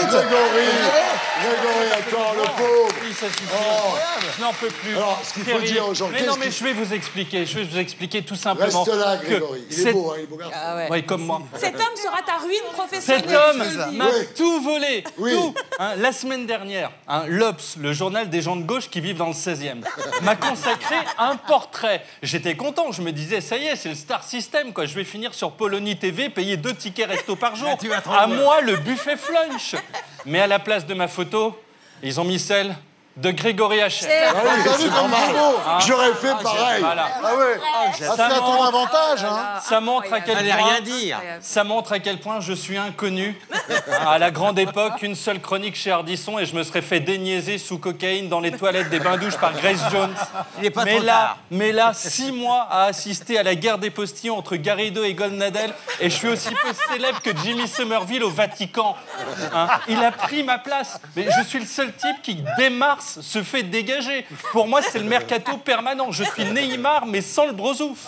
attends, le pauvre. Oui, ça suffit. Oh. Je n'en peux plus. Alors, ce qu'il faut dire aux gens... Mais non, mais je vais vous expliquer tout simplement. Reste là, Grégory. Il est beau, hein, il est beau garçon. Ah ouais. Oui, comme moi. Cet homme sera ta ruine professionnelle. Cet homme je le dis. m'a tout volé, tout. Hein, la semaine dernière, l'Obs, le journal des gens de gauche qui vivent dans le 16e, m'a consacré un portrait. J'étais content, je me disais, ça y est, c'est le Star System, quoi. Je vais finir sur Polony TV, payer 2 tickets resto par jour. À moi, le buffet flunch. Mais à la place de ma photo, ils ont mis celle de Grégory Hachette. C'est normal. J'aurais fait pareil. Voilà. Ah ouais. C'est à ton avantage, hein. Ça montre à quel Fallait point. rien dire. Ça montre à quel point je suis inconnu. À la grande époque, une seule chronique chez Ardisson et je me serais fait déniaiser sous cocaïne dans les toilettes des bains-douches par Grace Jones. Il est pas trop tard. Mais là, 6 mois à assister à la guerre des postillons entre Garrido et Goldnadel et je suis aussi peu célèbre que Jimmy Somerville au Vatican. Hein, il a pris ma place. Mais je suis le seul type qui, dès mars, se fait dégager. Pour moi, c'est le mercato permanent. Je suis Neymar, mais sans le brosouf.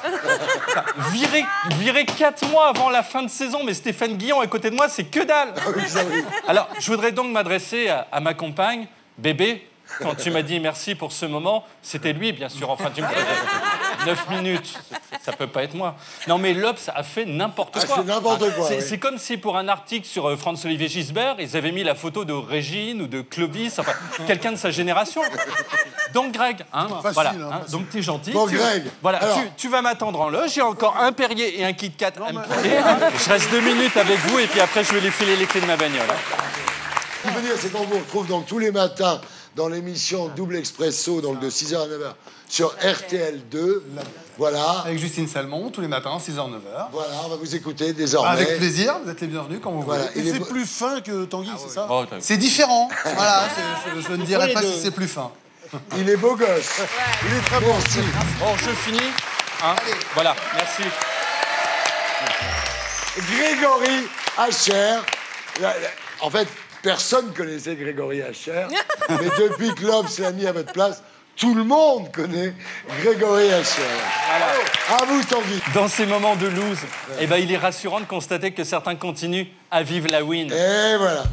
Viré 4 mois avant la fin de saison, mais Stéphane Guillon à côté de moi, c'est que dalle. Alors, je voudrais donc m'adresser à ma compagne, bébé. Quand tu m'as dit merci pour ce moment, c'était lui, bien sûr. Enfin, tu me connais. 9 minutes, ça peut pas être moi. Non, mais l'Obs a fait n'importe quoi. C'est comme si pour un article sur Franz-Olivier Gisbert, ils avaient mis la photo de Régine ou de Clovis, enfin, quelqu'un de sa génération. Donc, Greg, voilà, donc t'es gentil. Bon, Greg, voilà, tu vas m'attendre en loge. J'ai encore un Perrier et un Kit Kat à me piquer. Je reste 2 minutes avec vous et puis après, je vais lui filer les clés de ma bagnole. Ce qu'il veut dire, c'est qu'on vous retrouve donc tous les matins dans l'émission Double Expresso, donc de 6h à 9h, sur RTL2. Voilà. Avec Justine Salmon, tous les matins, 6h, 9h. Voilà, on va vous écouter désormais. Avec plaisir, vous êtes les bienvenus quand vous voulez. Et c'est plus fin que Tanguy, c'est ça? C'est différent. Voilà, je ne dirais pas si c'est plus fin. Il est beau gosse. Il est très bon style. Bon, je finis. Voilà, merci. Grégory Hachère. En fait, personne connaissait Grégory Hachère. Mais depuis que l'Obs l'a mis à votre place, tout le monde connaît Grégory Hachère. Voilà. À vous, Tanguy. Dans ces moments de lose, il est rassurant de constater que certains continuent à vivre la win. Et voilà.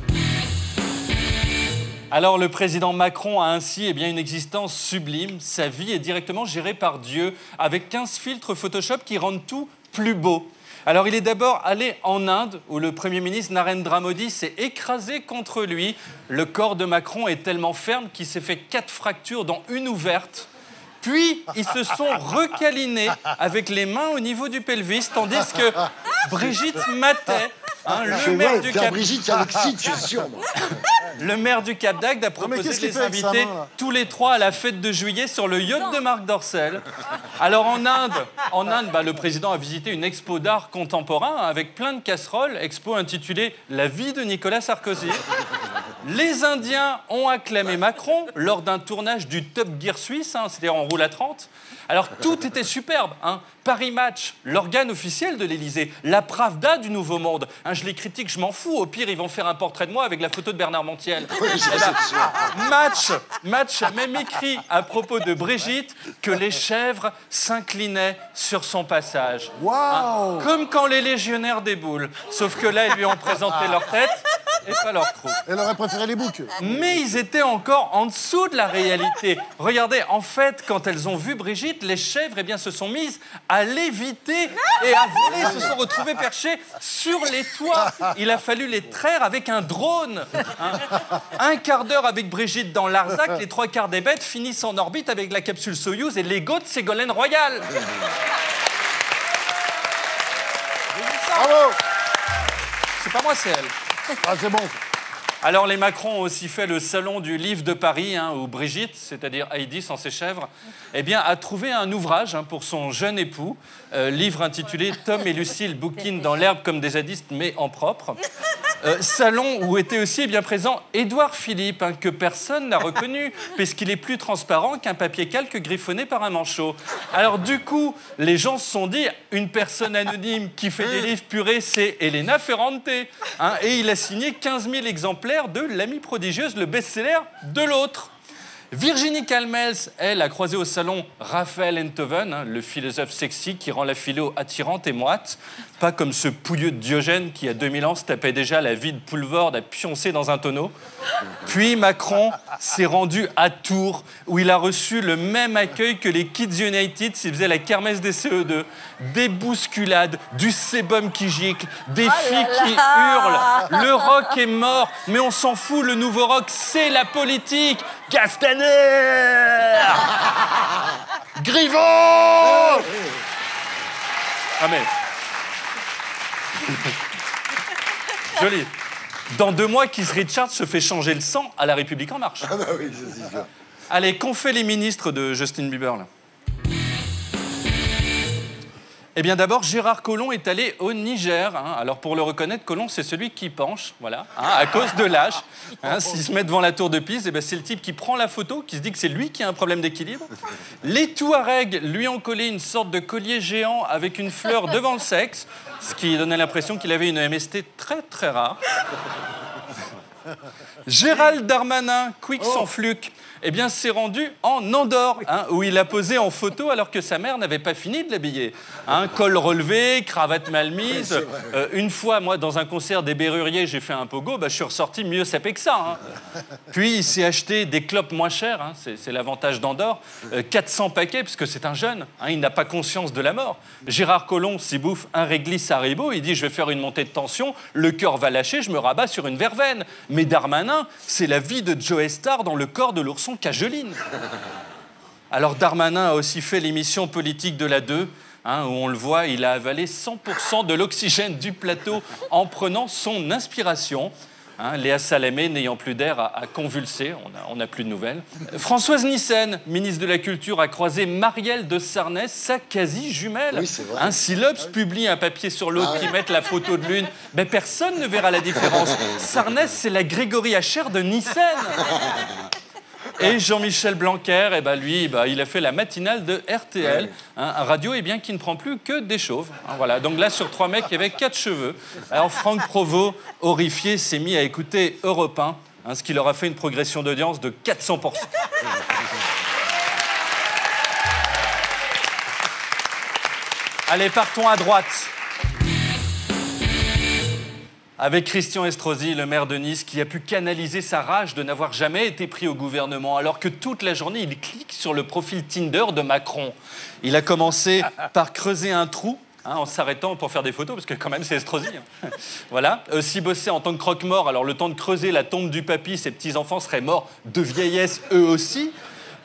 Alors, le président Macron a ainsi une existence sublime. Sa vie est directement gérée par Dieu, avec 15 filtres Photoshop qui rendent tout plus beau. Alors, il est d'abord allé en Inde, où le Premier ministre Narendra Modi s'est écrasé contre lui. Le corps de Macron est tellement ferme qu'il s'est fait 4 fractures, dont une ouverte. Puis, ils se sont recalinés avec les mains au niveau du pelvis, tandis que Brigitte matait. Le maire du Cap... Brigitte, ça m'excite, je suis sûr. Le maire du Cap d'Agde a proposé de les inviter tous les 3 à la fête de juillet sur le yacht de Marc Dorcel. Alors en Inde, le président a visité une expo d'art contemporain avec plein de casseroles, expo intitulée « La vie de Nicolas Sarkozy ». Les Indiens ont acclamé Macron lors d'un tournage du Top Gear suisse, c'est-à-dire en roule à 30. Alors tout était superbe. Paris Match, l'organe officiel de l'Élysée, la Pravda du Nouveau Monde. Je les critique, je m'en fous. Au pire, ils vont faire un portrait de moi avec la photo de Bernard Montiel. Match a même écrit à propos de Brigitte que les chèvres s'inclinaient sur son passage. Wow. Comme quand les légionnaires déboulent. Sauf que là, ils lui ont présenté leur tête. et pas leur croûte. Elle aurait préféré les boucs. Mais ils étaient encore en dessous de la réalité. Regardez, en fait, quand elles ont vu Brigitte, les chèvres se sont mises à léviter et à voler, se sont retrouvées perchées sur les toits. Il a fallu les traire avec un drone. Un quart d'heure avec Brigitte dans l'Arzac, les 3/4 des bêtes finissent en orbite avec la capsule Soyouz et l'ego de Ségolène Royal. Bravo! C'est pas moi, c'est elle. Ah, c'est bon. Alors, les Macron ont aussi fait le salon du livre de Paris, où Brigitte, c'est-à-dire Heidi sans ses chèvres, a trouvé un ouvrage pour son jeune époux, livre intitulé « Tom et Lucille bouquinent dans l'herbe comme des zadistes, mais en propre ». Salon où était aussi présent Édouard Philippe, que personne n'a reconnu, puisqu'il est plus transparent qu'un papier calque griffonné par un manchot. Alors du coup, les gens se sont dit, une personne anonyme qui fait des livres purés, c'est Elena Ferrante. Et il a signé 15 000 exemplaires de L'Amie prodigieuse, le best-seller de l'autre. Virginie Calmels, elle, a croisé au salon Raphaël Enthoven, le philosophe sexy qui rend la philo attirante et moite, pas comme ce pouilleux de Diogène qui, à 2000 ans, se tapait déjà la vie de Poulvord à pioncer dans un tonneau. Puis Macron s'est rendu à Tours, où il a reçu le même accueil que les Kids United s'ils faisaient la kermesse des CE2. Des bousculades, du sébum qui gicle, des filles qui hurlent. Le rock est mort, mais on s'en fout, le nouveau rock, c'est la politique. Castaner! Griveaux! Ah mais... Joli. Dans 2 mois, Keith Richards se fait changer le sang à La République En Marche. Ah bah oui, c'est sûr. Allez, qu'ont fait les ministres de Justin Bieber, là? Eh bien, d'abord, Gérard Collomb est allé au Niger. Alors, pour le reconnaître, Collomb, c'est celui qui penche, voilà, à cause de l'âge. S'il se met devant la tour de Pise, c'est le type qui prend la photo, qui se dit que c'est lui qui a un problème d'équilibre. Les Touaregs lui ont collé une sorte de collier géant avec une fleur devant le sexe, ce qui donnait l'impression qu'il avait une MST très, très rare. Gérald Darmanin, quick sans fluke, s'est rendu en Andorre, où il a posé en photo alors que sa mère n'avait pas fini de l'habiller. Col relevé, cravate mal mise. Une fois, moi, dans un concert des Berruriers, j'ai fait un pogo, je suis ressorti mieux sapé que ça. Puis, il s'est acheté des clopes moins chères, c'est l'avantage d'Andorre, 400 paquets, parce que c'est un jeune, il n'a pas conscience de la mort. Gérard Collomb s'y bouffe un réglisse Haribo, il dit « je vais faire une montée de tension, le cœur va lâcher, je me rabats sur une verveine ». Mais Darmanin, c'est la vie de Joe Star dans le corps de l'ourson Cageline. Alors Darmanin a aussi fait l'émission politique de la 2, où on le voit, il a avalé 100% de l'oxygène du plateau en prenant son inspiration. Léa Salamé, n'ayant plus d'air, a convulsé, on n'a plus de nouvelles. Françoise Nyssen, ministre de la Culture, a croisé Marielle de Sarnez, sa quasi-jumelle. Oui, c'est vrai. Si l'Obs publie un papier sur l'autre qui met la photo de l'une, personne ne verra la différence. Sarnez, c'est la Grégory Hacher de Nyssen. Et Jean-Michel Blanquer, lui, il a fait la matinale de RTL, un radio qui ne prend plus que des chauves. Voilà. Donc là, sur 3 mecs, il y avait 4 cheveux. Alors Franck Provost, horrifié, s'est mis à écouter Europe 1, ce qui leur a fait une progression d'audience de 400%. Allez, partons à droite. Avec Christian Estrosi, le maire de Nice, qui a pu canaliser sa rage de n'avoir jamais été pris au gouvernement, alors que toute la journée, il clique sur le profil Tinder de Macron. Il a commencé par creuser un trou, en s'arrêtant pour faire des photos, parce que quand même, c'est Estrosi. Voilà. Aussi bossé en tant que croque-mort, alors le temps de creuser la tombe du papy, ses petits-enfants seraient morts de vieillesse, eux aussi.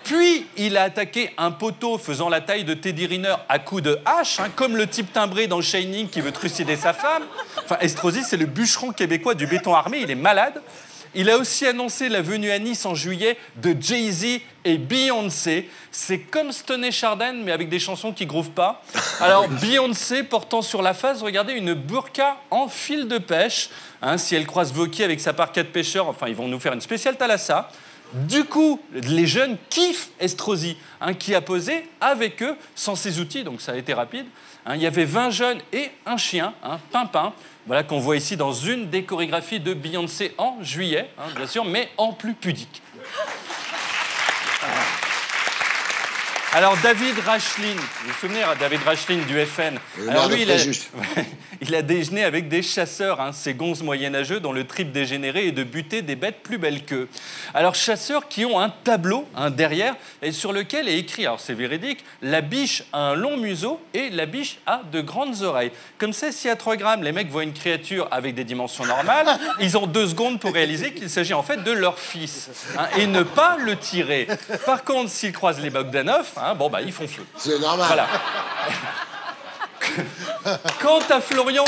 Puis, il a attaqué un poteau faisant la taille de Teddy Riner à coups de hache, comme le type timbré dans Shining qui veut trucider sa femme. Estrosi, c'est le bûcheron québécois du béton armé, il est malade. Il a aussi annoncé la venue à Nice en juillet de Jay-Z et Beyoncé. C'est comme Stoney Chardin, mais avec des chansons qui groovent pas. Alors, Beyoncé portant sur la face, regardez, une burqa en fil de pêche. Si elle croise Vauquier avec sa parka de pêcheur, ils vont nous faire une spéciale Thalassa. Du coup, les jeunes kiffent Estrosi, qui a posé avec eux, sans ses outils, donc ça a été rapide. Il y avait 20 jeunes et un chien, Pimpin, voilà, qu'on voit ici dans une des chorégraphies de Beyoncé en juillet, bien sûr, mais en plus pudique. Alors, David Rachlin, vous vous souvenez, David Rachlin du FN. Alors lui, il a déjeuné avec des chasseurs, hein, ces gonzes moyenâgeux dont le trip dégénéré est de buter des bêtes plus belles qu'eux. Alors, chasseurs qui ont un tableau derrière et sur lequel est écrit, alors c'est véridique, la biche a un long museau et la biche a de grandes oreilles. Comme ça, si à 3 grammes, les mecs voient une créature avec des dimensions normales, ils ont 2 secondes pour réaliser qu'il s'agit en fait de leur fils, hein, et ne pas le tirer. Par contre, s'ils croisent les Bogdanov, hein, bon, bah, ils font feu. C'est normal. Voilà. Quant à Florian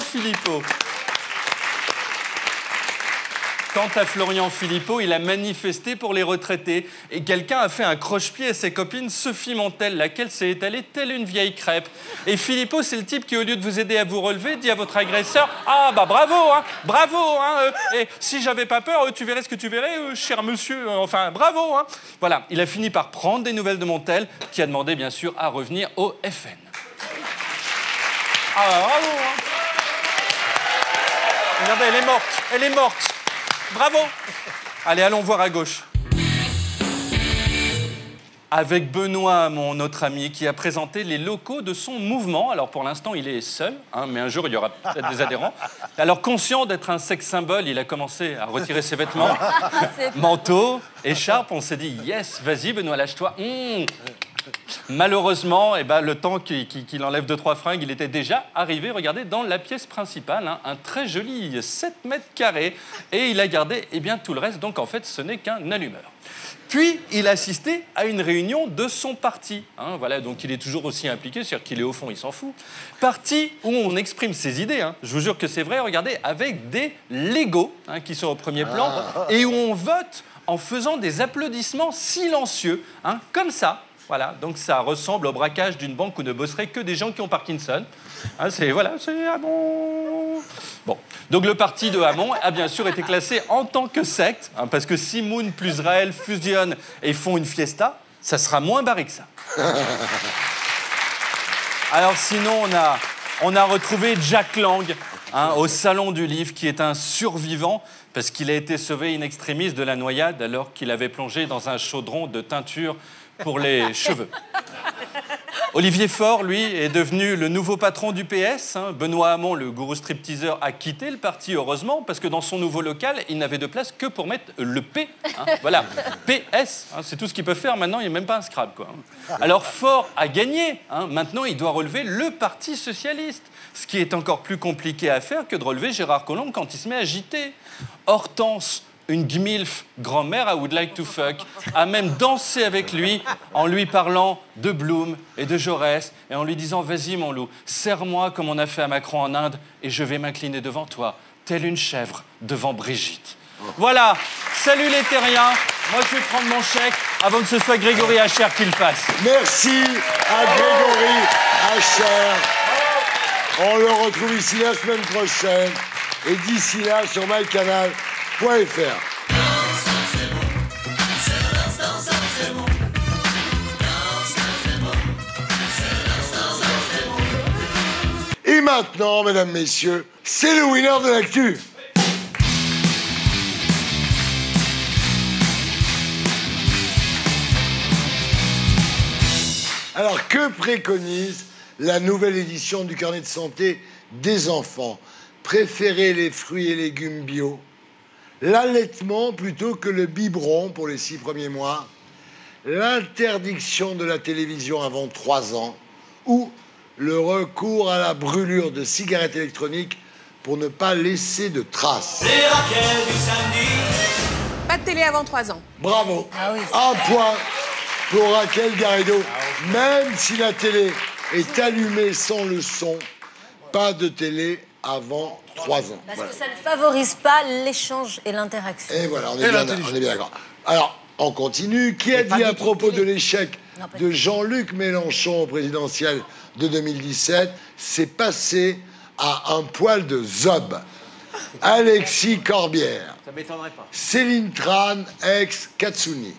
Philippot, il a manifesté pour les retraités. Et quelqu'un a fait un croche-pied à ses copines Sophie Montel, laquelle s'est étalée telle une vieille crêpe. Et Philippot, c'est le type qui, au lieu de vous aider à vous relever, dit à votre agresseur « Ah, bah bravo, et si j'avais pas peur, tu verrais ce que tu verrais, cher monsieur, enfin, bravo, hein !» Voilà, il a fini par prendre des nouvelles de Montel, qui a demandé, bien sûr, à revenir au FN. Ah, bravo, hein. Regardez, elle est morte. Bravo. Allez, allons voir à gauche. Avec Benoît, mon autre ami, qui a présenté les locaux de son mouvement. Alors, pour l'instant, il est seul, hein, mais un jour, il y aura peut-être des adhérents. Alors, conscient d'être un sexe symbole, il a commencé à retirer ses vêtements. Manteau, écharpe, on s'est dit « Yes, vas-y, Benoît, lâche-toi. Malheureusement, le temps qu'il enlève 2-3 fringues, il était déjà arrivé, regardez, dans la pièce principale, hein, un très joli 7 mètres carrés, et il a gardé tout le reste, donc en fait, ce n'est qu'un allumeur. Puis, il a assisté à une réunion de son parti. Hein, voilà, donc il est toujours aussi impliqué, c'est-à-dire qu'il est au fond, il s'en fout. Parti où on exprime ses idées, hein, je vous jure que c'est vrai, regardez, avec des Legos, hein, qui sont au premier plan, et où on vote en faisant des applaudissements silencieux, hein, comme ça. Voilà, donc ça ressemble au braquage d'une banque où ne bosseraient que des gens qui ont Parkinson. Hein, c'est Hamon. Bon, donc le parti de Hamon a bien sûr été classé en tant que secte, hein, parce que si Moon plus Raël fusionnent et font une fiesta, ça sera moins barré que ça. Alors sinon, on a retrouvé Jack Lang, hein, au Salon du Livre, qui est un survivant, parce qu'il a été sauvé in extremis de la noyade alors qu'il avait plongé dans un chaudron de teinture pour les cheveux. Olivier Faure, lui, est devenu le nouveau patron du PS. Hein. Benoît Hamon, le gourou stripteaseur, a quitté le parti, heureusement, parce que dans son nouveau local, il n'avait de place que pour mettre le P. Hein. Voilà, PS, hein, c'est tout ce qu'il peut faire. Maintenant, il n'y a même pas un Scrabble, quoi. Alors, Faure a gagné. Hein. Maintenant, il doit relever le Parti socialiste. Ce qui est encore plus compliqué à faire que de relever Gérard Collomb quand il se met à agiter. Hortense, une gmilf, grand-mère I would like to fuck, a même dansé avec lui en lui parlant de Blum et de Jaurès et en lui disant « Vas-y, mon loup, serre-moi comme on a fait à Macron en Inde et je vais m'incliner devant toi, telle une chèvre devant Brigitte. » Voilà, salut les terriens, moi je vais prendre mon chèque avant que ce soit Grégory Hacher qui le fasse. Merci à Grégory Hacher. On le retrouve ici la semaine prochaine et d'ici là sur mycanal.fr. Et maintenant, mesdames, messieurs, c'est le winner de l'actu. Alors, que préconise la nouvelle édition du carnet de santé des enfants? Préférez les fruits et légumes bio, l'allaitement plutôt que le biberon pour les 6 premiers mois, l'interdiction de la télévision avant 3 ans ou le recours à la brûlure de cigarettes électroniques pour ne pas laisser de traces. Les Raquel du samedi. Pas de télé avant 3 ans. Bravo. Ah oui. Un point pour Raquel Garrido. Même si la télé est allumée sans le son, pas de télé avant 3 ans. Parce voilà. que ça ne favorise pas l'échange et l'interaction. Et voilà, on est bien d'accord. Alors, on continue. Qui a dit à propos de l'échec de Jean-Luc Mélenchon au présidentiel de 2017, c'est passé à un poil de zob? Alexis Corbière. Ça m'étonnerait pas. Céline Tran, ex-Katsuni.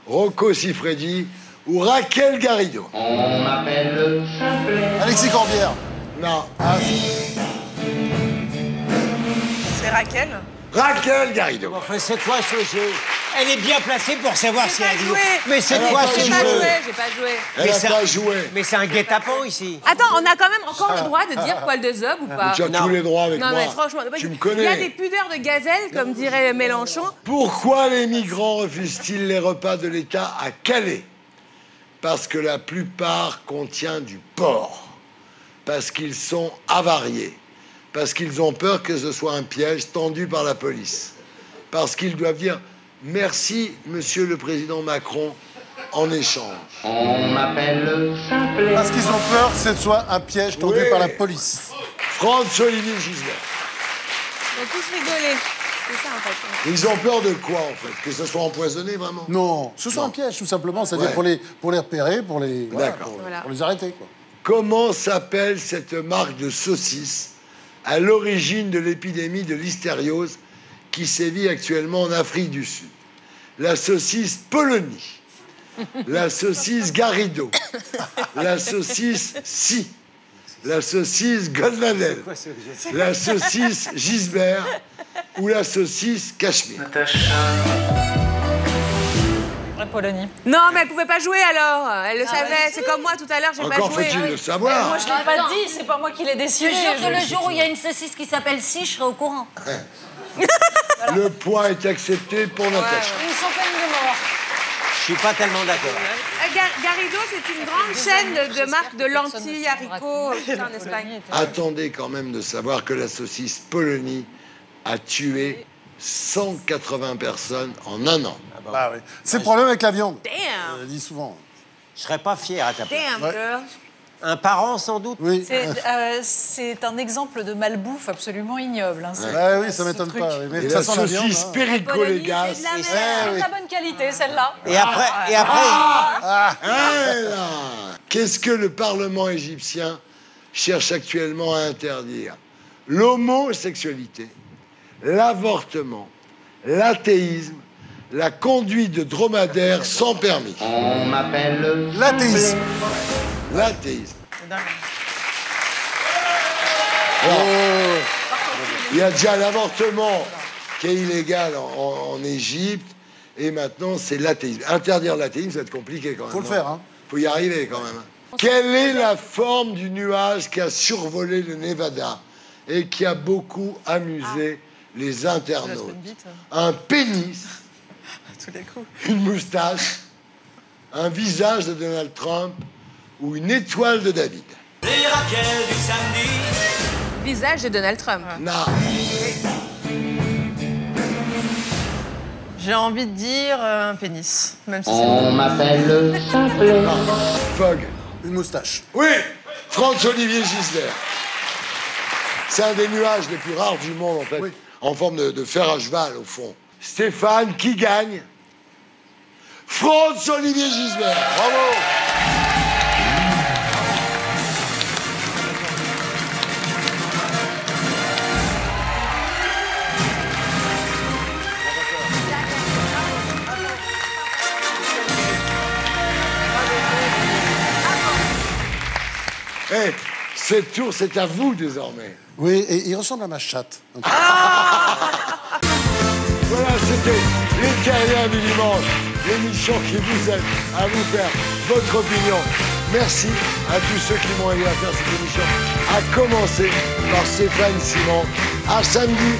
Rocco Siffredi ou Raquel Garrido. On m'appelle le chapelet. Alexis Corbière. Non. C'est Raquel. Raquel Garrido. Enfin, c'est quoi ce jeu? Elle est bien placée pour savoir si elle joue. Mais c'est Elle quoi a ce pas jeu? joué. J'ai pas joué. Elle a pas joué. Mais c'est un guet-apens ici. Attends, on a quand même encore le droit de dire poil de zob ou pas? Tu as tous les droits avec non, moi. mais franchement, Tu me il y connais. a des pudeurs de gazelle, comme dirait Mélenchon. Pourquoi les migrants refusent-ils les repas de l'État à Calais? Parce que la plupart contiennent du porc. Parce qu'ils sont avariés. Parce qu'ils ont peur que ce soit un piège tendu par la police. Parce qu'ils doivent dire merci, monsieur le président Macron, en échange. On m'appelle simple. Parce qu'ils ont peur que ce soit un piège tendu par la police. François-Olivier Gisbert. Ils ont tous rigolé. C'est ça, en fait. Ils ont peur de quoi, en fait? Que ce soit empoisonné, vraiment? Non, ce soit un piège, tout simplement. C'est-à-dire pour les repérer, pour les, voilà, pour les arrêter, quoi. Comment s'appelle cette marque de saucisses à l'origine de l'épidémie de l'hystériose qui sévit actuellement en Afrique du Sud? La saucisse Polony, la saucisse Garrido, la saucisse Si, la saucisse Goldnadel, la saucisse Gisbert ou la saucisse Cachemire. Polonie. Non, mais elle pouvait pas jouer alors. Elle le savait. C'est comme moi tout à l'heure, j'ai pas joué. Encore faut-il le savoir. Moi, je l'ai pas dit, c'est pas moi qui l'ai décidé. Je jure que le jour où il y a une saucisse qui s'appelle Si, je serai au courant. Le point est accepté pour Natacha. Une centaine de morts. Je suis pas tellement d'accord. Garrido, c'est une grande chaîne de marques de lentilles, haricots en Espagne. Attendez quand même de savoir que la saucisse Polony a tué 180 personnes en un an. Ah oui. C'est le problème avec la viande. Damn. Je le dis souvent. Je serais pas fier à ta place. Damn, girl. Un parent, sans doute. Oui. C'est un exemple de malbouffe absolument ignoble. Hein, Ah oui, ça m'étonne pas. Oui. Mais Et de toute la façon, la viande, saucisse Perico-Légas. C'est de la bonne qualité, celle-là. Et après, Qu'est-ce que le Parlement égyptien cherche actuellement à interdire? L'homosexualité, l'avortement, l'athéisme, la conduite de dromadaires sans permis. On m'appelle l'athéisme. L'athéisme. Alors, il y a déjà l'avortement qui est illégal en Égypte, et maintenant c'est l'athéisme. Interdire l'athéisme, ça va être compliqué quand même. Faut le faire, hein. Faut y arriver quand même. Quelle est la forme du nuage qui a survolé le Nevada et qui a beaucoup amusé les internautes? Un pénis, une moustache, un visage de Donald Trump ou une étoile de David? les raquettes du samedi. Visage de Donald Trump. Non. J'ai envie de dire un pénis, même si On m'appelle simple. Fogg. Une moustache. Oui, François-Olivier Gisbert. C'est un des nuages les plus rares du monde, en fait, en forme de fer à cheval, au fond. Stéphane, qui gagne? François-Olivier Gisbert. Bravo. Eh, ce tour, c'est à vous désormais. Oui, et il ressemble à ma chatte. Voilà, c'était Les Terriens du dimanche, l'émission qui vous aide à vous faire votre opinion. Merci à tous ceux qui m'ont aidé à faire cette émission, à commencer par Stéphane Simon. À samedi.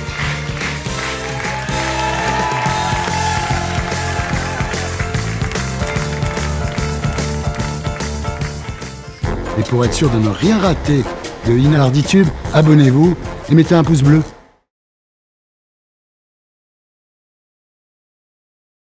Et pour être sûr de ne rien rater de Inarditube, abonnez-vous et mettez un pouce bleu.